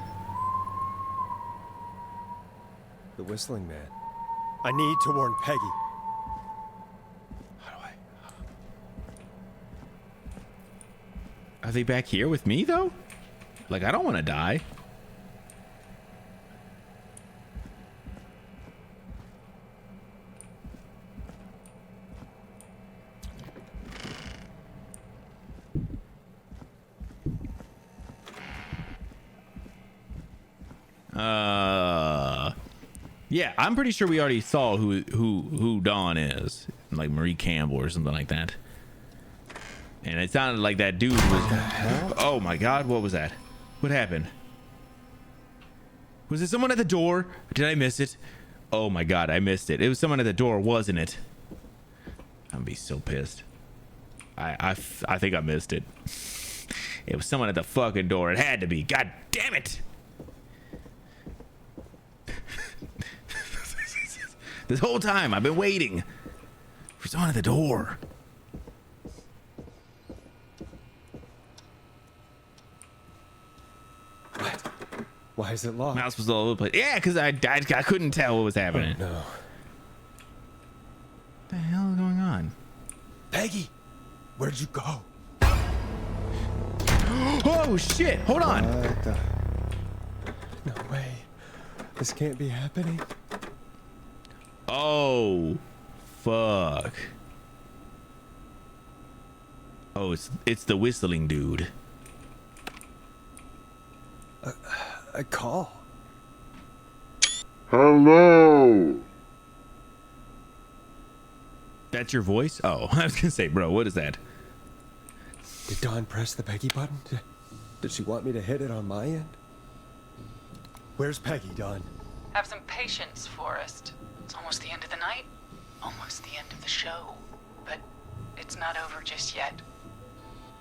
The Whistling Man. I need to warn Peggy. Are they back here with me though? Like, I don't want to die. Yeah, I'm pretty sure we already saw who Dawn is, like Marie Campbell or something like that. And it sounded like that dude was... Oh my god, what was that? What happened? Was it someone at the door? Did I miss it? Oh my god, I missed it. It was someone at the door, wasn't it? I'm gonna be so pissed. I think I missed it. It was someone at the fucking door. It had to be. God damn it! This whole time I've been waiting for someone at the door. What? Why is it locked? Mouse was all over the place. Yeah, because I couldn't tell what was happening. Oh, no. What the hell is going on? Peggy, where'd you go? Oh shit! Hold on. What the... No way. This can't be happening. Oh, fuck. Oh, it's the whistling dude. A call. Hello. That's your voice? Oh, I was gonna say, bro, what is that? Did Dawn press the Peggy button? Did she want me to hit it on my end? Where's Peggy, Dawn? Have some patience, Forrest. It's almost the end of the night, almost the end of the show. But it's not over just yet.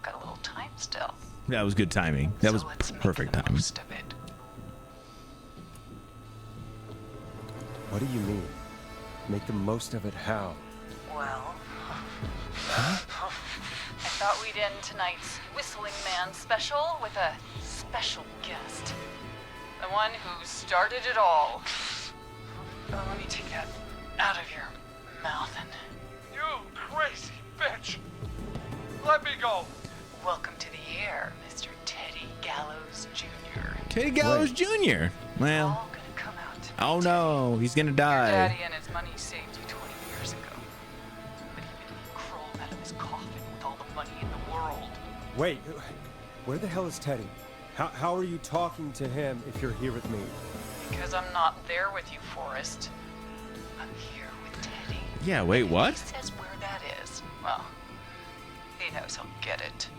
Got a little time still. That was good timing. That was perfect timing. Most of it. What do you mean? Make the most of it how? Well, Huh? I thought we'd end tonight's Whistling Man special with a special guest. The one who started it all. Let me take that out of your mouth and... You crazy bitch! Let me go! Welcome to the air, Mr. Ted. Teddy Gallows Jr. Well, oh no, he's gonna Your die. daddy and his money saved you 20 years ago. But even he crawled out of his coffin with all the money in the world. Wait, where the hell is Teddy? How are you talking to him if you're here with me? Because I'm not there with you, Forrest. I'm here with Teddy. Yeah, wait, what? He says where that is. Well, he knows he'll get it.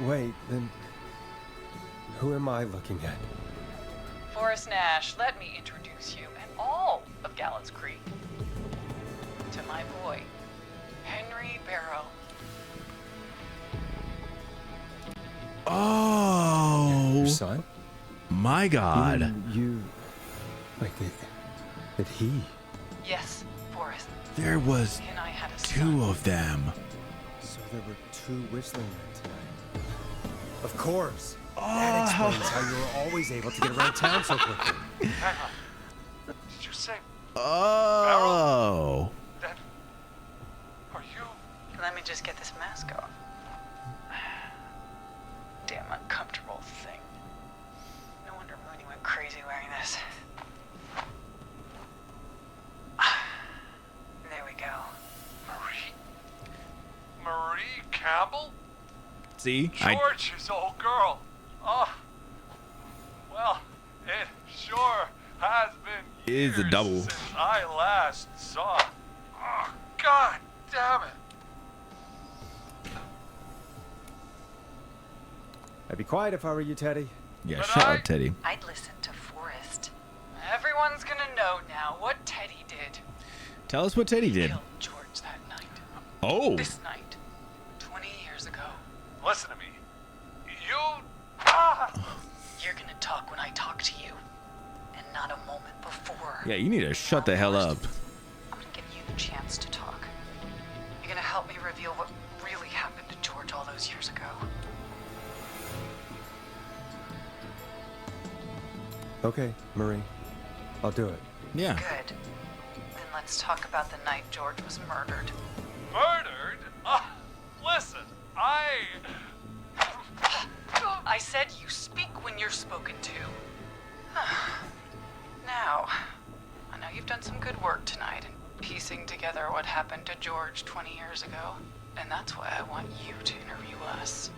Wait, then who am I looking at? Forrest Nash, let me introduce you and all of Gallows Creek to my boy, Henry Barrow. Oh, Your son? My God. You like that he? Yes, Forrest. There was He and I had a two of them. So there were two whistling men tonight. Of course. That explains how you were always able to get around town so quickly. Hang on. Did you say Oh. that? Are you? Let me just get this mask off. Damn uncomfortable thing. No wonder Mooney went crazy wearing this. There we go. Marie Campbell? See, George's old girl. Oh. Well, it sure has been Is a years double. since I last saw it. Oh, God damn it. I'd be quiet if I were you, Teddy. Yeah, But shut I- up, Teddy. I'd listen to Forrest. Everyone's gonna know now what Teddy did. Tell us what Teddy did. Killed George that night. Oh. This night. 20 years ago. Listen to me. You. You're gonna talk when I talk to you. And not a moment before. Yeah, you need to shut the hell up. I'm gonna give you the chance to talk. You're gonna help me reveal what really happened to George all those years ago. Okay, Marie. I'll do it. Yeah. Good. Then let's talk about the night George was murdered. Murdered? Listen, I said you speak when you're spoken to. Now, I know you've done some good work tonight in piecing together what happened to George 20 years ago, and that's why I want you to interview us.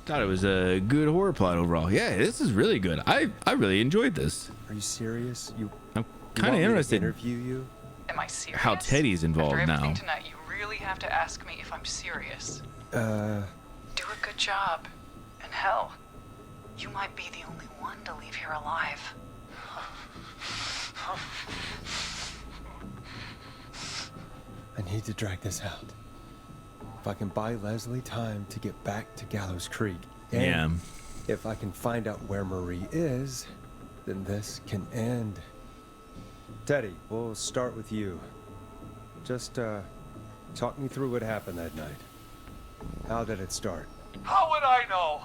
Thought it was a good horror plot overall. Yeah, this is really good. I really enjoyed this. Are you serious? I'm You kind want of me to interested interview you? Am I serious? how Teddy's involved After everything now. tonight, you really have to ask me if I'm serious. Do a good job. And hell, you might be the only one to leave here alive. I need to drag this out. If I can buy Leslie time to get back to Gallows Creek, and Yeah. if I can find out where Marie is, then this can end. Teddy, we'll start with you. Just, talk me through what happened that night. How did it start? How would I know?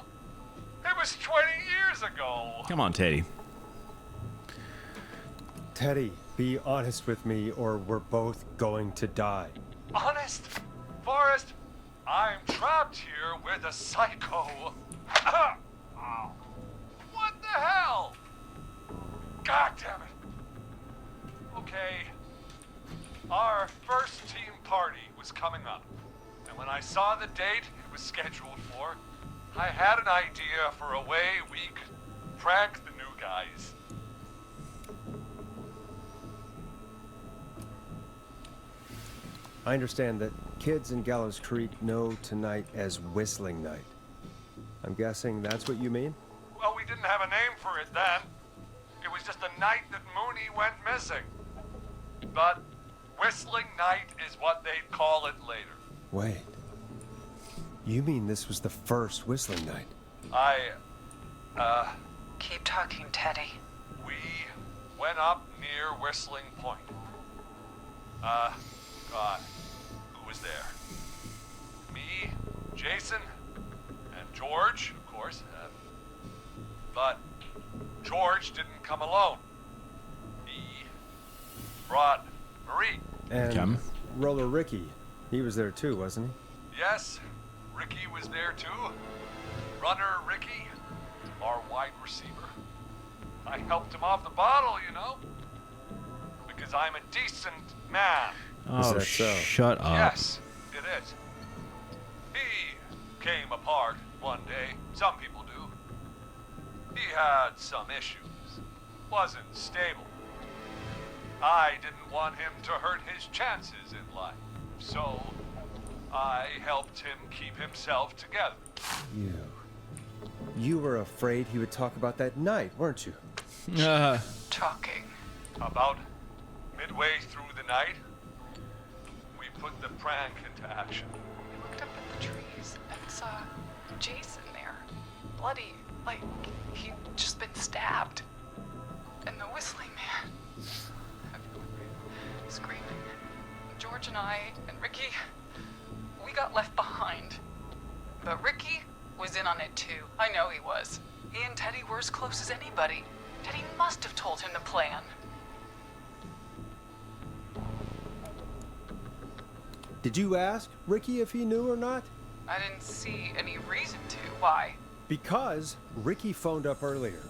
It was 20 years ago. Come on, Teddy. Teddy, be honest with me or we're both going to die. Honest? Forrest, I'm trapped here with a psycho. Oh. What the hell? God damn it. Okay. Our first team party was coming up. And when I saw the date it was scheduled for, I had an idea for a way we could prank the new guys. I understand that kids in Gallows Creek know tonight as Whistling Night. I'm guessing that's what you mean? Well, we didn't have a name for it then. It was just the night that Mooney went missing. But Whistling Night is what they'd call it later. Wait. You mean this was the first Whistling Night? Keep talking, Teddy. We went up near Whistling Point. God, who was there? Me, Jason, and George, of course. But George didn't come alone. He brought Marie. And Roller Ricky, he was there too, wasn't he? Yes, Ricky was there too. Runner Ricky, our wide receiver. I helped him off the bottle, you know? Because I'm a decent man. Oh, that so? shut up. Yes, it is. He came apart one day. Some people do. He had some issues. Wasn't stable. I didn't want him to hurt his chances in life. So, I helped him keep himself together. You were afraid he would talk about that night, weren't you? Talking. About midway through the night, we put the prank into action. We looked up at the trees and saw Jason there. Bloody, like he'd just been stabbed. And the whistling man. Screaming. George and I and Ricky, we got left behind. But Ricky was in on it too. I know he was. He and Teddy were as close as anybody. Teddy must have told him to plan. Did you ask Ricky if he knew or not? I didn't see any reason to. Why? Because Ricky phoned up earlier.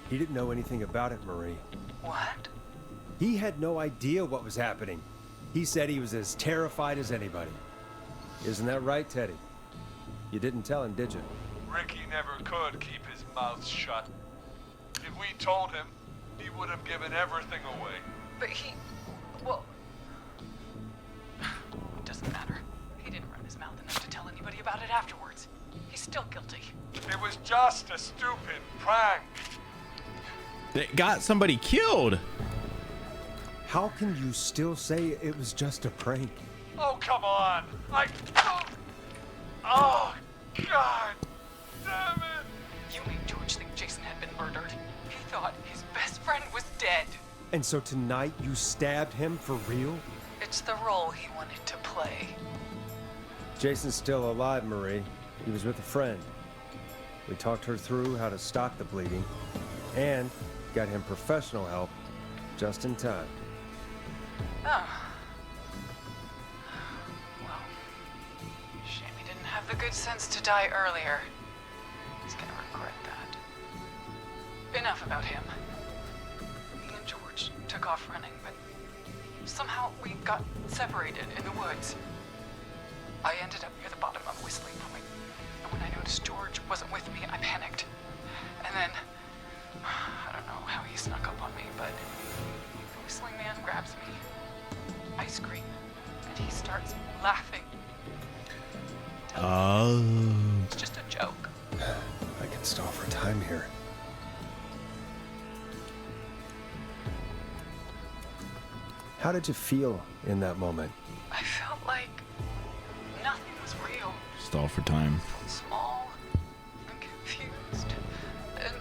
He didn't know anything about it, Marie. What? He had no idea what was happening. He said he was as terrified as anybody. Isn't that right, Teddy? You didn't tell him, did you? Ricky never could keep his mouth shut. If we told him, he would have given everything away. But he... well... It doesn't matter. He didn't run his mouth enough to tell anybody about it afterwards. He's still guilty. It was just a stupid prank. They got somebody killed. How can you still say it was just a prank? Oh, come on. Oh, God damn it. You made George think Jason had been murdered. He thought his best friend was dead. And so tonight you stabbed him for real? It's the role he wanted to play. Jason's still alive, Marie. He was with a friend. We talked her through how to stop the bleeding and got him professional help just in time. Oh. Well, shame he didn't have the good sense to die earlier. He's gonna regret that. Enough about him. Me and George took off running, but somehow we got separated in the woods. I ended up near the bottom of Whistling Point, and when I noticed George wasn't with me, I panicked. And then, I don't know how he snuck up on me, but the Whistling Man grabs me. I scream, and he starts laughing. Oh. It's just a joke. I can stall for time here. How did you feel in that moment? I felt like nothing was real. Stall for time. I felt small and confused. And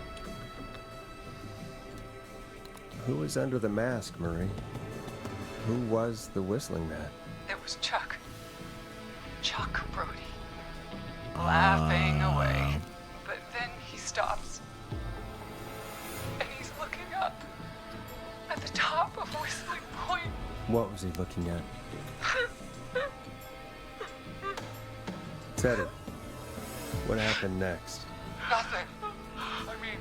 Who was under the mask, Marie? Who was the Whistling Man? it was Chuck. Chuck Brody. Laughing away. But then he stops. And he's looking up at the top of Whistling Point. What was he looking at? Teddy, what happened next? Nothing. I mean,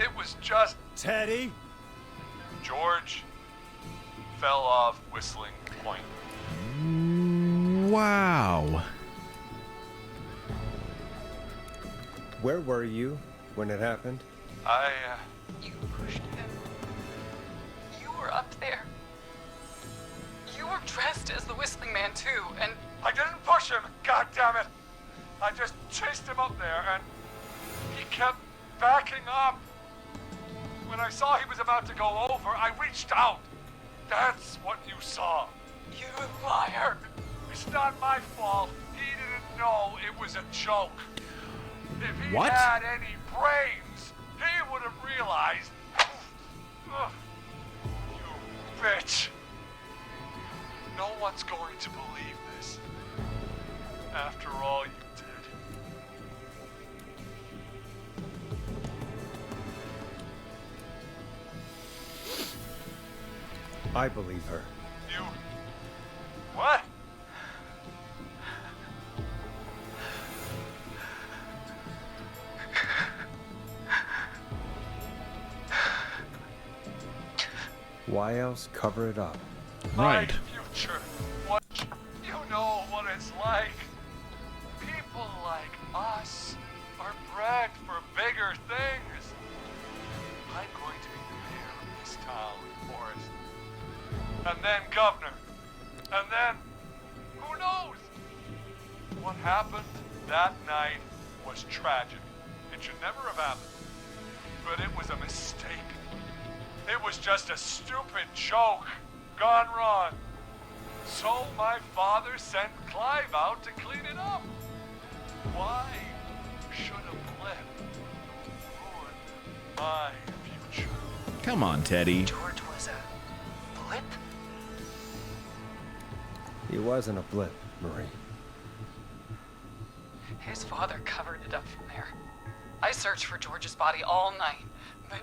it was just... Teddy? George fell off Whistling Point. Wow. Where were you when it happened? You pushed him. You were up there. You were dressed as the Whistling Man too, and I didn't push him, God damn it! I just chased him up there, and he kept backing up. When I saw he was about to go over, I reached out. That's what you saw. You liar! It's not my fault. He didn't know it was a joke. If he What? had any brains, he would have realized. Ugh. You bitch. No one's going to believe this. After all you did. I believe her. You... What? Why else cover it up? Right. My future. What? You know what it's like. People like us are bred for bigger things. I'm going to be the mayor of this town, Forrest. And then governor. And then, who knows? What happened that night was tragic. It should never have happened. But it was a mistake. It was just a stupid joke gone wrong. So my father sent Clive out to clean it up. Why should a blip ruin my future? Come on, Teddy. George was a blip? He wasn't a blip, Marie. His father covered it up from there. I searched for George's body all night, but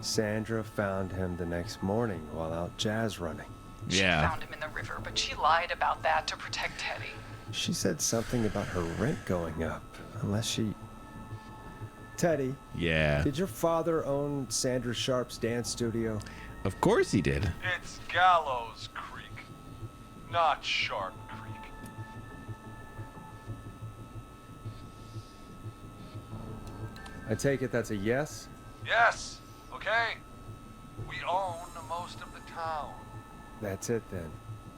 Sandra found him the next morning while out jazz running. she found him in the river, but she lied about that to protect Teddy. She said something about her rent going up, unless she... Teddy. Yeah. Did your father own Sandra Sharp's dance studio? Of course he did. It's Gallows Creek, not Sharp Creek. I take it that's a yes? Yes, okay. We own most of the town. That's it then.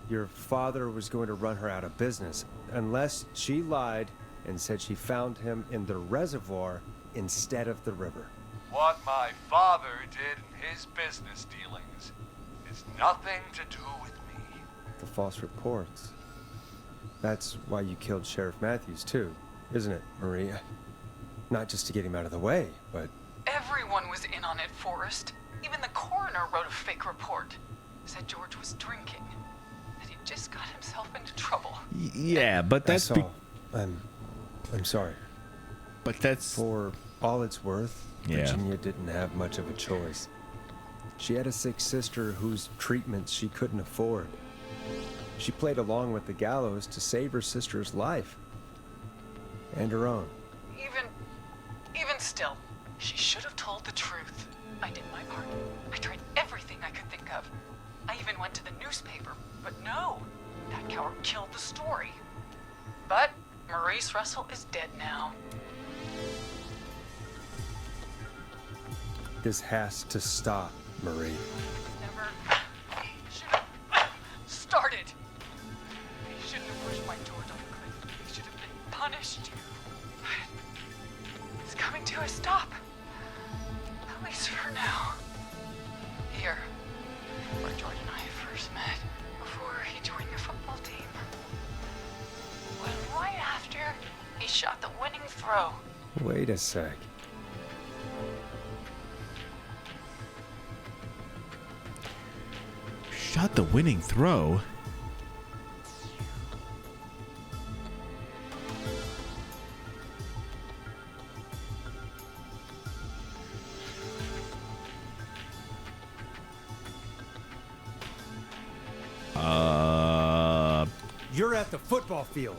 Your father was going to run her out of business, unless she lied and said she found him in the reservoir instead of the river. What my father did in his business dealings is nothing to do with me. The false reports. That's why you killed Sheriff Matthews too, isn't it, Maria? Not just to get him out of the way, but... Everyone was in on it, Forrest. Even the coroner wrote a fake report. Said George was drinking. That he just got himself into trouble. Yeah, but that's... That's all. I'm sorry. But that's... For all it's worth, Yeah. Virginia didn't have much of a choice. She had a sick sister whose treatments she couldn't afford. She played along with the gallows to save her sister's life. And her own. Even still, she should have told the truth. I did my part. I tried everything I could think of. I even went to the newspaper, but no, that coward killed the story. But Maurice Russell is dead now. This has to stop, Marie. Never should have started. He shouldn't have pushed my George off a cliff. He should have been punished. It's coming to a stop. At least for now. Here, where George and I first met, before he joined your football team. When right after he shot the winning throw. Wait a sec. Shot the winning throw? You're at the football field.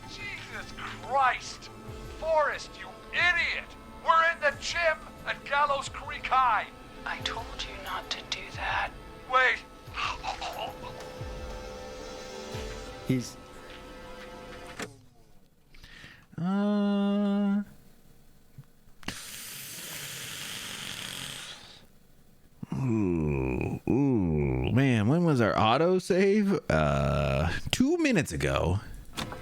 Jesus Christ! Forrest, you idiot! We're in the gym at Gallows Creek High! I told you not to do that. Wait! He's... Ooh, man, when was our auto save? 2 minutes ago.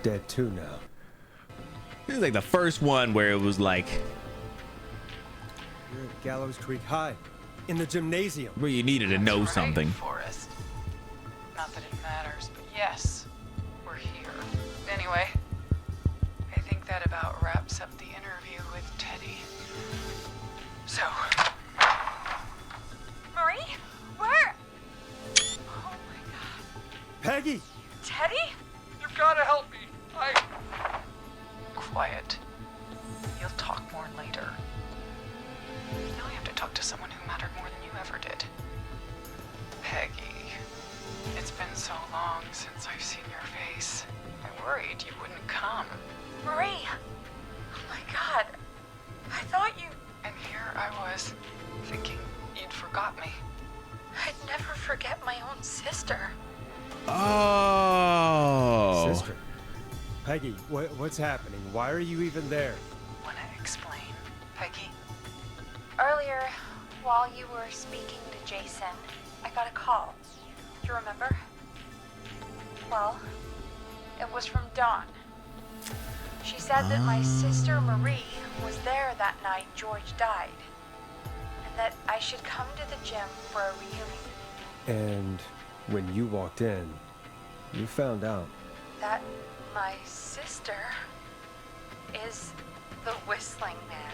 Dead too now. This is like the first one where it was like... You're at Gallows Creek High, in the gymnasium. Where you needed to know something. Forrest. Not that it matters, but yes, we're here. Anyway, I think that about wraps up the interview with Teddy. So, Marie? Where? Oh my god. Peggy! Teddy? You've gotta help me! quiet. You'll talk more later. Now I have to talk to someone who mattered more than you ever did. Peggy. It's been so long since I've seen your face. I worried you wouldn't come. Marie! Oh my god. I thought you... And here I was, thinking you'd forgot me. I'd never forget my own sister. Oh. Sister. Peggy, what's happening? Why are you even there? Wanna explain, Peggy? Earlier, while you were speaking to Jason, I got a call. Do you remember? Well, it was from Dawn. She said that my sister Marie was there that night George died, and that I should come to the gym for a reunion. And when you walked in, you found out. That my sister is the Whistling Man.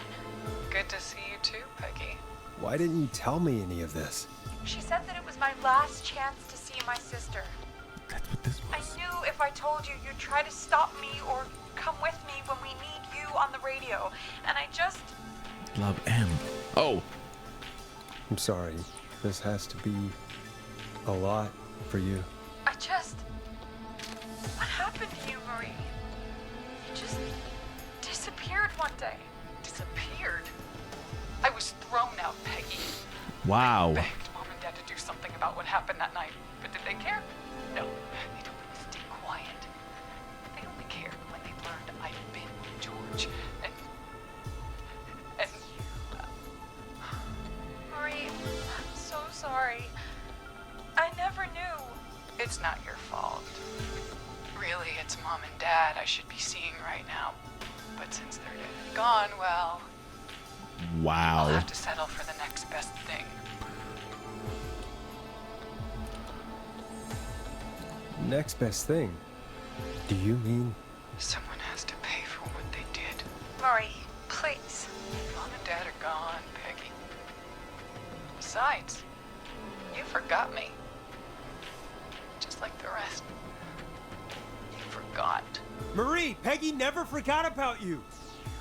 Good to see you too, Peggy. Why didn't you tell me any of this? She said that it was my last chance to see my sister. That's what this was. I knew if I told you, you'd try to stop me or come with me when we need you on the radio. And I just... Love M. Oh. I'm sorry. This has to be a lot for you. I just... What happened to you, Marie? You just disappeared one day. Disappeared? I was thrown out, Peggy. Wow. I begged Mom and Dad to do something about what happened that night, but did they care? No, they told me to stay quiet. They only cared when they learned I'd been with George, and Marie, I'm so sorry. I never knew. it's not your fault. Really, it's Mom and Dad I should be seeing right now. But since they're dead and gone, well, I'll Wow. have to settle for the next best thing. Next best thing? Do you mean? Someone has to pay for what they did. Marie, please. Mom and Dad are gone, Peggy. Besides, you forgot me. Just like the rest. You forgot. Marie, Peggy never forgot about you.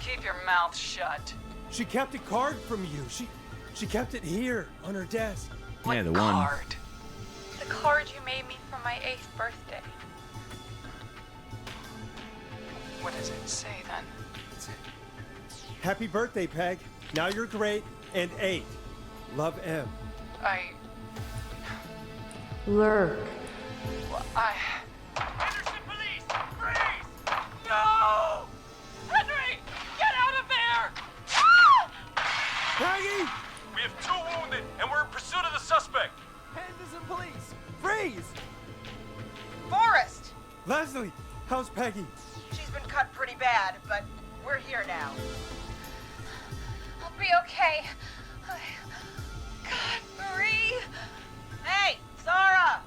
Keep your mouth shut. She kept a card from you. She kept it here on her desk. Yeah, the one. Card. The card you made me for my 8th birthday. What does it say then? Happy birthday, Peg. Now you're great and 8. Love, M. Lurk. Henderson police! Freeze! No! Henry! Get out of there! Ah! Peggy! We have 2 wounded, and we're in pursuit of the suspect. Henderson police! Freeze! Forrest! Leslie, how's Peggy? She's been cut pretty bad, but we're here now. I'll be okay. God, Marie! Hey, Zara!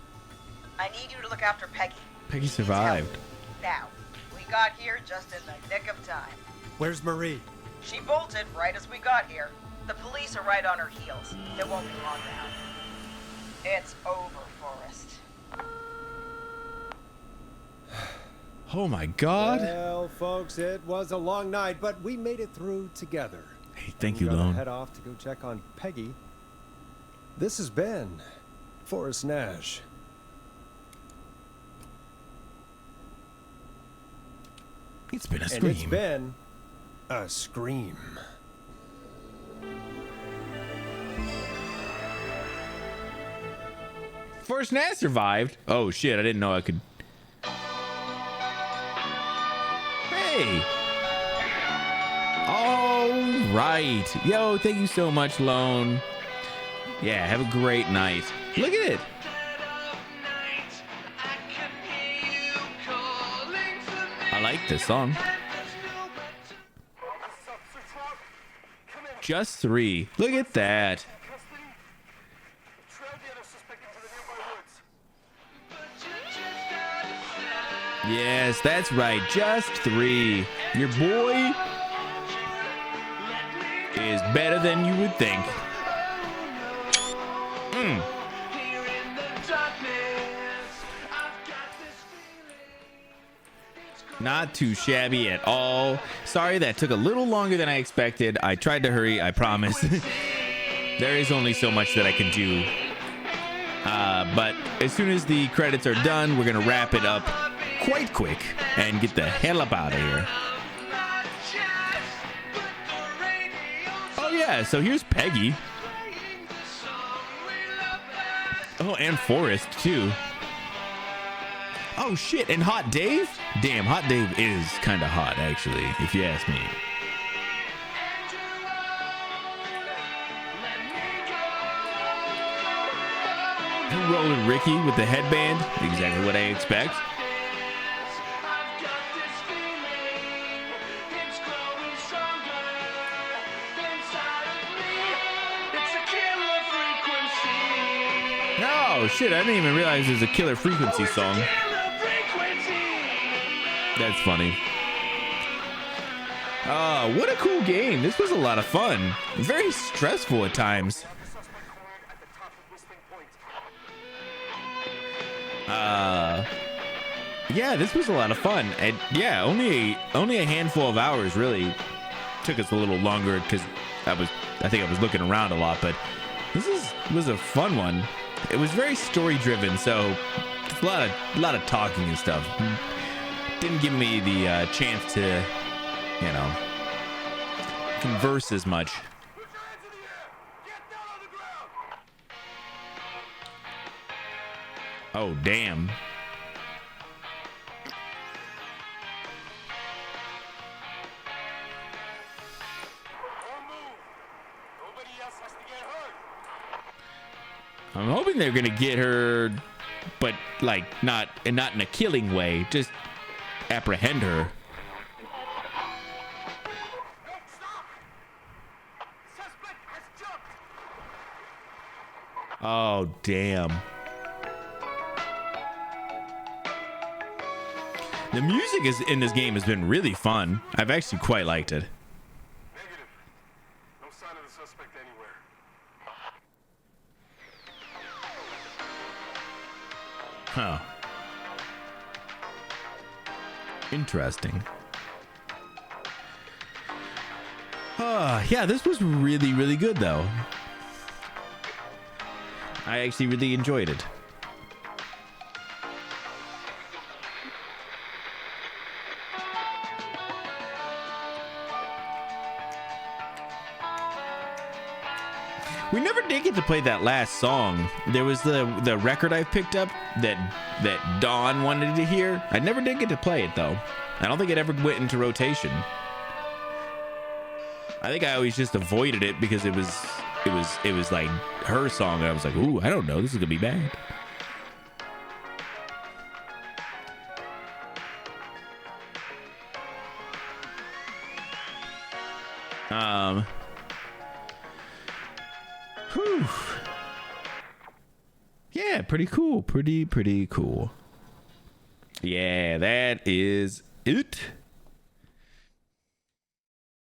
I need you to look after Peggy. Peggy survived. Now, we got here just in the nick of time. Where's Marie? She bolted right as we got here. The police are right on her heels. It won't be long now. It's over, Forrest. Oh my God. Well, folks, it was a long night, but we made it through together. Hey, thank you, I'm gonna Lone. head off to go check on Peggy. This has been Forrest Nash. It's been a And scream. it's been a scream. Forrest Nash survived. Oh shit, I didn't know I could. Hey. All right. Yo, thank you so much, Lone. Yeah, have a great night. Look at it. I like this song. Just 3. Look at that. Yes, that's right. Just 3. Your boy is better than you would think. Not too shabby at all. Sorry that took a little longer than I expected. I tried to hurry, I promise. There is only so much that I can do. But as soon as the credits are done, we're going to wrap it up quite quick and get the hell up out of here. Oh yeah, so here's Peggy. Oh, and Forrest too. Oh shit, and Hot Dave? Damn, Hot Dave is kind of hot actually, if you ask me. Rolling Ricky with the headband, exactly what I expect. Oh shit, I didn't even realize there's a Killer Frequency song. That's funny. Oh, what a cool game. This was a lot of fun. Very stressful at times. Yeah, this was a lot of fun. And yeah, only a handful of hours really. Took us a little longer because I think I was looking around a lot, but this was a fun one. It was very story driven, so a lot of talking and stuff. Didn't give me the chance to, you know, converse as much. Oh damn. I'm hoping they're gonna get her, but like not in a killing way, just apprehend her. Oh damn. The music in this game has been really fun. I've actually quite liked it. Negative. No sign of the suspect anywhere. Huh. Interesting. Yeah, this was really, really good though. I actually really enjoyed it. We never did get to play that last song. There was the record I picked up that Dawn wanted to hear. I never did get to play it though. I don't think it ever went into rotation. I think I always just avoided it because it was like her song. I was like, ooh, I don't know, this is gonna be bad. Whew. Yeah, pretty cool. Pretty cool. Yeah, that is it.